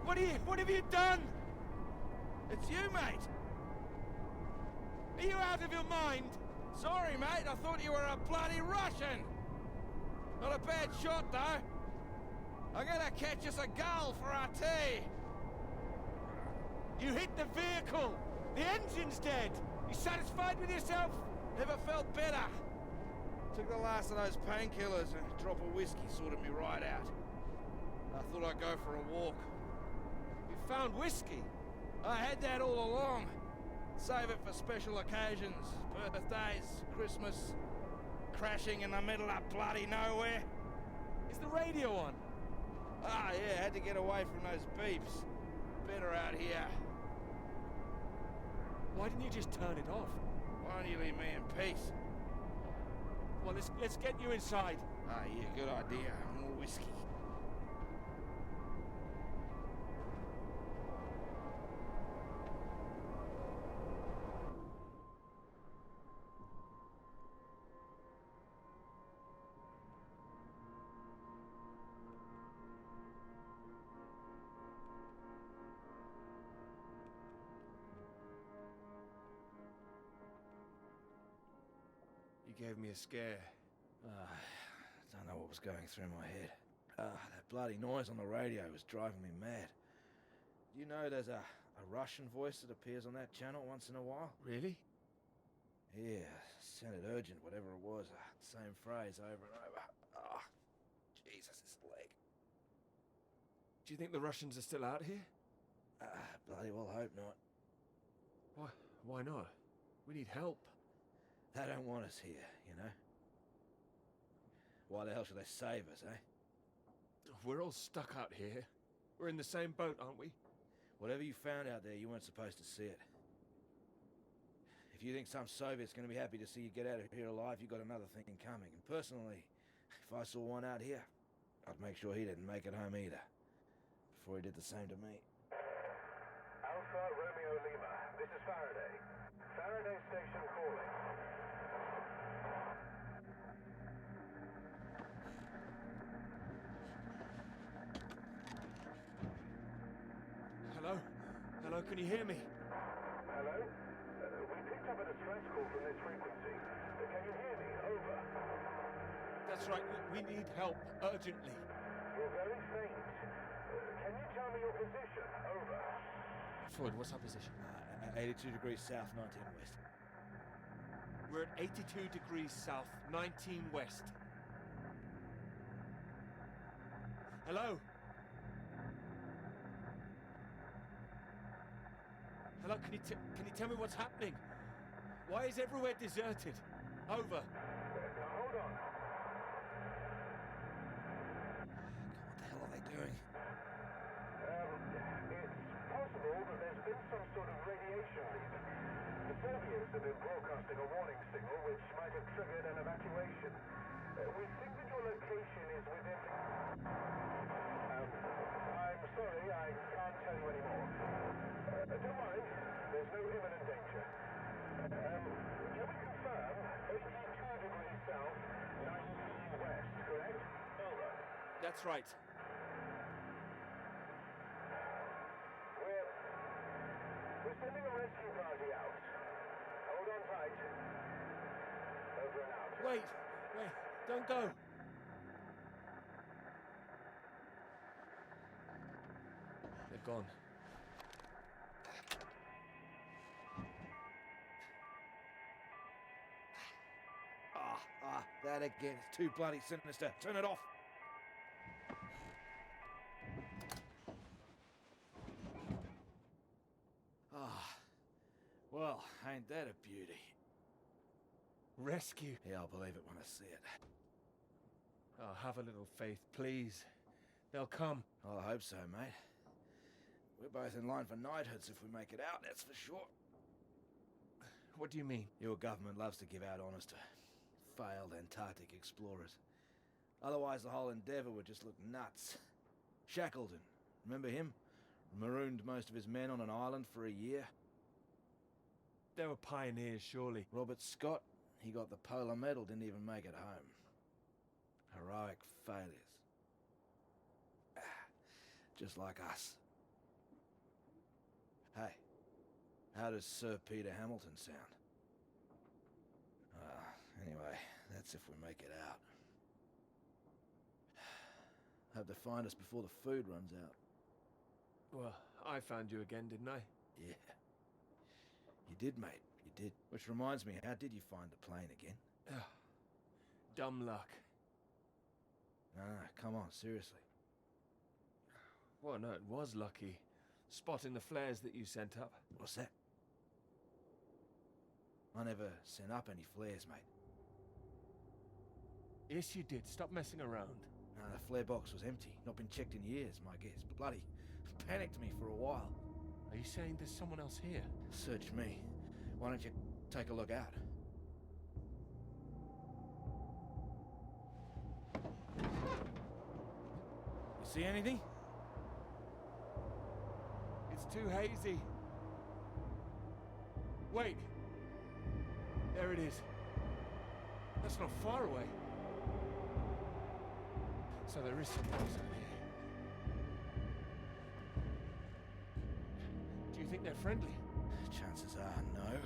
What have you done? It's you, mate! Are you out of your mind? Sorry, mate, I thought you were a bloody Russian! Not a bad shot, though. I'm gonna catch us a gull for our tea! You hit the vehicle! The engine's dead! You satisfied with yourself? Never felt better. Took the last of those painkillers and a drop of whiskey sorted me right out. I thought I'd go for a walk. You found whiskey? I had that all along. Save it for special occasions. Birthdays, Christmas. Crashing in the middle of bloody nowhere. Is the radio on? Ah, yeah, had to get away from those beeps. Better out here. Why didn't you just turn it off? Why don't you leave me in peace? Well, let's get you inside. Ah, yeah, good idea. More whiskey. You gave me a scare. I don't know what was going through my head. That bloody noise on the radio was driving me mad. Do you know there's a Russian voice that appears on that channel once in a while? Really? Yeah, sounded urgent, whatever it was. Same phrase over and over. Oh, Jesus, this leg. Do you think the Russians are still out here? Bloody well hope not. Why not? We need help. They don't want us here, you know? Why the hell should they save us, eh? We're all stuck out here. We're in the same boat, aren't we? Whatever you found out there, you weren't supposed to see it. If you think some Soviet's going to be happy to see you get out of here alive, you've got another thing coming. And personally, if I saw one out here, I'd make sure he didn't make it home either. Before he did the same to me. Alpha Romeo Lima, this is Faraday. Faraday Station calling. can you hear me? Hello? We picked up a distress call from this frequency. Can you hear me? Over. That's right, we need help, urgently. You're very faint. Can you tell me your position? Over. Floyd, what's our position? 82 degrees south, 19 west. We're at 82 degrees south, 19 west. Hello? Hello, can you tell me what's happening? Why is everywhere deserted? Over. Hold on. What the hell are they doing? It's possible that there's been some sort of radiation leak. The Soviets have been broadcasting a warning signal which might have triggered an evacuation. We think that your location is within... I'm sorry, I can't tell you anymore. Don't worry, there's no imminent danger. Can we confirm 82 degrees south, 19 west, correct? Over. That's right. We're sending a rescue party out. Hold on tight. Over and out. Wait, don't go. They're gone. That again. It's too bloody sinister. Turn it off. Well, ain't that a beauty? Rescue? Yeah, I'll believe it when I see it. Oh, have a little faith, please. They'll come. Well, I hope so, mate. We're both in line for knighthoods if we make it out, that's for sure. What do you mean? Your government loves to give out honours to failed Antarctic explorers. Otherwise, the whole endeavour would just look nuts. Shackleton, remember him? Marooned most of his men on an island for a year. They were pioneers, surely. Robert Scott, he got the Polar Medal, didn't even make it home. Heroic failures. Just like us. Hey, how does Sir Peter Hamilton sound? Anyway, that's if we make it out. Hope they find us before the food runs out. Well, I found you again, didn't I? Yeah. You did, mate. You did. Which reminds me, how did you find the plane again? Dumb luck. No, come on, seriously. Well, no, it was lucky. Spotting the flares that you sent up. What's that? I never sent up any flares, mate. Yes, you did. Stop messing around. No, the flare box was empty. Not been checked in years, my guess. Bloody panicked me for a while. Are you saying there's someone else here? Search me. Why don't you take a look out? You see anything? It's too hazy. Wait. There it is. That's not far away. So there is someone else out here. Do you think they're friendly? Chances are no.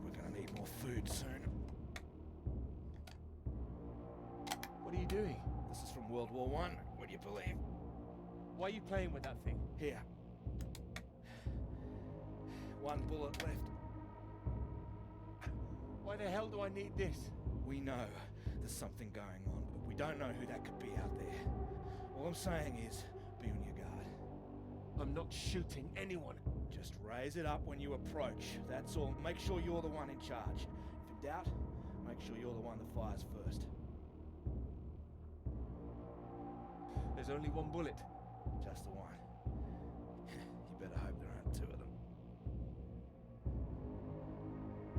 We're gonna need more food soon. What are you doing? This is from World War I. Would you believe? Why are you playing with that thing? Here. One bullet left. Why the hell do I need this? We know there's something going on, but we don't know who that could be out there. All I'm saying is, be on your guard. I'm not shooting anyone. Just raise it up when you approach. That's all. Make sure you're the one in charge. If in doubt, make sure you're the one that fires first. There's only one bullet. Just the one. You better hope there aren't two of them.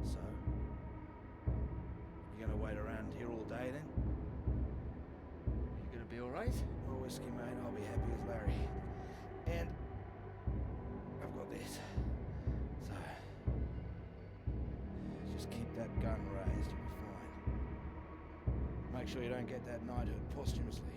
So, you gonna wait around here all day then? You gonna be alright? More whiskey, mate. I'll be happy as Larry. And I've got this. So, just keep that gun raised, you'll be fine. Make sure you don't get that knighthood posthumously.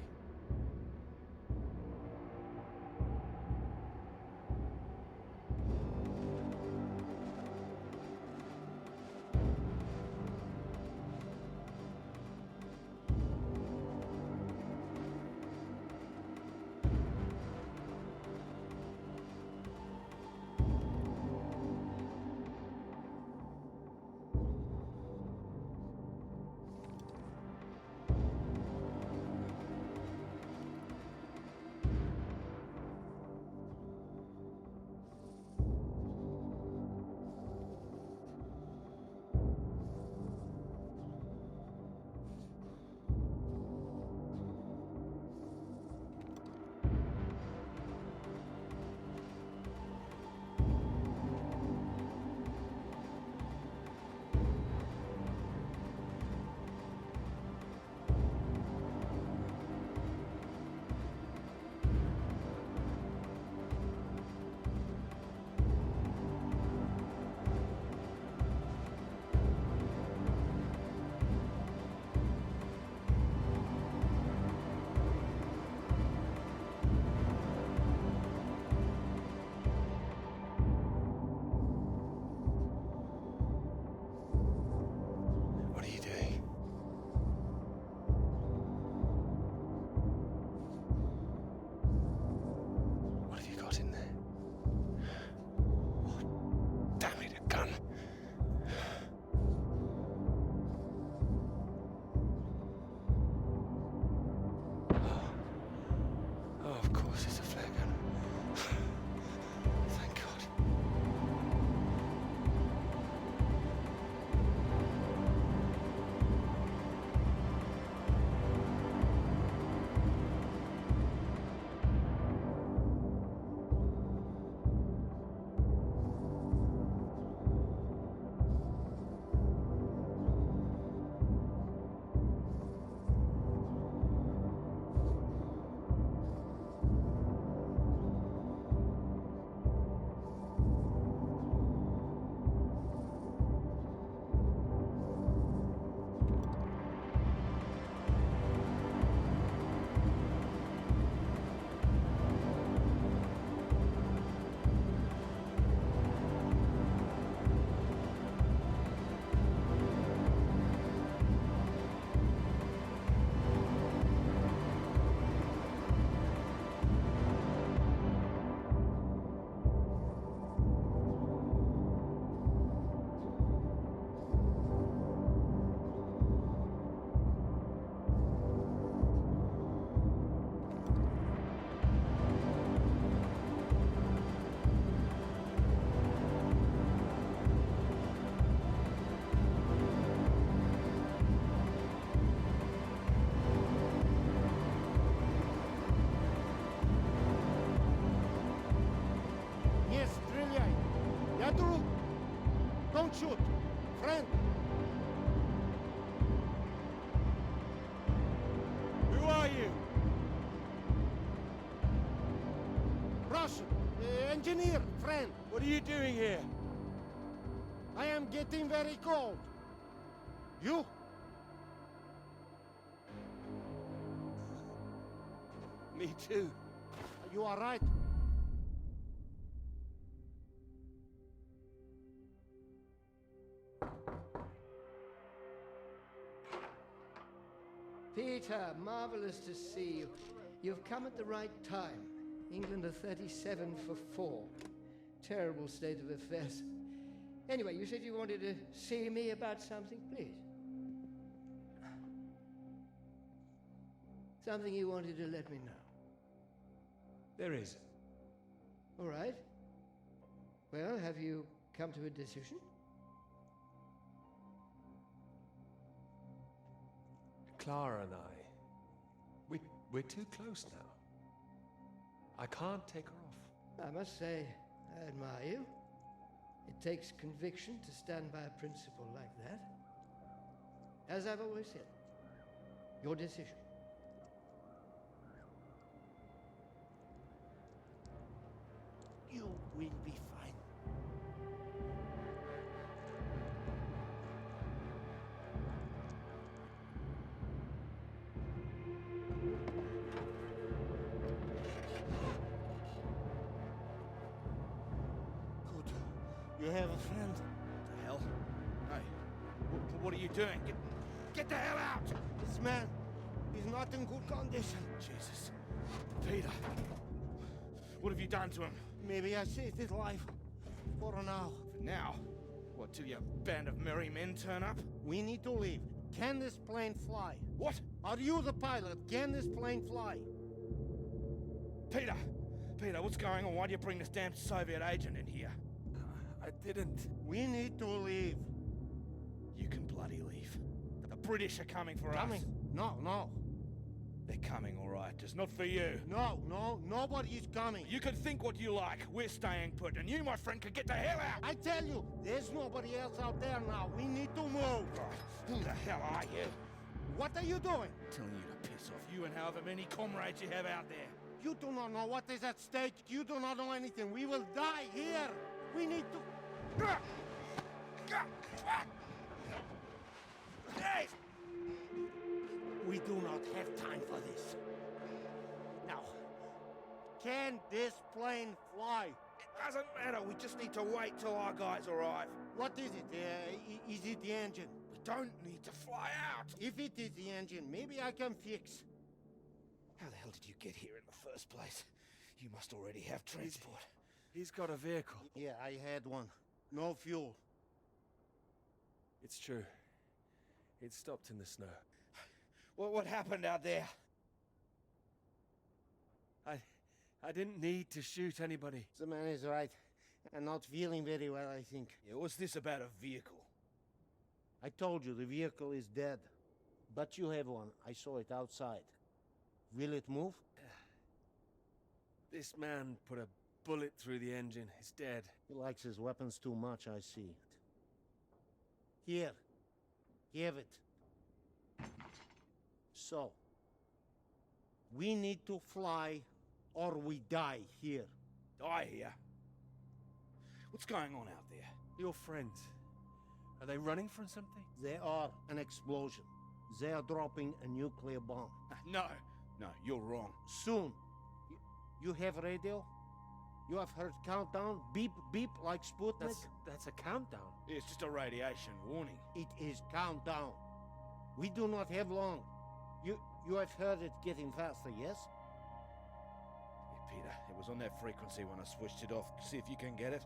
Don't shoot! Friend! Who are you? Russian! Engineer, friend! What are you doing here? I am getting very cold. You? Me too. You are right. Peter, marvelous to see you. You've come at the right time. England are 37 for 4. Terrible state of affairs. Anyway, you said you wanted to see me about something, please. Something you wanted to let me know. There is. All right. Well, have you come to a decision? Clara and I, we're too close now. I can't take her off. I must say, I admire you. It takes conviction to stand by a principle like that. As I've always said, your decision. You will be fine. Good. You have a friend. The hell? Hey, what are you doing? Get the hell out! This man is not in good condition. Jesus. Peter. What have you done to him? Maybe I saved his life. For now. For now? What, till your band of merry men turn up? We need to leave. Can this plane fly? What? Are you the pilot? Can this plane fly? Peter! Peter, what's going on? Why do you bring this damn Soviet agent in here? I didn't. We need to leave. You can bloody leave. The British are coming for us. No. They're coming, all right. Just not for you. No, nobody is coming. You can think what you like. We're staying put, and you, my friend, can get the hell out! I tell you, there's nobody else out there now. We need to move. Right. Who the hell are you? What are you doing? Telling you to piss off. You and however many comrades you have out there. You do not know what is at stake. You do not know anything. We will die here. We need to... Hey! We do not have time for this. Now, can this plane fly? It doesn't matter. We just need to wait till our guys arrive. What is it? Is it the engine? We don't need to fly out. If it is the engine, maybe I can fix. How the hell did you get here in the first place? You must already have transport. He's got a vehicle. Yeah, I had one. No fuel. It's true. It stopped in the snow. Well, what happened out there? I didn't need to shoot anybody. The man is right. I'm not feeling very well, I think. Yeah, what's this about a vehicle? I told you, the vehicle is dead. But you have one. I saw it outside. Will it move? This man put a bullet through the engine. He's dead. He likes his weapons too much, I see. Here. Give it. So, we need to fly or we die here. Die here? What's going on out there? Your friends. Are they running from something? They are an explosion. They are dropping a nuclear bomb. No, you're wrong. Soon. You have radio? You have heard countdown? Beep, beep, like Sputnik? That's a countdown. It's just a radiation warning. It is countdown. We do not have long. You have heard it getting faster, yes? Yeah, Peter, it was on that frequency when I switched it off. See if you can get it.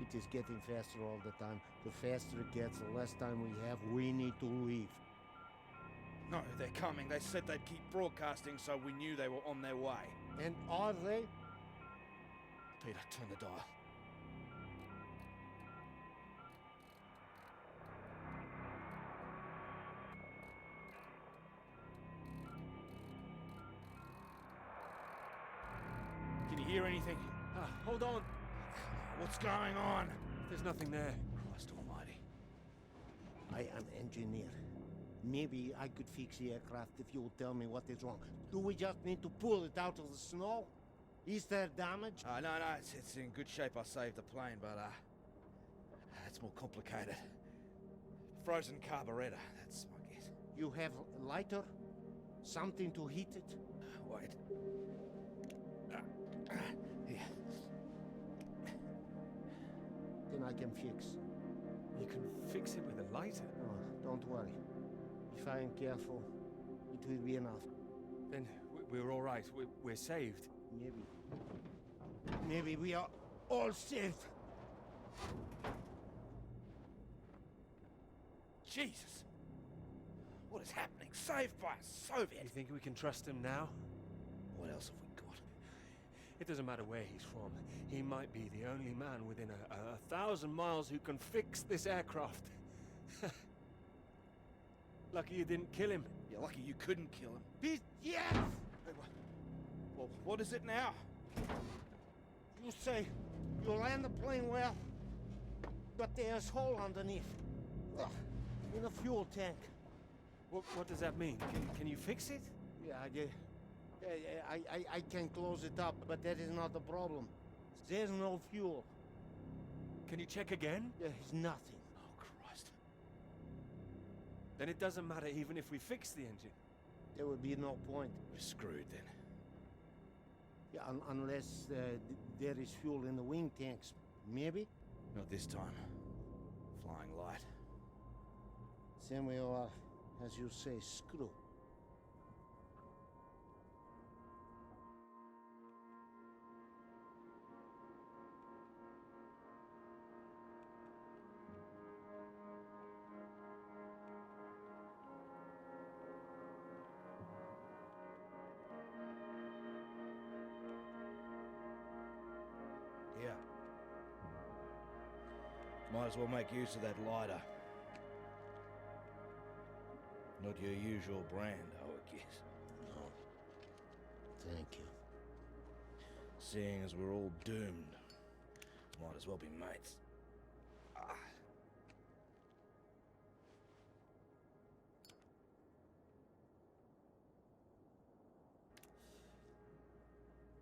It is getting faster all the time. The faster it gets, the less time we have. We need to leave. No, they're coming. They said they'd keep broadcasting, so we knew they were on their way. And are they? Peter, turn the dial. Can you hear anything? Hold on. What's going on? There's nothing there. Christ almighty. I am engineer. Maybe I could fix the aircraft if you will tell me what is wrong. Do we just need to pull it out of the snow? Is there damage? No, it's in good shape. I saved the plane, but it's more complicated. Frozen carburetor, that's my guess. You have a lighter? Something to heat it? Wait. Here. Then I can fix. You can fix it with a lighter? Oh, don't worry. If I am careful, it will be enough. Then we're all right. We're saved. Maybe. Maybe we are all saved. Jesus! What is happening? Saved by a Soviet! You think we can trust him now? What else have we got? It doesn't matter where he's from. He might be the only man within a 1,000 miles who can fix this aircraft. Lucky you didn't kill him. You're lucky you couldn't kill him. Yes! Well, what is it now? You say you land the plane well, but there's a hole underneath. In a fuel tank. What does that mean? Can you fix it? Yeah, I can close it up, but that is not the problem. There's no fuel. Can you check again? There's nothing. Oh, Christ. Then it doesn't matter even if we fix the engine. There would be no point. We're screwed then. Yeah, unless there is fuel in the wing tanks. Maybe? Not this time. Flying light. Then we are, as you say, screwed. Here. Might as well make use of that lighter. Not your usual brand, I would guess. No. Thank you. Seeing as we're all doomed, might as well be mates.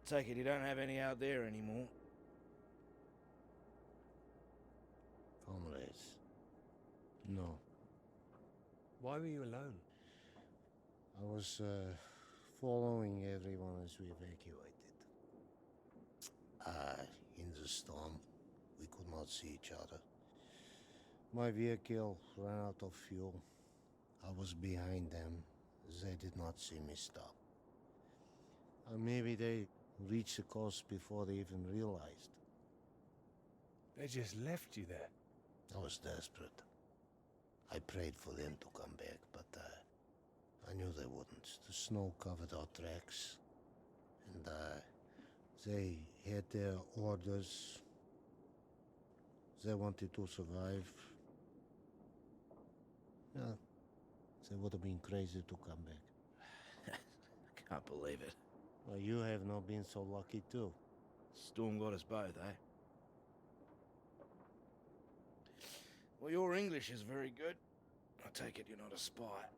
Take it you don't have any out there anymore. Comrades. No. Why were you alone? I was following everyone as we evacuated. In the storm, we could not see each other. My vehicle ran out of fuel. I was behind them. They did not see me stop. Maybe they reached the coast before they even realized. They just left you there? I was desperate. I prayed for them to come back, but I knew they wouldn't. The snow covered our tracks, and they had their orders. They wanted to survive. Yeah, they would have been crazy to come back. I can't believe it. Well, you have not been so lucky too. Storm got us both, eh? Well, your English is very good. I take it you're not a spy.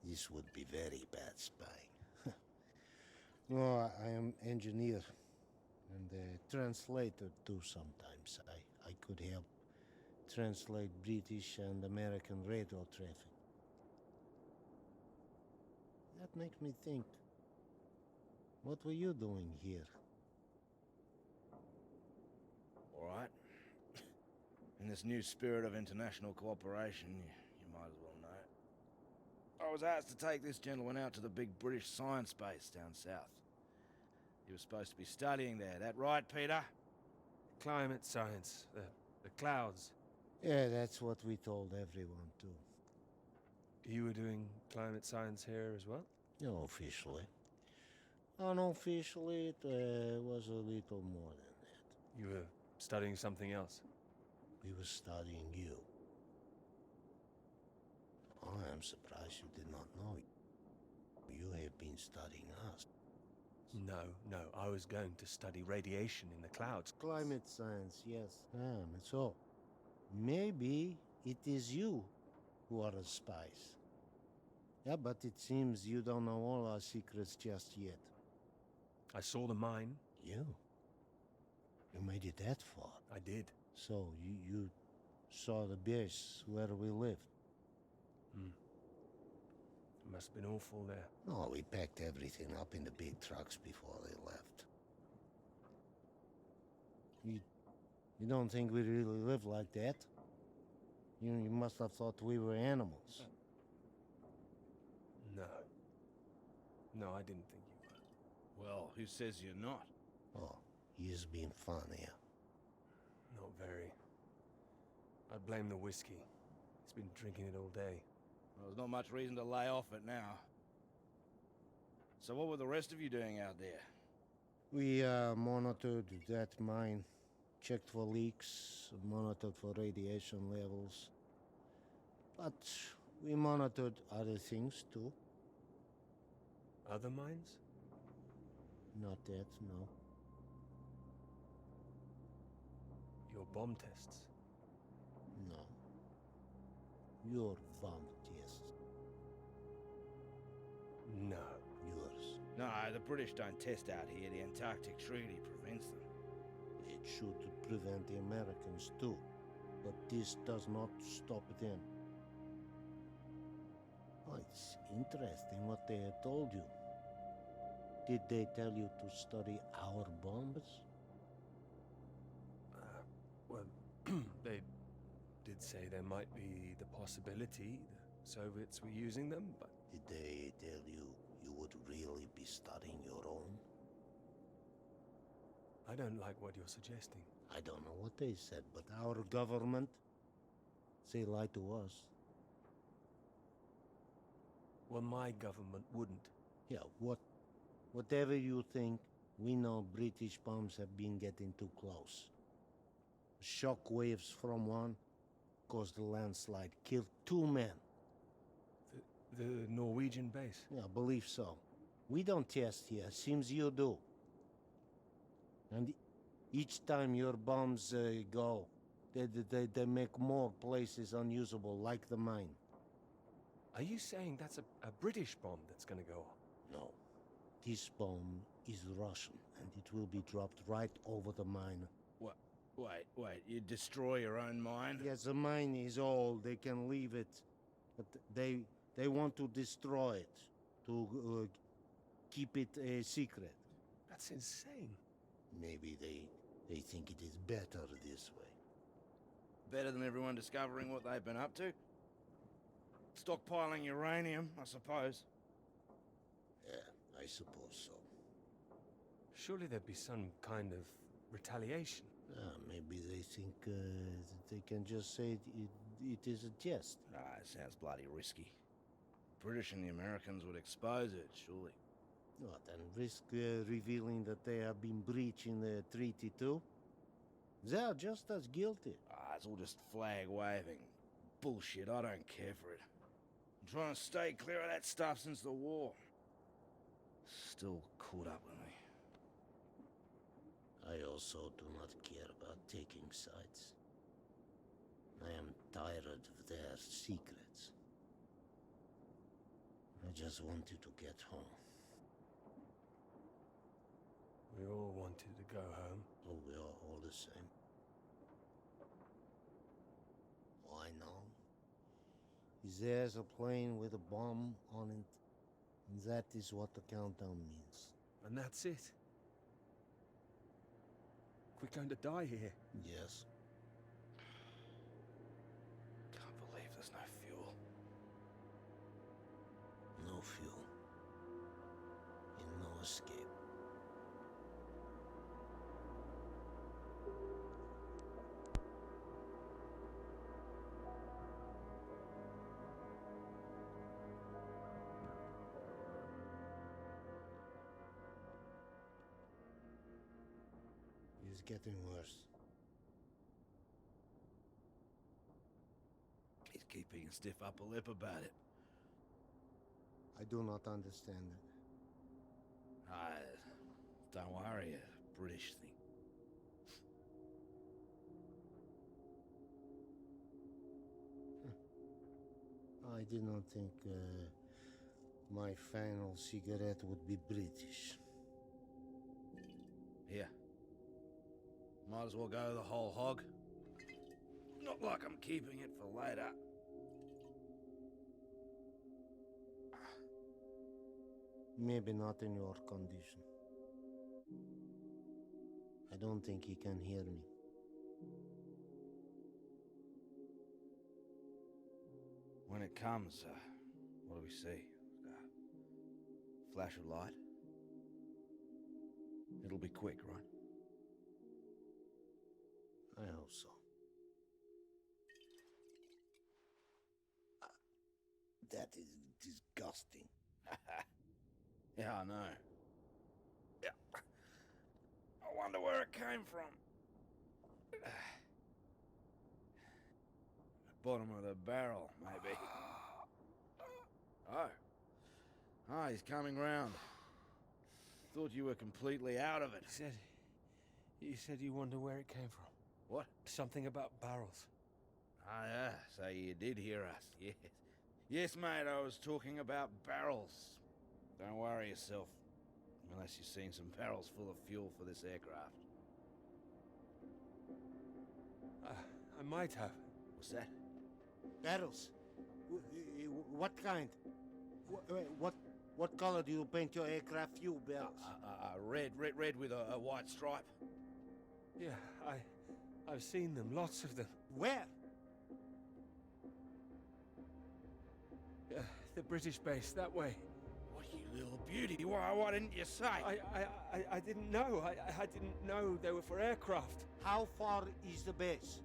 This would be very bad spying. No, I am engineer and a translator too sometimes. I could help translate British and American radio traffic. That makes me think. What were you doing here? All right. In this new spirit of international cooperation, you might as well know. I was asked to take this gentleman out to the big British science base down south. He was supposed to be studying there. That right, Peter? Climate science. The clouds. Yeah, that's what we told everyone too. You were doing climate science here as well? No, officially. Unofficially, it was a little more than that. You were studying something else? We were studying you. I am surprised you did not know. You have been studying us. No, I was going to study radiation in the clouds. Climate science, yes. So, maybe it is you who are the spies. Yeah, but it seems you don't know all our secrets just yet. I saw the mine. You? You made it that far? I did. So, you saw the base where we lived? It must have been awful there. No, we packed everything up in the big trucks before they left. You don't think we really live like that? You must have thought we were animals. No, I didn't think you were. Well, who says you're not? Oh, he's been fun here. Not very. I blame the whiskey. He's been drinking it all day. Well, there's not much reason to lay off it now. So what were the rest of you doing out there? We monitored that mine, checked for leaks, monitored for radiation levels. But we monitored other things too. Other mines? Not that, no. Your bomb tests? No. Your bomb tests. No. Yours. No, the British don't test out here. The Antarctic Treaty prevents them. It should prevent the Americans too. But this does not stop them. Oh, it's interesting what they have told you. Did they tell you to study our bombs? Well, they did say there might be the possibility the Soviets were using them, but... Did they tell you you would really be studying your own? I don't like what you're suggesting. I don't know what they said, but our government, they lie to us. Well, my government wouldn't. Yeah, whatever you think, we know British bombs have been getting too close. Shock waves from one caused a landslide, killed 2 men. The Norwegian base? Yeah, I believe so. We don't test here, seems you do. And each time your bombs go, they make more places unusable, like the mine. Are you saying that's a British bomb that's gonna go off? No. This bomb is Russian, and it will be dropped right over the mine. What? Wait, you destroy your own mine? Yes, the mine is old, they can leave it. But they want to destroy it, to keep it a secret. That's insane. Maybe they think it is better this way. Better than everyone discovering what they've been up to? Stockpiling uranium, I suppose. Yeah, I suppose so. Surely there'd be some kind of retaliation. Maybe they think that they can just say it is a jest. It sounds bloody risky. British and the Americans would expose it, surely. What, and risk revealing that they have been breaching the treaty too? They are just as guilty. It's all just flag waving. Bullshit, I don't care for it. I'm trying to stay clear of that stuff since the war. Still caught up with me. I also do not care about taking sides. I am tired of their secrets. I just wanted to get home. We all wanted to go home. Oh, we are all the same. Why now? There's a plane with a bomb on it, and that is what the countdown means. And that's it? We're going to die here? Yes. Can't believe there's no fuel. No fuel. And no escape. getting worse. He's keeping a stiff upper lip about it. I do not understand it. Don't worry, a British thing. I did not think my final cigarette would be British. Here. Might as well go the whole hog. Not like I'm keeping it for later. Maybe not in your condition. I don't think he can hear me. When it comes, what do we see? Flash of light? It'll be quick, right? I hope so. That is disgusting. Yeah, I know. Yeah. I wonder where it came from. Bottom of the barrel, maybe. Oh. Ah, he's coming round. Thought you were completely out of it. You said you wonder where it came from. What? Something about barrels. Ah, yeah, so you did hear us, yes. Yes, mate, I was talking about barrels. Don't worry yourself. Unless you've seen some barrels full of fuel for this aircraft. I might have. What's that? Barrels? What kind? What color do you paint your aircraft fuel barrels? Red with a white stripe. Yeah, I've seen them, lots of them. Where? The British base, that way. What, you little beauty? Why didn't you say? I didn't know. I didn't know they were for aircraft. How far is the base?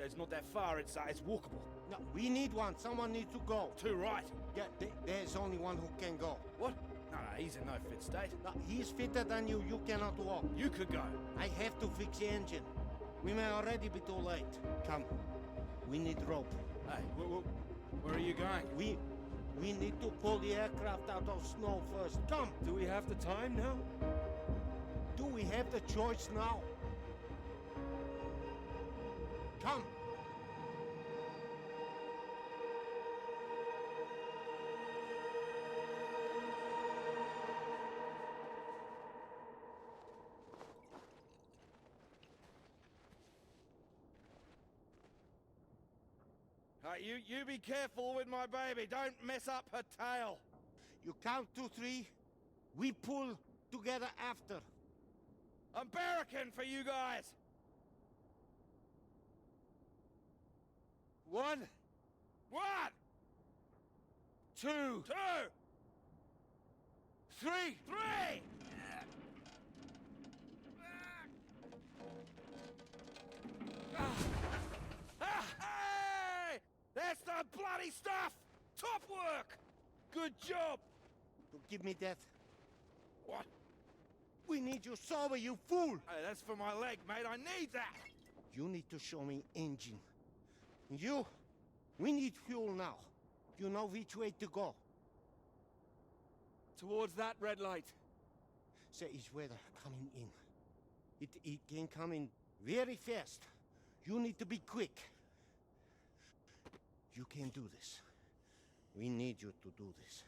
It's not that far. It's walkable. No, we need one. Someone needs to go. Too right. Yeah, there's only one who can go. What? No, he's in no fit state. No, he's fitter than you. You cannot walk. You could go. I have to fix the engine. We may already be too late. Come. We need rope. Hey, where are you going? We need to pull the aircraft out of snow first. Come! Do we have the time now? Do we have the choice now? Come! You be careful with my baby. Don't mess up her tail. You count 2, 3. We pull together after. I'm barricading for you guys. 1. 2. 3. 3. That's the bloody stuff! Top work! Good job! Don't give me that. What? We need you sober, you fool! Hey, that's for my leg, mate. I need that! You need to show me engine. You, we need fuel now. You know which way to go. Towards that red light. There is weather coming in. It can come in very fast. You need to be quick. You can do this. We need you to do this.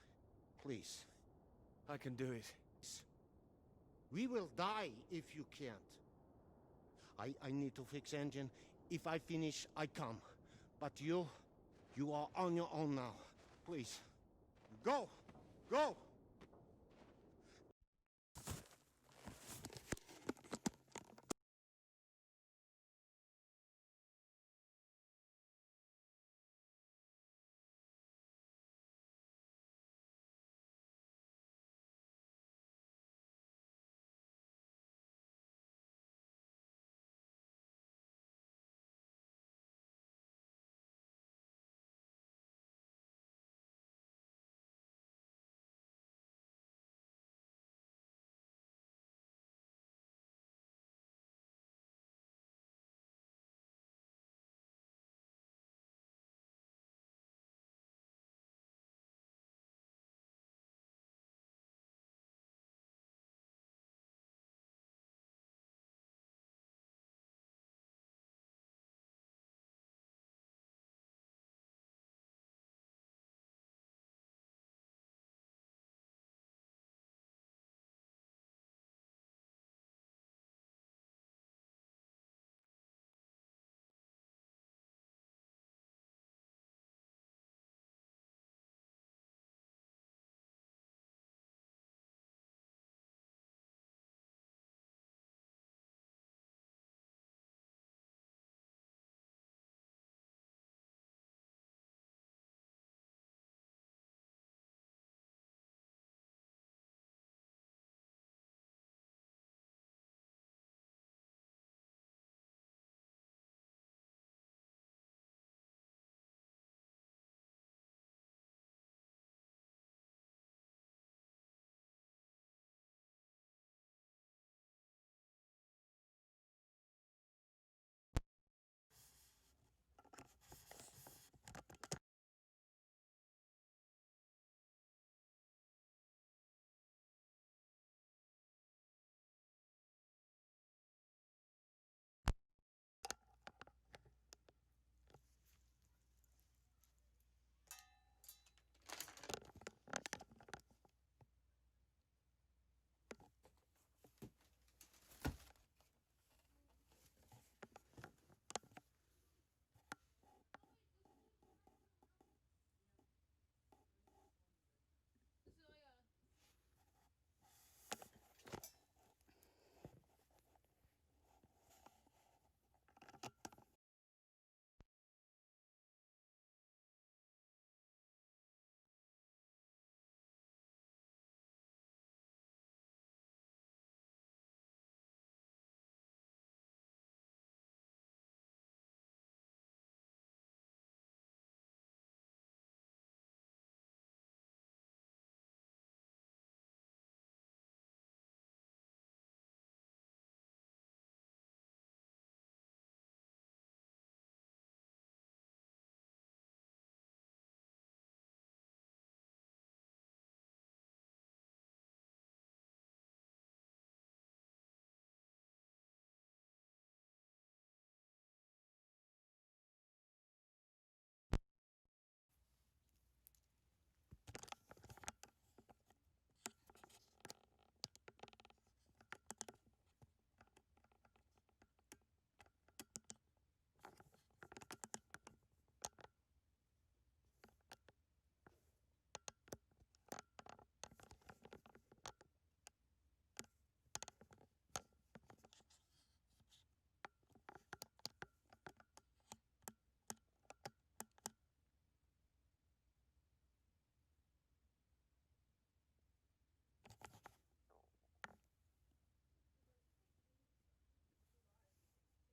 Please. I can do it. We will die if you can't. I need to fix engine. If I finish, I come. But you are on your own now. Please. Go! Go!